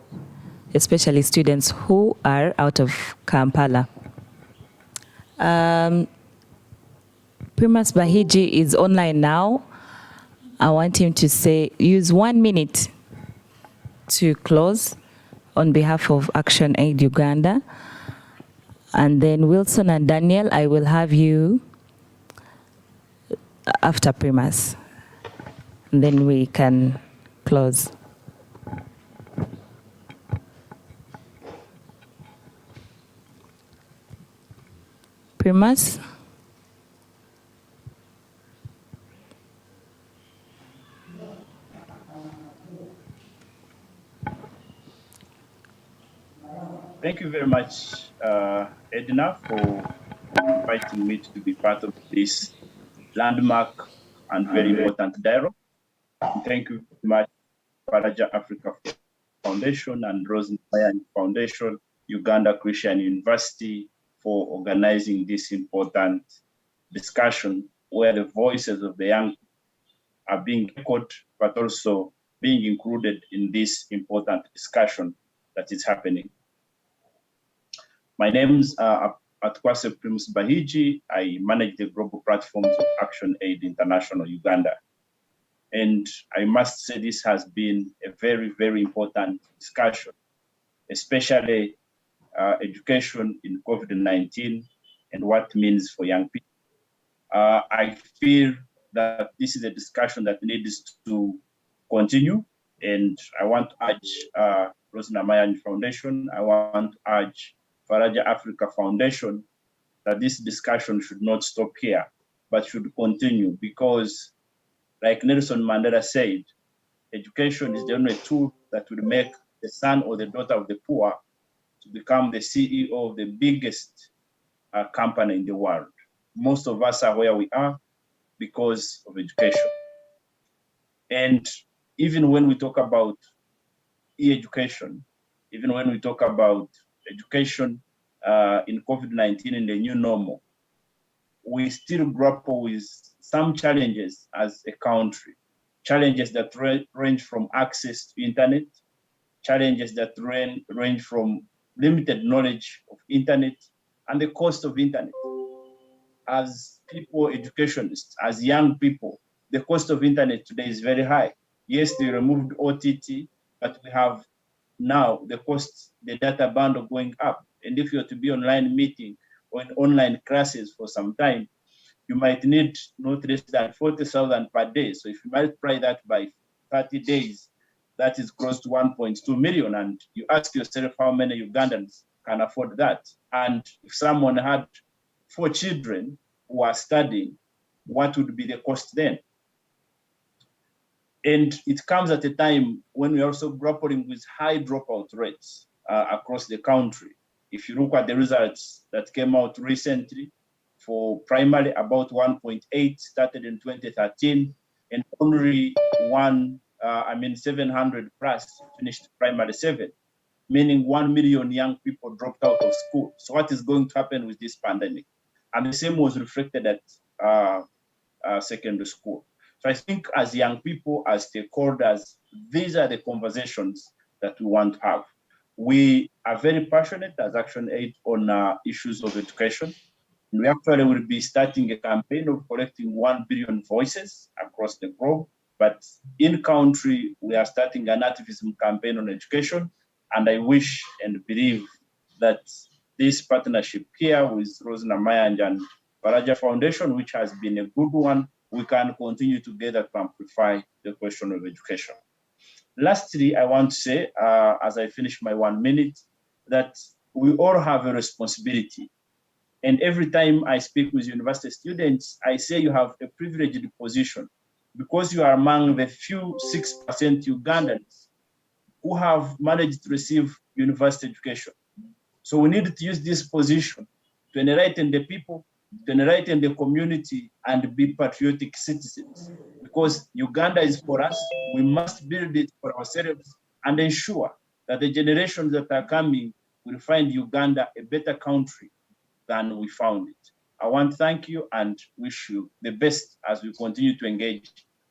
especially students who are out of Kampala. Primas Bahiji is online now. I want him to use 1 minute to close on behalf of Action Aid Uganda. And then Wilson and Daniel, I will have you after Primas. And then we can close. Primas? Thank you very much, Edna, for inviting me to be part of this landmark and very important dialogue. Thank you very much, Faraja Africa Foundation and Rosenfire Foundation, Uganda Christian University, for organizing this important discussion where the voices of the young are being echoed, but also being included in this important discussion that is happening. My name's Atkwase Primus Bahiji. I manage the global platforms of Action Aid International Uganda. And I must say this has been a very, very important discussion, especially education in COVID-19 and what it means for young people. I feel that this is a discussion that needs to continue, and I want to urge Rosina Mayan Foundation, I want to urge Faraja Africa Foundation that this discussion should not stop here, but should continue, because like Nelson Mandela said, education is the only tool that will make the son or the daughter of the poor to become the CEO of the biggest company in the world. Most of us are where we are because of education. And even when we talk about e-education, even when we talk about education in COVID-19 and the new normal, we still grapple with some challenges as a country. Challenges that range from access to internet, challenges that range from limited knowledge of internet and the cost of internet. As people, educationists, as young people, the cost of internet today is very high. Yes, they removed OTT, but we have now the cost, the data bundle going up. And if you're to be online meeting or in online classes for some time, you might need not less than 40,000 per day. So if you multiply that by 30 days, that is close to 1.2 million. And you ask yourself how many Ugandans can afford that. And if someone had 4 children who are studying, what would be the cost then? And it comes at a time when we're also grappling with high dropout rates across the country. If you look at the results that came out recently, for primary, about 1.8 started in 2013, and only 700 plus finished primary 7, meaning 1 million young people dropped out of school. So what is going to happen with this pandemic? And the same was reflected at secondary school. So I think as young people, as stakeholders, these are the conversations that we want to have. We are very passionate as Action Aid on issues of education. And we actually will be starting a campaign of collecting 1 billion voices across the globe. But in country, we are starting an activism campaign on education. And I wish and believe that this partnership here with Rosina Mayan and Faraja Foundation, which has been a good one, we can continue together to amplify the question of education. Lastly, I want to say, as I finish my 1 minute, that we all have a responsibility. And every time I speak with university students, I say you have a privileged position because you are among the few 6% Ugandans who have managed to receive university education. So we need to use this position to enlighten the people, to enlighten the community, and be patriotic citizens. Because Uganda is for us, we must build it for ourselves and ensure that the generations that are coming will find Uganda a better country than we found it. I want to thank you and wish you the best as we continue to engage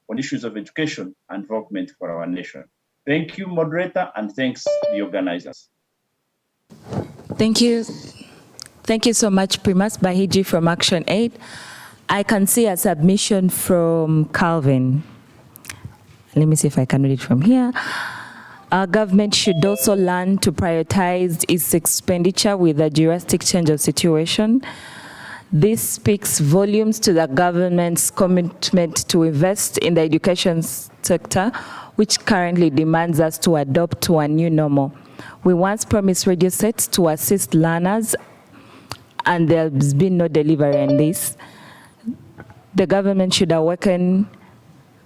on issues of education and development for our nation. Thank you, moderator, and thanks the organizers. Thank you. Thank you so much, Primus Bahiji from Action Aid. I can see a submission from Calvin. Let me see if I can read it from here. Our government should also learn to prioritize its expenditure with a drastic change of situation. This speaks volumes to the government's commitment to invest in the education sector, which currently demands us to adopt to a new normal. We once promised radio sets to assist learners, and there's been no delivery on this. The government should awaken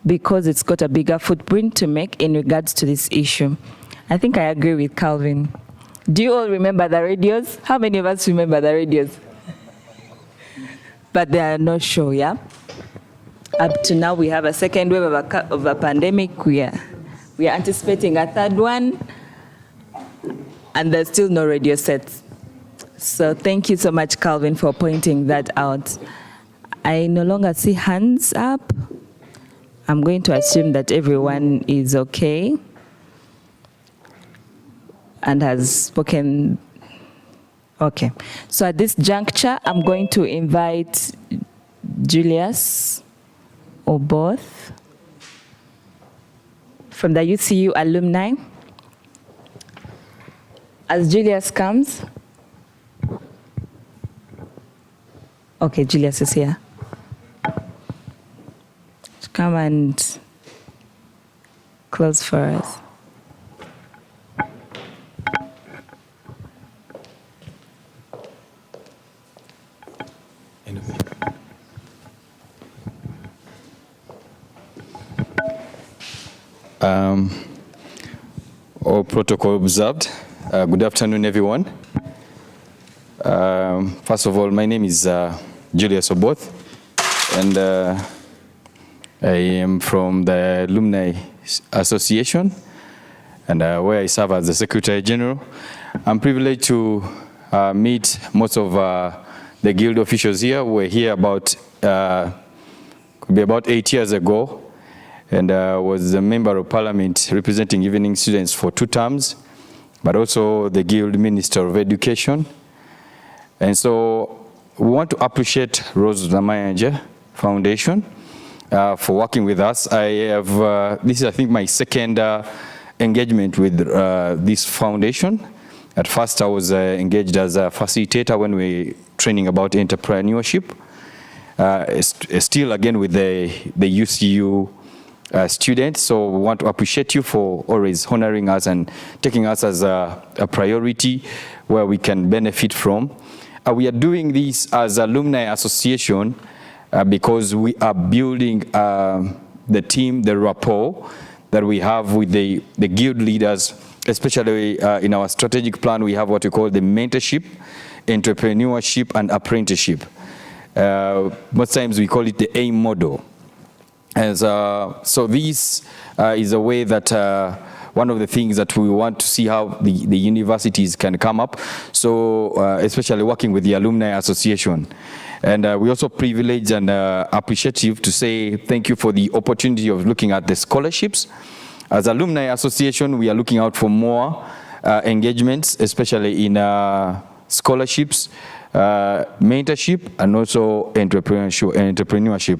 because it's got a bigger footprint to make in regards to this issue. I think I agree with Calvin. Do you all remember the radios? How many of us remember the radios? But they are not sure, yeah? Up to now, we have a second wave of a pandemic. We are anticipating a third one, and there's still no radio sets. So thank you so much, Calvin, for pointing that out. I no longer see hands up. I'm going to assume that everyone is okay and has spoken. Okay. So at this juncture, I'm going to invite Julius or both from the UCU alumni. As Julius comes, okay, Julius is here. Come and close for us. All protocol observed. Good afternoon, everyone. First of all, my name is Julius Oboth, and I am from the Alumni Association, and where I serve as the Secretary General. I'm privileged to meet most of the guild officials here. We're here about, could be about 8 years ago, and was a member of parliament representing evening students for 2 terms, but also the Guild Minister of Education. And so we want to appreciate Rose Namayanja Foundation for working with us. I have, this is I think my second engagement with this foundation. At first I was engaged as a facilitator when we were training about entrepreneurship. Still again with the UCU students, so we want to appreciate you for always honoring us and taking us as a priority where we can benefit from. We are doing this as Alumni Association because we are building the team, the rapport that we have with the guild leaders, especially in our strategic plan. We have what we call the mentorship, entrepreneurship, and apprenticeship. Most times we call it the AIM model. And so this is a way that one of the things that we want to see how the universities can come up, so especially working with the Alumni Association. And we also privileged and appreciative to say thank you for the opportunity of looking at the scholarships. As Alumni Association, we are looking out for more engagements, especially in scholarships, mentorship, and also entrepreneurship.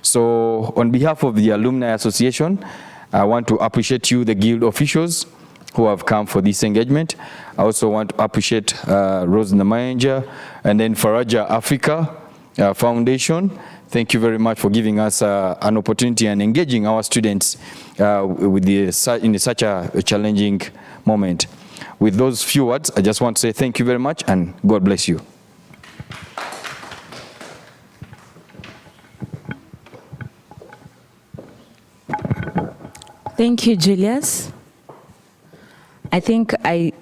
So on behalf of the Alumni Association, I want to appreciate you, the guild officials who have come for this engagement. I also want to appreciate Rose Namayanja and then Faraja Africa Foundation. Thank you very much for giving us an opportunity and engaging our students with in such a challenging moment. With those few words, I just want to say thank you very much and God bless you. Thank you, Julius. I think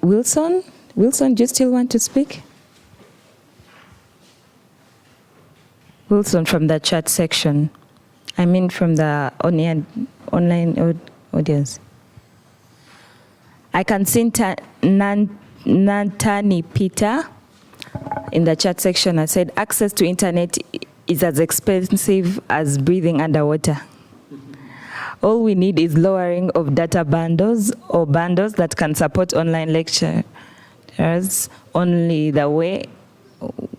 Wilson, do you still want to speak? Wilson from the chat section. I mean from the online audience. I can see Nantani Peter in the chat section. I said access to internet is as expensive as breathing underwater. All we need is lowering of data bundles or bundles that can support online lectures only the way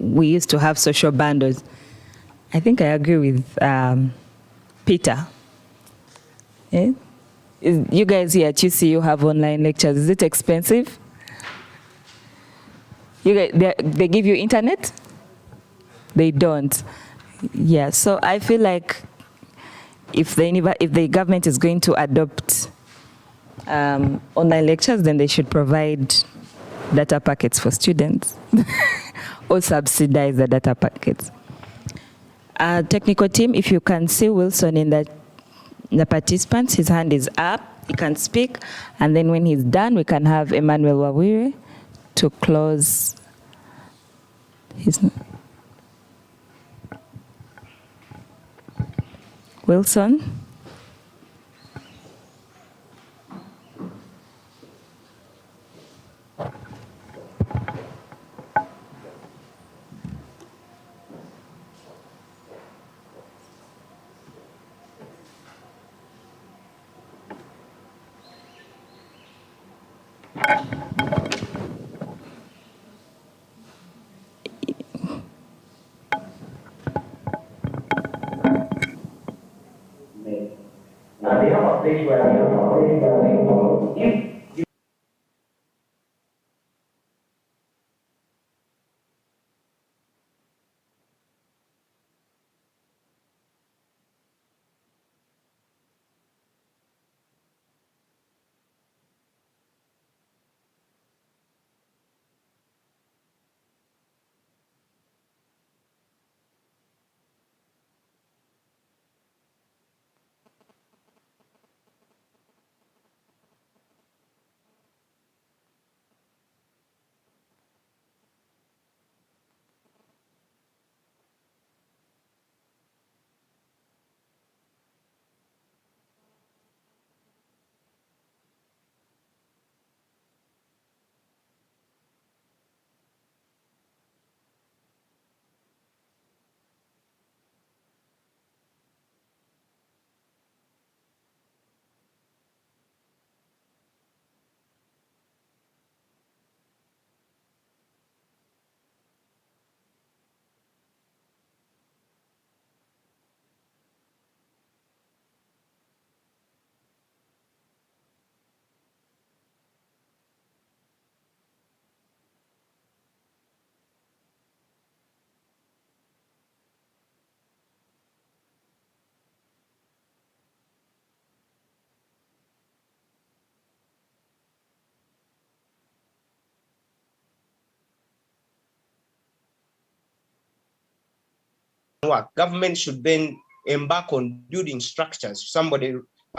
we used to have social bundles. I think I agree with Peter. Eh? You guys here at UCU have online lectures. Is it expensive? You guys, they give you internet? They don't. Yeah, so I feel like if the government is going to adopt online lectures, then they should provide data packets for students or subsidize the data packets. Technical team, if you can see Wilson in the participants, his hand is up, he can speak, and then when he's done, we can have Emmanuel Wawire to close his... Wilson. work. Government should then embark on building structures. Somebody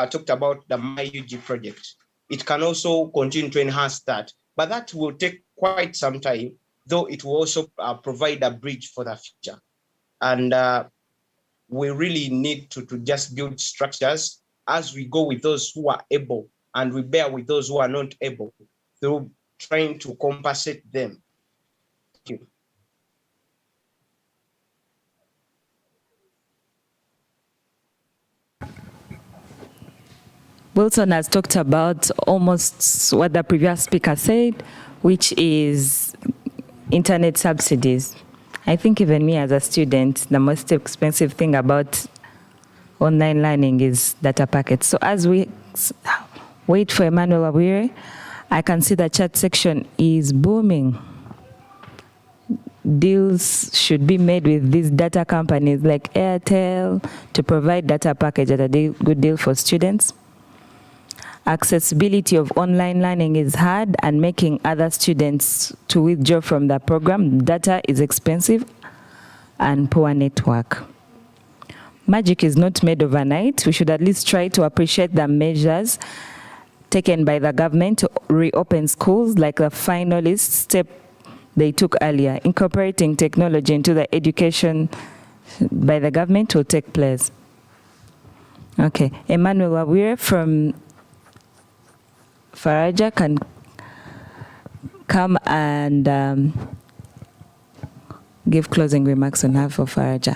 talked about the MyUG project. It can also continue to enhance that, but that will take quite some time, though it will also provide a bridge for the future. And we really need to just build structures as we go with those who are able, and we bear with those who are not able, through trying to compensate them. Thank you. Wilson has talked about almost what the previous speaker said, which is internet subsidies. I think even me as a student, the most expensive thing about online learning is data packets. So as we wait for Emmanuel Awire, I can see the chat section is booming. Deals should be made with these data companies like Airtel to provide data package at a good deal for students. Accessibility of online learning is hard, and making other students to withdraw from the program. Data is expensive and poor network. Magic is not made overnight. We should at least try to appreciate the measures taken by the government to reopen schools, like the finalist step they took earlier. Incorporating technology into the education by the government will take place. Okay, Emmanuel Awire from Faraja can come and give closing remarks on behalf of Faraja.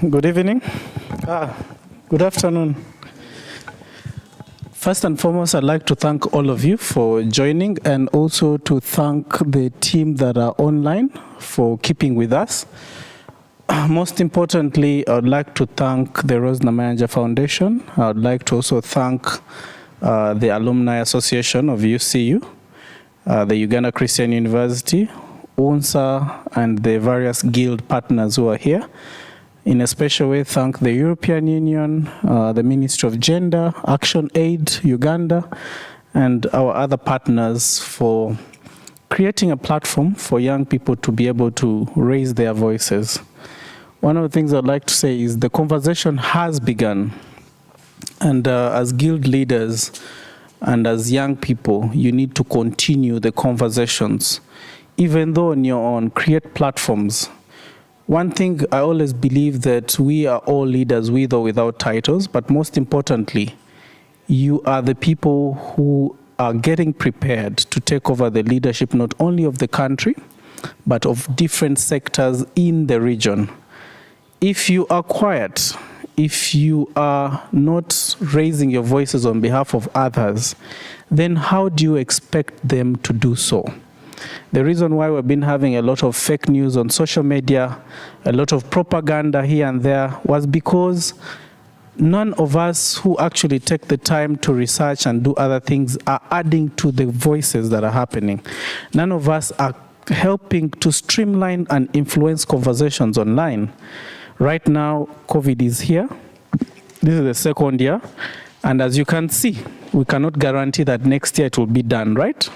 Good evening. Good afternoon. First and foremost, I'd like to thank all of you for joining, and also to thank the team that are online for keeping with us. Most importantly, I would like to thank the Rose Namayanja Foundation. I would like to also thank the Alumni Association of UCU, the Uganda Christian University, UNSA, and the various guild partners who are here. In a special way, thank the European Union, the Ministry of Gender, Action Aid, Uganda, and our other partners for creating a platform for young people to be able to raise their voices. One of the things I'd like to say is the conversation has begun. And as guild leaders and as young people, you need to continue the conversations. Even though on your own, create platforms. One thing I always believe that we are all leaders with or without titles, but most importantly, you are the people who are getting prepared to take over the leadership not only of the country, but of different sectors in the region. If you are quiet, if you are not raising your voices on behalf of others, then how do you expect them to do so? The reason why we've been having a lot of fake news on social media, a lot of propaganda here and there, was because none of us who actually take the time to research and do other things are adding to the voices that are happening. None of us are helping to streamline and influence conversations online. Right now, COVID is here. This is the second year. And as you can see, we cannot guarantee that next year it will be done, right?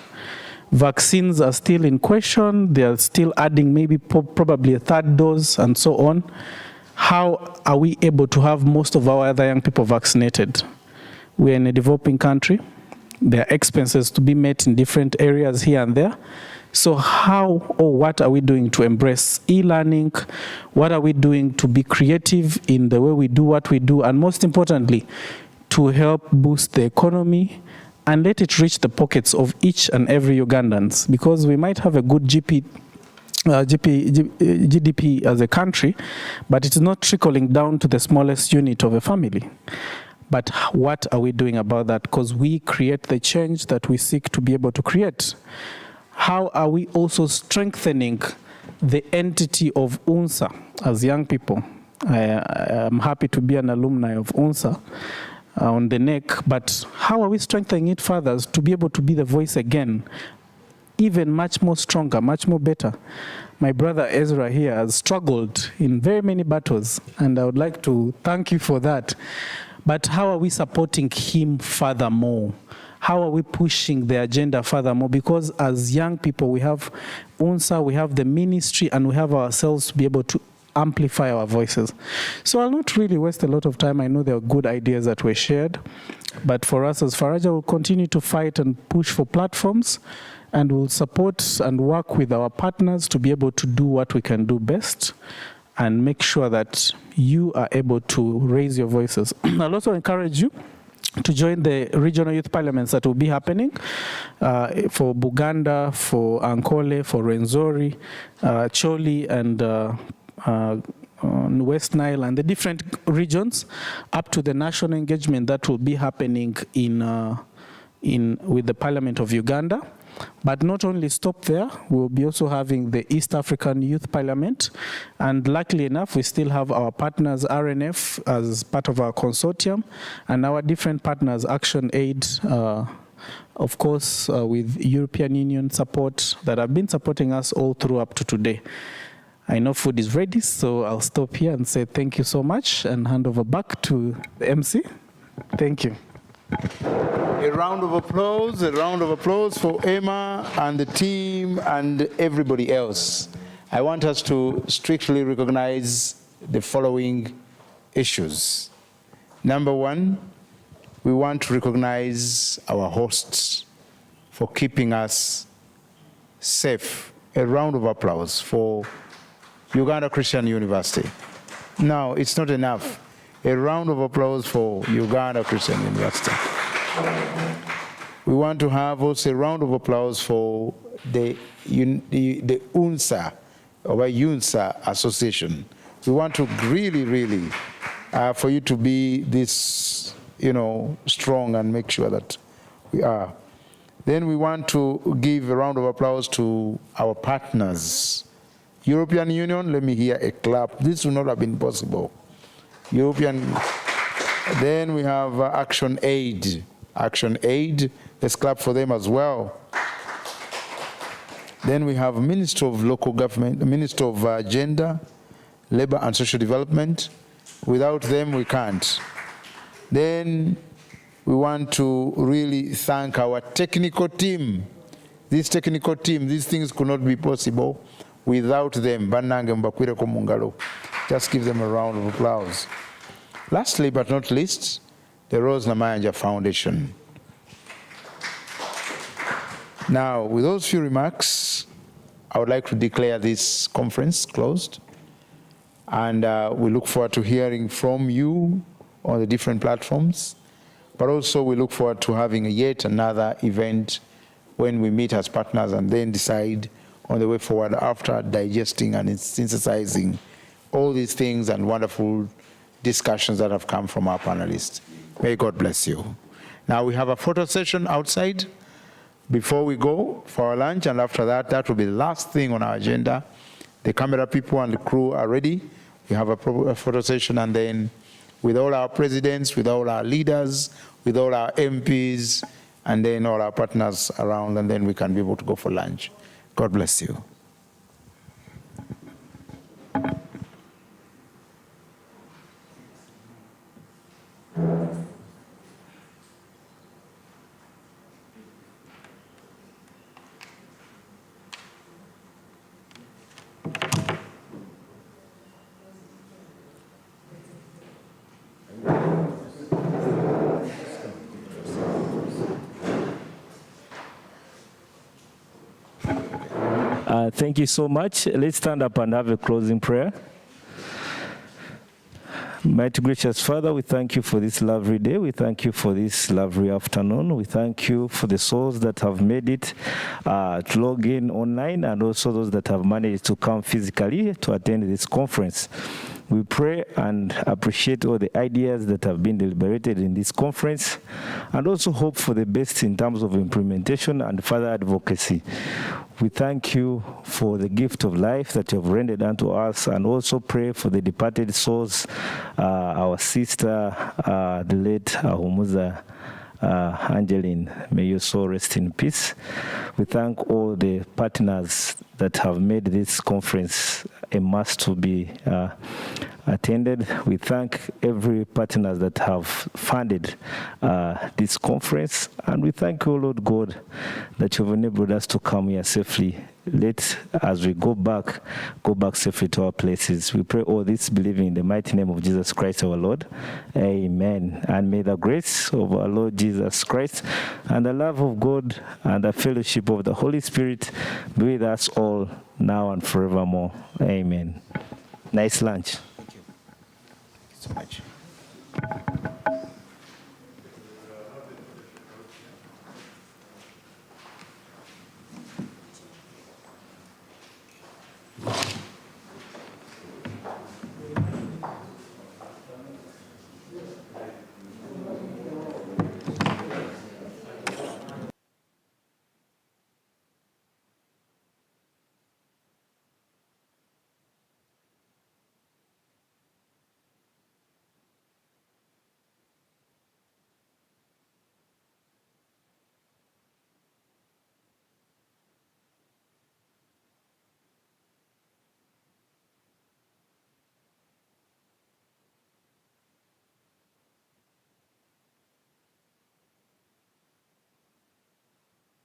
Vaccines are still in question. They are still adding maybe probably a third dose and so on. How are we able to have most of our other young people vaccinated? We're in a developing country. There are expenses to be met in different areas here and there. So how or what are we doing to embrace e-learning? What are we doing to be creative in the way we do what we do? And most importantly, to help boost the economy and let it reach the pockets of each and every Ugandans, because we might have a good GDP as a country, but it's not trickling down to the smallest unit of a family. But what are we doing about that? Because we create the change that we seek to be able to create. How are we also strengthening the entity of UNSA as young people? I am happy to be an alumni of UNSA. On the neck, but how are we strengthening it further to be able to be the voice again, even much more stronger, much more better? My brother Ezra here has struggled in very many battles, and I would like to thank you for that. But how are we supporting him furthermore? How are we pushing the agenda furthermore? Because as young people, we have UNSA, we have the ministry, and we have ourselves to be able to amplify our voices. So I'll not really waste a lot of time. I know there are good ideas that were shared, but for us as Faraja, we'll continue to fight and push for platforms, and we'll support and work with our partners to be able to do what we can do best and make sure that you are able to raise your voices. I'll also encourage you to join the regional youth parliaments that will be happening for Buganda, for Ankole, for Rwenzori, Choli, and West Nile, and the different regions, up to the national engagement that will be happening with the Parliament of Uganda. But not only stop there, we'll be also having the East African Youth Parliament, and luckily enough, we still have our partners RNF as part of our consortium, and our different partners, Action Aid, of course, with European Union support that have been supporting us all through up to today. I know food is ready, so I'll stop here and say thank you so much and hand over back to the MC. Thank you. A round of applause for Emma and the team and everybody else. I want us to strictly recognize the following issues. Number one, we want to recognize our hosts for keeping us safe. A round of applause for Uganda Christian University. Now, it's not enough. A round of applause for Uganda Christian University. We want to have also a round of applause for the UNSA, or UNSA Association. We want to really, for you to be this, strong and make sure that we are. Then we want to give a round of applause to our partners. European Union, let me hear a clap. This would not have been possible. European, then we have Action Aid. Action Aid, let's clap for them as well. Then we have Minister of Local Government, Minister of Gender, Labor and Social Development. Without them, we can't. Then we want to really thank our technical team. This technical team, these things could not be possible without them. Just give them a round of applause. Lastly but not least, the Rose Namayanja Foundation. Now, with those few remarks, I would like to declare this conference closed. And we look forward to hearing from you on the different platforms. But also we look forward to having yet another event when we meet as partners and then decide on the way forward after digesting and synthesizing all these things and wonderful discussions that have come from our panelists. May God bless you. Now we have a photo session outside. before we go for our lunch, and after that, that will be the last thing on our agenda. The camera people and the crew are ready. We have a photo session, and then with all our presidents, with all our leaders, with all our MPs, and then all our partners around, and then we can be able to go for lunch. God bless you. Thank you so much. Let's stand up and have a closing prayer. Mighty gracious Father, we thank you for this lovely day. We thank you for this lovely afternoon. We thank you for the souls that have made it to log in online, and also those that have managed to come physically to attend this conference. We pray and appreciate all the ideas that have been deliberated in this conference, and also hope for the best in terms of implementation and further advocacy. We thank you for the gift of life that you have rendered unto us, and also pray for the departed souls, our sister, the late Ahumuza Angeline. May your soul rest in peace. We thank all the partners that have made this conference a must to be attended. We thank every partner that have funded this conference, and we thank you, Lord God, that you've enabled us to come here safely. Let, as we go back safely to our places. We pray all this believing in the mighty name of Jesus Christ our Lord. Amen. And may the grace of our Lord Jesus Christ and the love of God and the fellowship of the Holy Spirit be with us all now and forevermore. Amen. Nice lunch. Thank you so much.